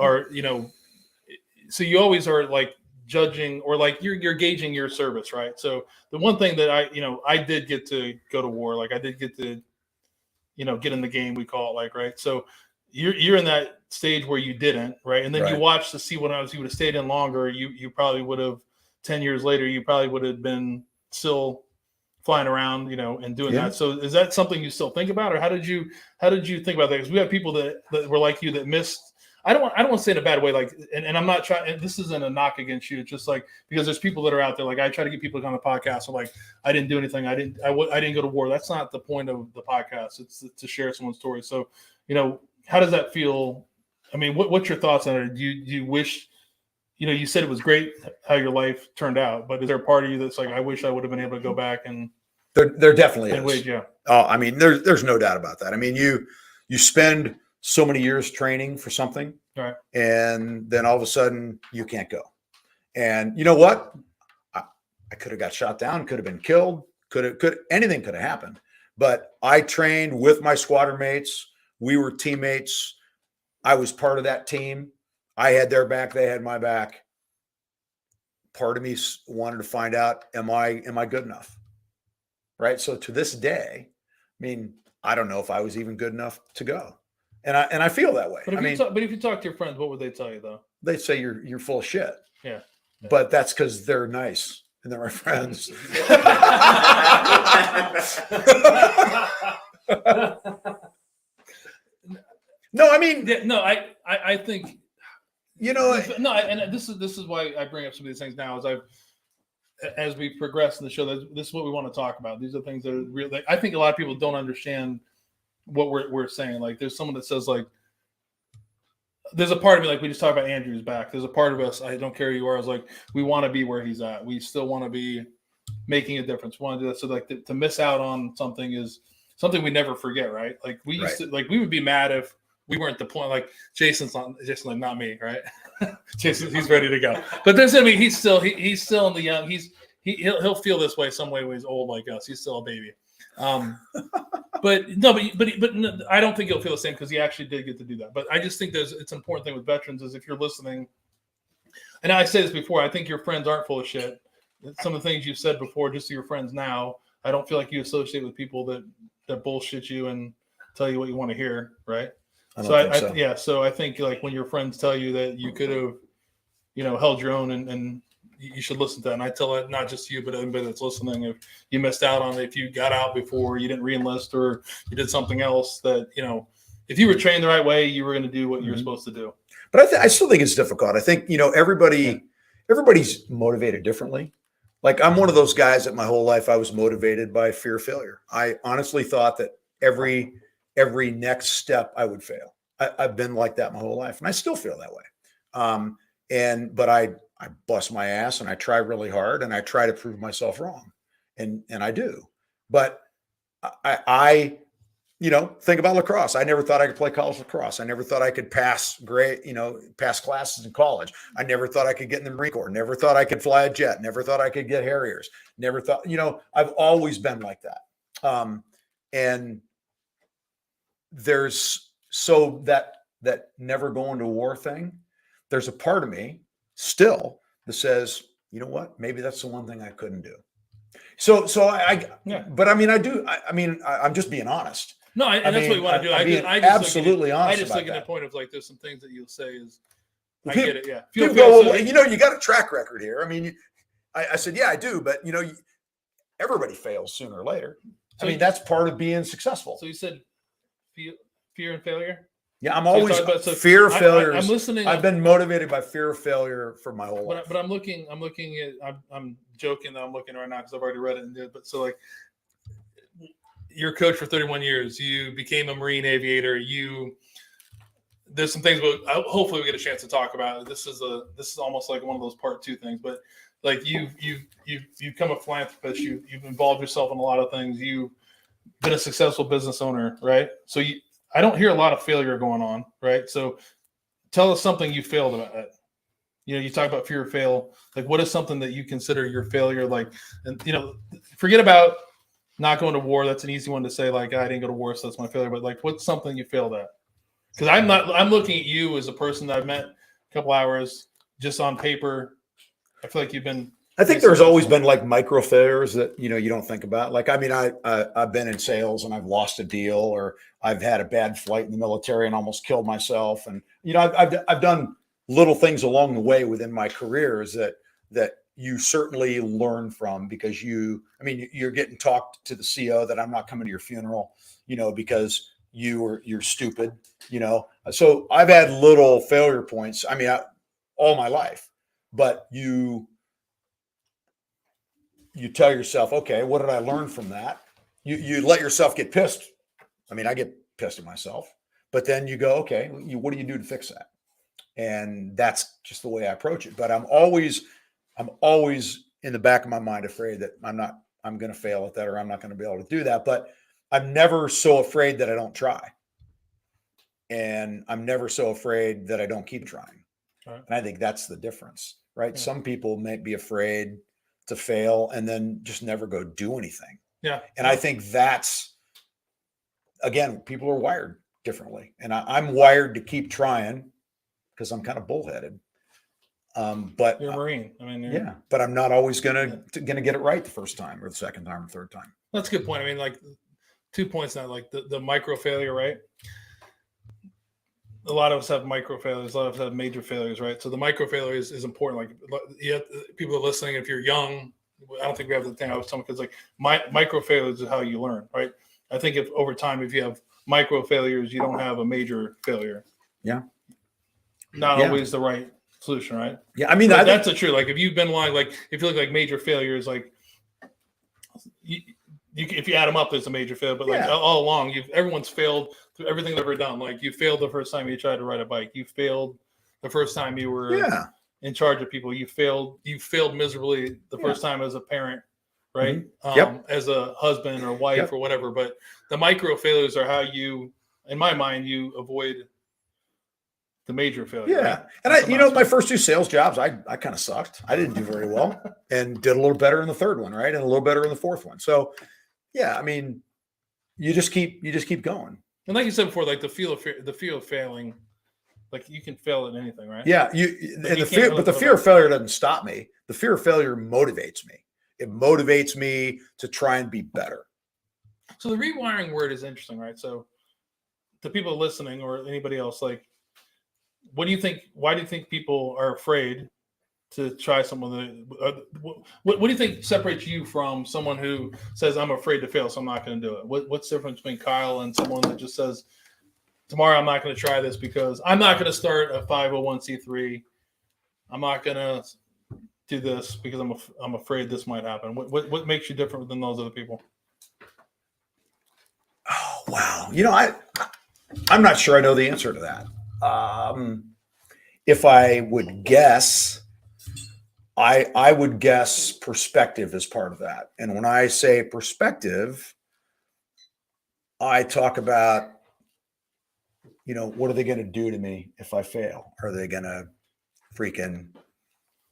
so you always are like judging or like you're gauging your service, right? So the one thing that I did get to go to war, like I did get to, get in the game, we call it, like, right. So you're in that stage where you didn't, right? And then you watch to see what else you would have stayed in longer. You probably would have 10 years later, you probably would have been still flying around, and doing that. So is that something you still think about, or how did you think about that? Because we have people that were like you that missed. I don't want to say it in a bad way, like, and I'm not trying. And this isn't a knock against you. It's just like because there's people that are out there. Like I try to get people on the podcast. So like I didn't do anything. I didn't go to war. That's not the point of the podcast. It's to share someone's story. So how does that feel? I mean, what's your thoughts on it? Do you wish? You said it was great how your life turned out, but is there a part of you that's like, I wish I would have been able to go back and there definitely is. Wage, yeah. Oh, I mean, there's no doubt about that. I mean, you spend so many years training for something, right, and then all of a sudden you can't go. And you know what? I could have got shot down, could have been killed, anything could have happened. But I trained with my squadron mates. We were teammates. I was part of that team. I had their back, they had my back. Part of me wanted to find out, am I good enough? Right? So to this day, I mean, I don't know if I was even good enough to go. And I feel that way. But if you talk to your friends, what would they tell you though? They'd say you're full of shit. Yeah. But that's because they're nice and they're my friends. No, I mean, no, I think and this is why I bring up some of these things now. As we progress in the show, this is what we want to talk about. These are things that are real. Like, I think a lot of people don't understand what we're saying. Like, there's someone that says like, there's a part of me, like we just talked about Andrew's back. There's a part of us, I don't care who you are. I was like, we want to be where he's at. We still want to be making a difference. We want to do that. So like to miss out on something is something we never forget, right? Like we used to, like we would be mad if we weren't deploying. Like Jason's like not me, right? Jason, he's ready to go. But there's he's still in the young. He'll feel this way some way when he's old like us. He's still a baby. But I don't think he'll feel the same because he actually did get to do that. But I just think it's an important thing with veterans is if you're listening, and I say this before, I think your friends aren't full of shit. Some of the things you've said before, just to your friends now, I don't feel like you associate with people that bullshit you and tell you what you want to hear, right? So I think like when your friends tell you that you could have, held your own and you should listen to that. And I tell it not just you, but anybody that's listening, if you missed out on it, if you got out before, you didn't re-enlist or you did something else that, if you were trained the right way, you were going to do what you're supposed to do. But I still think it's difficult. I think, everybody's motivated differently. Like I'm one of those guys that my whole life I was motivated by fear of failure. I honestly thought that every next step I would fail. I've been like that my whole life, and I still feel that way. But I bust my ass and I try really hard and I try to prove myself wrong, and I do. But I think about lacrosse. I never thought I could play college lacrosse. I never thought I could pass classes in college. I never thought I could get in the Marine Corps. Never thought I could fly a jet. Never thought I could get Harriers. Never thought, I've always been like that. And there's that never going to war thing. There's a part of me still that says, you know what, maybe that's the one thing I couldn't do. But I mean, I'm just being honest. No, that's what you want to do. I absolutely honest. I just think at the point of like, there's some things that you'll say is, I get it. Yeah. You got a track record here. I mean, I said, yeah, I do. But everybody fails sooner or later. So that's part of being successful. So you said fear and failure. Yeah, I'm always fear of failure. I'm listening. I've been motivated by fear of failure for my whole life. But I'm looking at. I'm joking that I'm looking right now because I've already read it and did. But so like, you're a coach for 31 years. You became a Marine Aviator. There's some things, but hopefully we get a chance to talk about it. This is almost like one of those part two things. But like you've become a philanthropist. You've involved yourself in a lot of things. You've been a successful business owner, right? So I don't hear a lot of failure going on, right? So tell us something you failed about. You talk about fear of fail. Like, what is something that you consider your failure? Like, and forget about not going to war. That's an easy one to say. Like, I didn't go to war, so that's my failure. But like, what's something you failed at? Because I'm looking at you as a person that I've met a couple hours. just on paper, I feel like you've been. I think there's always been like micro failures that, you don't think about. Like, I mean, I've been in sales and I've lost a deal, or I've had a bad flight in the military and almost killed myself. And, I've done little things along the way within my careers that you certainly learn from, because you're getting talked to the CO that I'm not coming to your funeral, because you're stupid, So I've had little failure points. I mean, all my life, but you tell yourself, okay, what did I learn from that? You let yourself get pissed. I mean, I get pissed at myself, but then you go, okay, what do you do to fix that? And that's just the way I approach it. But I'm always in the back of my mind afraid that I'm going to fail at that, or I'm not going to be able to do that. But I'm never so afraid that I don't try. And I'm never so afraid that I don't keep trying. Right. And I think that's the difference, right? Yeah. Some people may be afraid to fail and then just never go do anything. Yeah. And I think that's, again, people are wired differently. And I'm wired to keep trying because I'm kind of bullheaded. But you're a Marine. I mean, yeah, but I'm not always gonna get it right the first time or the second time or third time. That's a good point. I mean, like 2 points now, like the micro failure, right? A lot of us have micro failures. A lot of us have major failures, right? So the micro failure is important. Like, people are listening. If you're young, I don't think we have the thing I was telling kids, like micro failures is how you learn, right? I think if over time, if you have micro failures, you don't have a major failure. Yeah. Not always the right solution, right? Yeah. I mean, that's the truth. Like if you've been like if you look like major failures, like if you add them up, there's a major failure. But like all along, everyone's failed through everything they've ever done. Like you failed the first time you tried to ride a bike. You failed the first time you were in charge of people. You failed miserably the first time as a parent, right? Mm-hmm. As a husband or wife or whatever. But the micro failures are how you, in my mind, you avoid the major failure. Yeah. Right? And my first 2 sales jobs, I kind of sucked. I didn't do very well and did a little better in the third one, right? And a little better in the fourth one. So yeah, I mean, you just keep going. And like you said before, like the fear of failing, like you can fail at anything, right? Yeah. But the fear of failure doesn't stop me. The fear of failure motivates me. It motivates me to try and be better. So the rewiring word is interesting, right? So to people listening or anybody else, like, what do you think? Why do you think people are afraid to try something? What do you think separates you from someone who says, I'm afraid to fail, so I'm not going to do it? What's the difference between Kyle and someone that just says, tomorrow I'm not going to try this because I'm not going to start a 501c3. I'm not going to do this because I'm afraid this might happen. What makes you different than those other people? Oh, wow. I'm not sure I know the answer to that. If I would guess, I would guess perspective is part of that. And when I say perspective, I talk about, what are they going to do to me if I fail? Are they going to freaking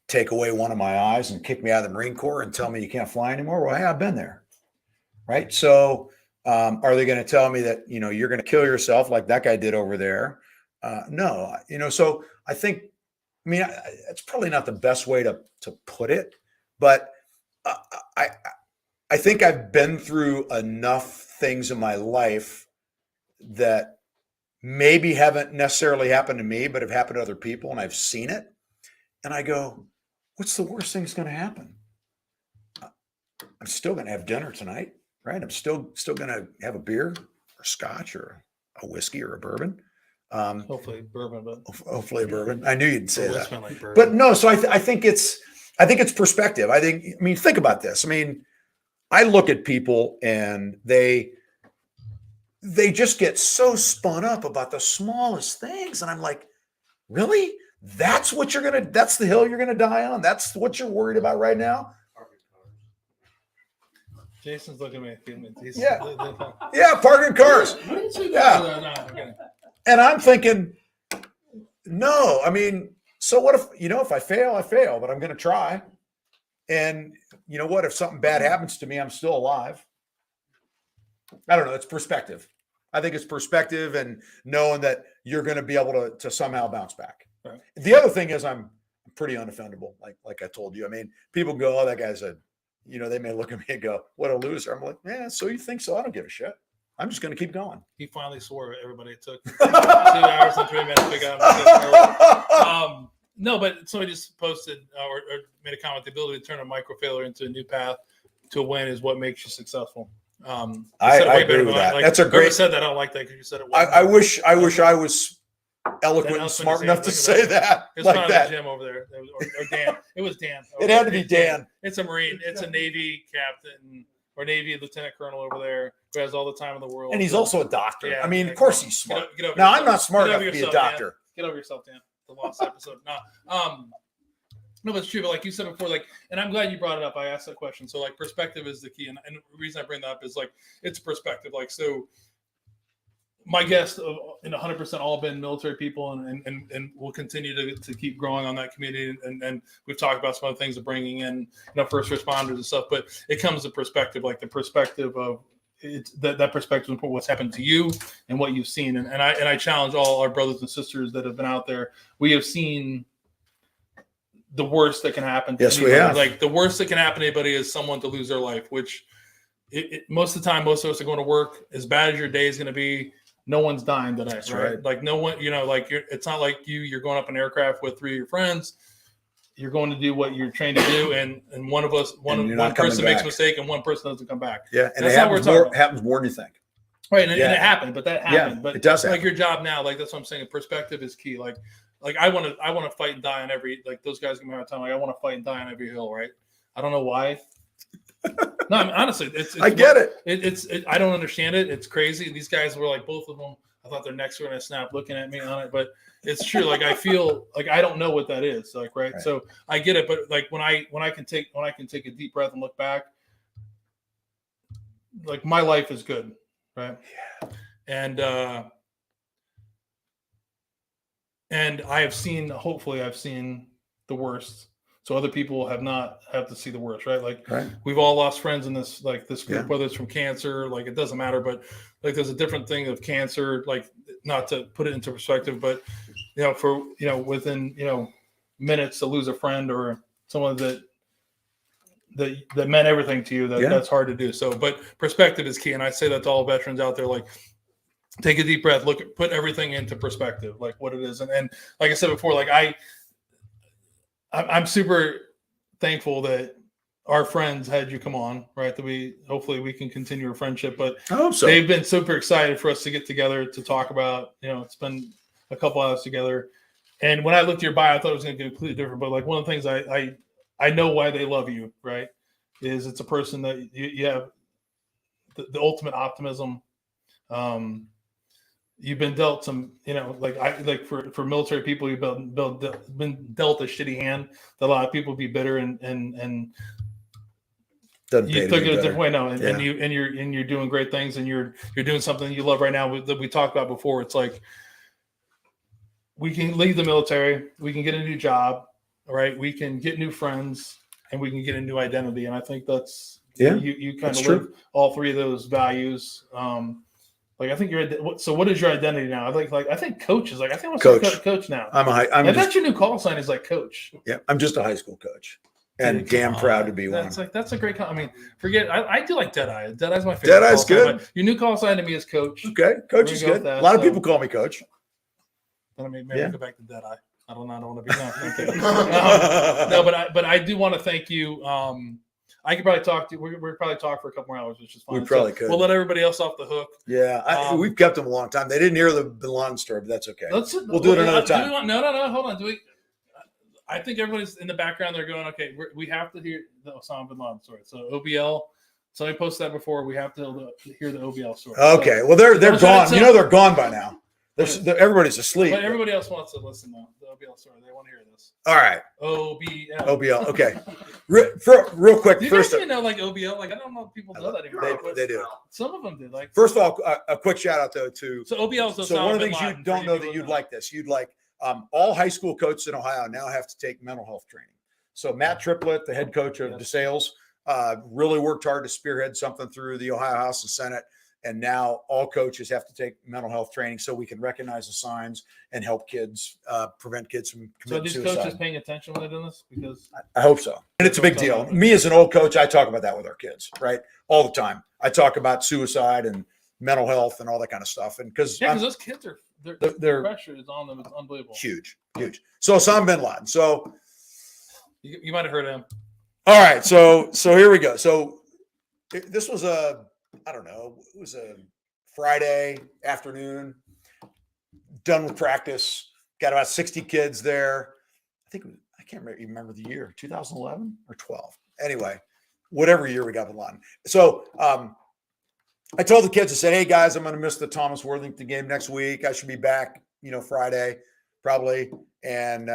take away one of my eyes and kick me out of the Marine Corps and tell me you can't fly anymore? Well, hey, I've been there. Right. So, are they going to tell me that, you're going to kill yourself like that guy did over there? No, so I think, it's probably not the best way to put it, but I think I've been through enough things in my life that maybe haven't necessarily happened to me, but have happened to other people, and I've seen it. And I go, what's the worst thing that's going to happen? I'm still going to have dinner tonight, right? I'm still going to have a beer or scotch or a whiskey or a bourbon. Hopefully bourbon, but hopefully bourbon. I knew you'd say that, like but no. So I think it's perspective. Think about this. I look at people and they just get so spun up about the smallest things, and I'm like, really? That's the hill you're gonna die on? That's what you're worried about right now? Jason's looking at me. Yeah, parking cars. Yeah. And I'm thinking, no, so what if I fail, I fail, but I'm going to try. And you know what? If something bad happens to me, I'm still alive. I don't know. It's perspective. I think it's perspective and knowing that you're going to be able to somehow bounce back. Right. The other thing is I'm pretty unoffendable. Like I told you, I mean, people go, "Oh, that guy's a," they may look at me and go, "What a loser." I'm like, "Yeah, so you think so? I don't give a shit. I'm just going to keep going." He finally swore at everybody. It took 2 hours and 3 minutes to figure out. No, but somebody just posted or made a comment: the ability to turn a micro failure into a new path to a win is what makes you successful. I agree with that. That's a great. Said that. I don't like that because you said it. I wish I was eloquent and smart enough to say that. It's like that. Jim over there, or Dan. It was Dan. It had to be Dan. It's a Marine. It's a Navy captain or Navy lieutenant colonel over there who has all the time in the world. And he's also a doctor. Yeah, I mean, of course he's smart. Get over now, yourself. I'm not smart enough to be a doctor. Dan. Get over yourself, Dan. The lost episode. No, but it's true. But like you said before, and I'm glad you brought it up. I asked that question. So perspective is the key. And the reason I bring that up is it's perspective. So my guests have 100% all been military people and we'll continue to keep growing on that community. And we've talked about some other things of bringing in, first responders and stuff, but it comes to perspective, the perspective of that perspective of what's happened to you and what you've seen. And I challenge all our brothers and sisters that have been out there. We have seen the worst that can happen to anybody. We have. The worst that can happen to anybody is someone to lose their life, which most of the time, most of us are going to work. As bad as your day is going to be, no one's dying today. That's right. No one, it's not like you're going up an aircraft with 3 of your friends. You're going to do what you're trained to do. And one person makes a mistake and one person doesn't come back. Yeah. And it happens more than you think. Right. And it happened, but that happened. Yeah, but it does happen. Your job now, that's what I'm saying. Perspective is key. I want to fight and die on every, those guys give me a hard time. I want to fight and die on every hill, right? I don't know why. No, I mean, honestly, I get it. It's I don't understand it. It's crazy. These guys were both of them. I thought their necks were going to snap looking at me on it, but it's true. I feel I don't know what that is. Right. So I get it. But when I can take a deep breath and look back, my life is good. Right. Yeah. And hopefully I've seen the worst. So other people have to see the worst, right? We've all lost friends in this group, whether it's from cancer, it doesn't matter, but there's a different thing of cancer, not to put it into perspective, but within minutes to lose a friend or someone that meant everything to you, that's hard to do. So, but perspective is key. And I say that to all veterans out there, take a deep breath, put everything into perspective, what it is. And like I said before, I'm super thankful that our friends had you come on, right? That hopefully we can continue our friendship, but I hope so. They've been super excited for us to get together to talk about, it's been a couple hours together. And when I looked at your bio, I thought it was going to be completely different, but one of the things I know why they love you, right? Is it's a person that you have the ultimate optimism. You've been dealt some, for military people, you've been dealt a shitty hand that a lot of people be bitter and you took it a different way now, and you're doing great things, and you're doing something you love right now that we talked about before. It's we can leave the military, we can get a new job, right? We can get new friends, and we can get a new identity. And I think that's you kind of live all 3 of those values. I think so what is your identity now? I think coach is I think I'm coach now. That's your new call sign is coach. Yeah, I'm just a high school coach, and damn proud to be one. That's a great. I mean, forget. I do like Deadeye. Deadeye's my favorite. Deadeye's good. Sign, your new call sign to me is coach. Okay, coach is good. A lot of people call me coach. I mean, maybe go back to Deadeye. I don't want to be no, but I do want to thank you. I could probably talk to you. We're probably talk for a couple more hours, which is fine. We probably could. We'll let everybody else off the hook. Yeah, we've kept them a long time. They didn't hear the Bin Laden story, but that's okay. We'll do it another time. No. Hold on. I think everybody's in the background. They're going, okay, we have to hear the Osama Bin Laden story. So OBL. Somebody posted that before. We have to hear the OBL story. Okay. Well, they're gone. They're gone by now. Everybody's asleep. But everybody else wants to listen though. The OBL story. They want to hear this. All right. OBL. Okay. Real quick. Do you guys OBL? I don't know if people know that anymore. They do. Some of them did. First of all, a quick shout out to. So OBL is one of the things you don't know that you'd like this. You'd like all high school coaches in Ohio now have to take mental health training. So Matt Triplett, the head coach of DeSales, really worked hard to spearhead something through the Ohio House and Senate. And now all coaches have to take mental health training so we can recognize the signs and help kids, prevent kids from So are committing these suicide. coaches paying attention when they're doing this? Because I hope so. And it's a big deal. Me as an old coach, I talk about that with our kids, right? All the time. I talk about suicide and mental health and all that kind of stuff. And because those kids are, their pressure is on them. It's unbelievable. Huge. So Osama bin Laden. So you might have heard him. All right. So here we go. So this was it was a Friday afternoon, done with practice, got about 60 kids there. I can't remember the year, 2011 or 12. Anyway, whatever year we got bin Laden. So I told the kids, I said, hey guys, I'm going to miss the Thomas Worthington game next week. I should be back, Friday probably. And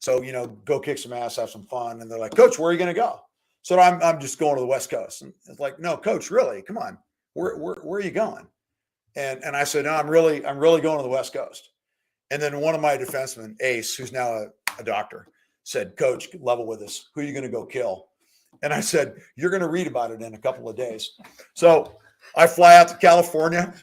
so, go kick some ass, have some fun. And they're like, Coach, where are you going to go? So I'm just going to the West Coast. And it's like, no, Coach, really? Come on. Where are you going? And I said, no, I'm really going to the West Coast. And then one of my defensemen, Ace, who's now a doctor, said, Coach, level with us. Who are you going to go kill? And I said, you're going to read about it in a couple of days. So I fly out to California.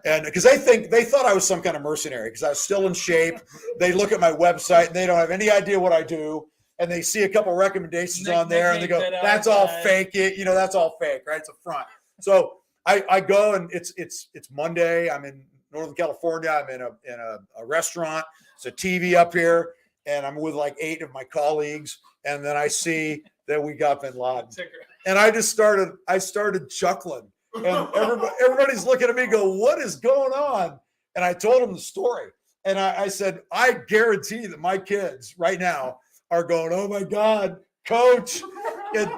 And because they thought I was some kind of mercenary because I was still in shape. They look at my website and they don't have any idea what I do. And they see a couple recommendations on there and they go, that's all fake. That's all fake, right? It's a front. So I go and it's Monday. I'm in Northern California. I'm in a restaurant. It's a TV up here. And I'm with like 8 of my colleagues. And then I see that we got bin Laden. And I started chuckling. And everybody's looking at me go, what is going on? And I told them the story. And I said, I guarantee that my kids right now are going, oh my God, Coach. And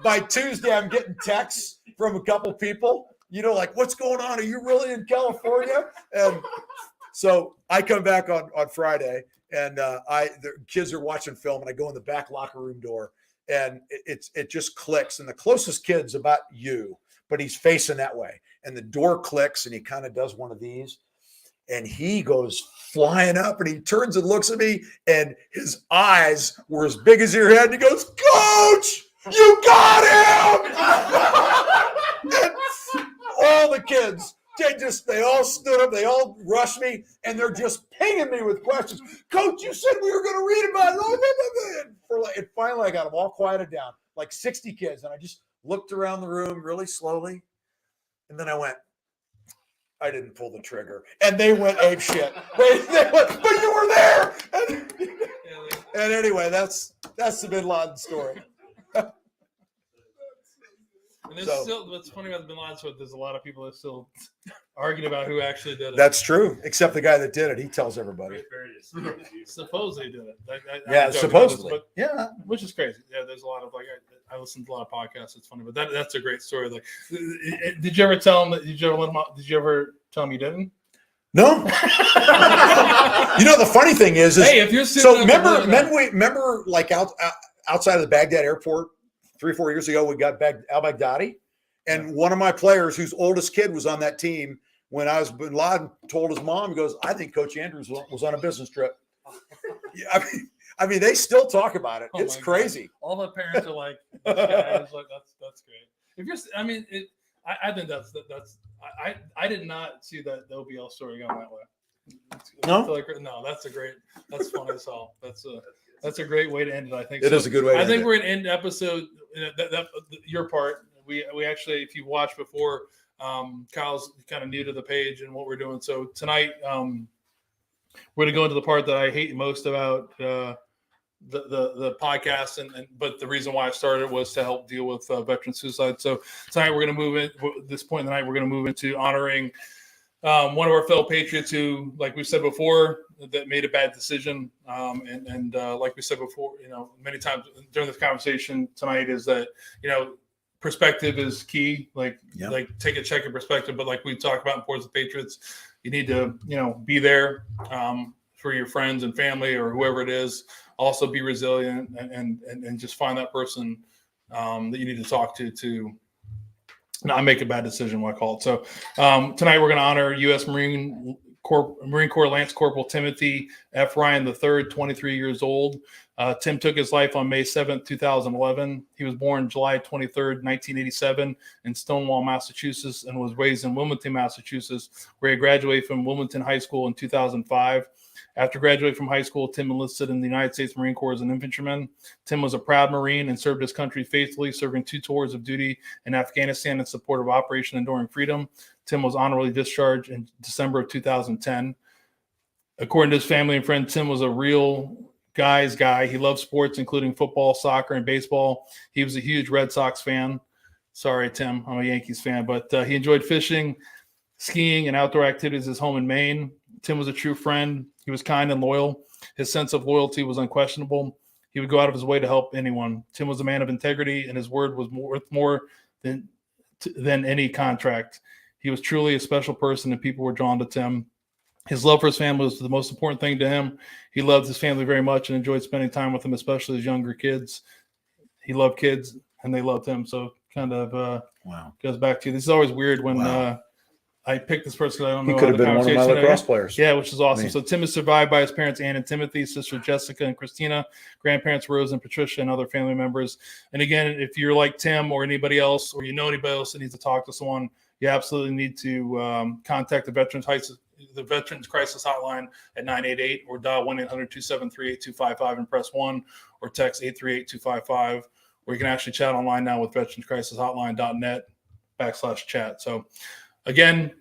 by Tuesday, I'm getting texts from a couple people, like, what's going on? Are you really in California? And so I come back on Friday and the kids are watching film and I go in the back locker room door. And it just clicks. And the closest kid's about you, but he's facing that way. And the door clicks and he kind of does one of these. And he goes flying up and he turns and looks at me and his eyes were as big as your head. And he goes, Coach, you got him! And all the kids, they all stood up, they all rushed me, and they're just pinging me with questions. Coach, you said we were going to read about it. And finally, I got them all quieted down, like 60 kids. And I just looked around the room really slowly. And then I went, I didn't pull the trigger. And they went ape shit. They went, but you were there. And anyway, that's the bin Laden story. And there's still, what's funny about the bin Laden story, there's a lot of people that still arguing about who actually did it. That's true, except the guy that did it. He tells everybody. Supposedly did it. Yeah, supposedly. Yeah, which is crazy. Yeah, there's a lot of I listen to a lot of podcasts. It's funny, but that's a great story. Like, did you ever tell him that? Did you ever tell him you didn't? No. The funny thing is hey, if you're so remember like outside of the Baghdad airport 3 or 4 years ago, we got al-Baghdadi, and one of my players whose oldest kid was on that team when bin Laden told his mom, he goes, I think Coach Andrews was on a business trip. Yeah, I mean, they still talk about it. It's crazy. God. All the parents are like, that's great. If you're, I think that's I did not see that the OBL story going that way. No, that's funny as hell. That's a great way to end it. I think it is a good way. I think we're going to end episode. Your part. We actually, if you watched before, Kyle's kind of new to the page and what we're doing. So tonight, we're going to go into the part that I hate most about the podcast, but the reason why I started was to help deal with veteran suicide. So tonight we're going to move in. At this point in the night, we're going to move into honoring one of our fellow Patriots who, like we said before, that made a bad decision. And like we said before, many times during this conversation tonight is that, perspective is key. Like take a check of perspective. But like we talked about in Ports of Patriots, you need to, be there for your friends and family or whoever it is. Also be resilient and just find that person that you need to talk to not make a bad decision, what I call it. So tonight we're going to honor U.S. Marine Marine Corps Lance Corporal Timothy F. Ryan III, 23 years old. Tim took his life on May 7th, 2011. He was born July 23rd, 1987 in Stonewall, Massachusetts, and was raised in Wilmington, Massachusetts, where he graduated from Wilmington High School in 2005. After graduating from high school, Tim enlisted in the United States Marine Corps as an infantryman. Tim was a proud Marine and served his country faithfully, serving 2 tours of duty in Afghanistan in support of Operation Enduring Freedom. Tim was honorably discharged in December of 2010. According to his family and friends, Tim was a real guy's guy. He loved sports, including football, soccer, and baseball. He was a huge Red Sox fan. Sorry, Tim, I'm a Yankees fan, but he enjoyed fishing, skiing, and outdoor activities at his home in Maine. Tim was a true friend. He was kind and loyal. His sense of loyalty was unquestionable. He would go out of his way to help anyone. Tim was a man of integrity, and his word was worth more than any contract. He was truly a special person, and people were drawn to Tim. His love for his family was the most important thing to him. He loved his family very much and enjoyed spending time with them, especially his younger kids. He loved kids, and they loved him. So kind of goes back to, this is always weird when I picked this person. I don't know. He could have been one of my lacrosse players. Yeah, which is awesome. So Tim is survived by his parents, Ann and Timothy, sister Jessica and Christina, grandparents Rose and Patricia, and other family members. And again, if you're like Tim or anybody else, or you know anybody else that needs to talk to someone, you absolutely need to contact the Veterans Crisis Hotline at 988 or dial 1-800-273-8255 and press 1 or text 838-255, or you can actually chat online now with veteranscrisishotline.net/chat. So again,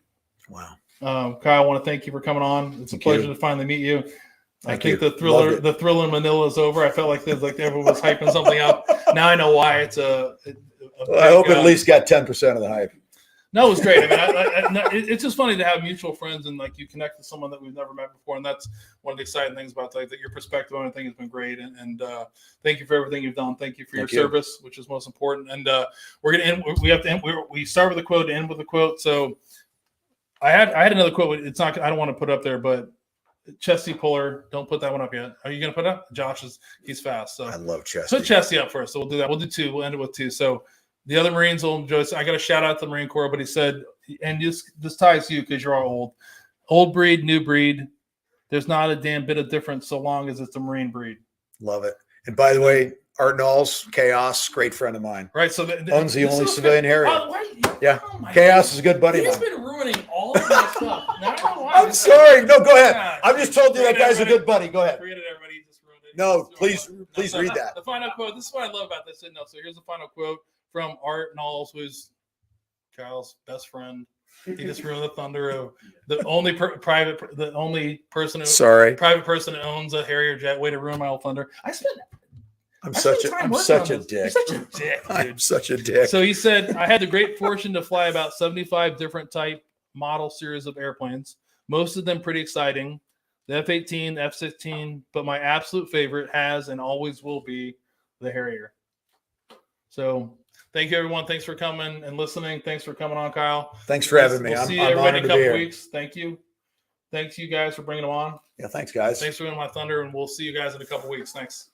Kyle, I want to thank you for coming on. It's a pleasure to finally meet you. I think the Thriller in Manila is over. I felt like everyone was hyping something up. Now I know why. It's I hope it at least got 10% of the hype. No, it was great. I mean, it's just funny to have mutual friends and like you connect with someone that we've never met before, and that's one of the exciting things about that your perspective on everything has been great. And thank you for everything you've done. Thank you for your service, which is most important. And we're gonna end. We have to end. We start with a quote, end with a quote. So I had another quote. It's not. I don't want to put it up there, but Chesty Puller. Don't put that one up yet. Are you gonna put it up? Josh he's fast. So I love Chesty. Put Chesty up first. So we'll do that. We'll do 2. We'll end it with 2. So. The other Marines will enjoy. I got a shout out to the Marine Corps, but he said, and this ties you because you're all old breed, new breed. There's not a damn bit of difference so long as it's a Marine breed. Love it. And by the way, Art Knowles, Chaos, great friend of mine. Right. So owns the only civilian Harrier. Yeah. Oh Chaos is a good buddy of mine. He's been ruining all of my stuff. I'm sorry. No, go ahead. I just told you that guy's a good buddy. Go ahead. Forget it, everybody. Just ruined it. No, please read that. The final quote. This is what I love about this. No, so here's the final quote from Art Knowles, who's Kyle's best friend. He just ruined the thunder of the only private person who owns a Harrier jet. Way to ruin my whole thunder. I'm such a dick. You're such a dick. Dude. I'm such a dick. So he said, I had the great fortune to fly about 75 different type model series of airplanes, most of them pretty exciting. The F-18, F-16, but my absolute favorite has and always will be the Harrier. So thank you, everyone. Thanks for coming and listening. Thanks for coming on, Kyle. Thanks for having me. We'll see everybody in a couple weeks. Thank you. Thanks, you guys, for bringing them on. Yeah, thanks, guys. Thanks for doing my thunder, and we'll see you guys in a couple weeks. Thanks.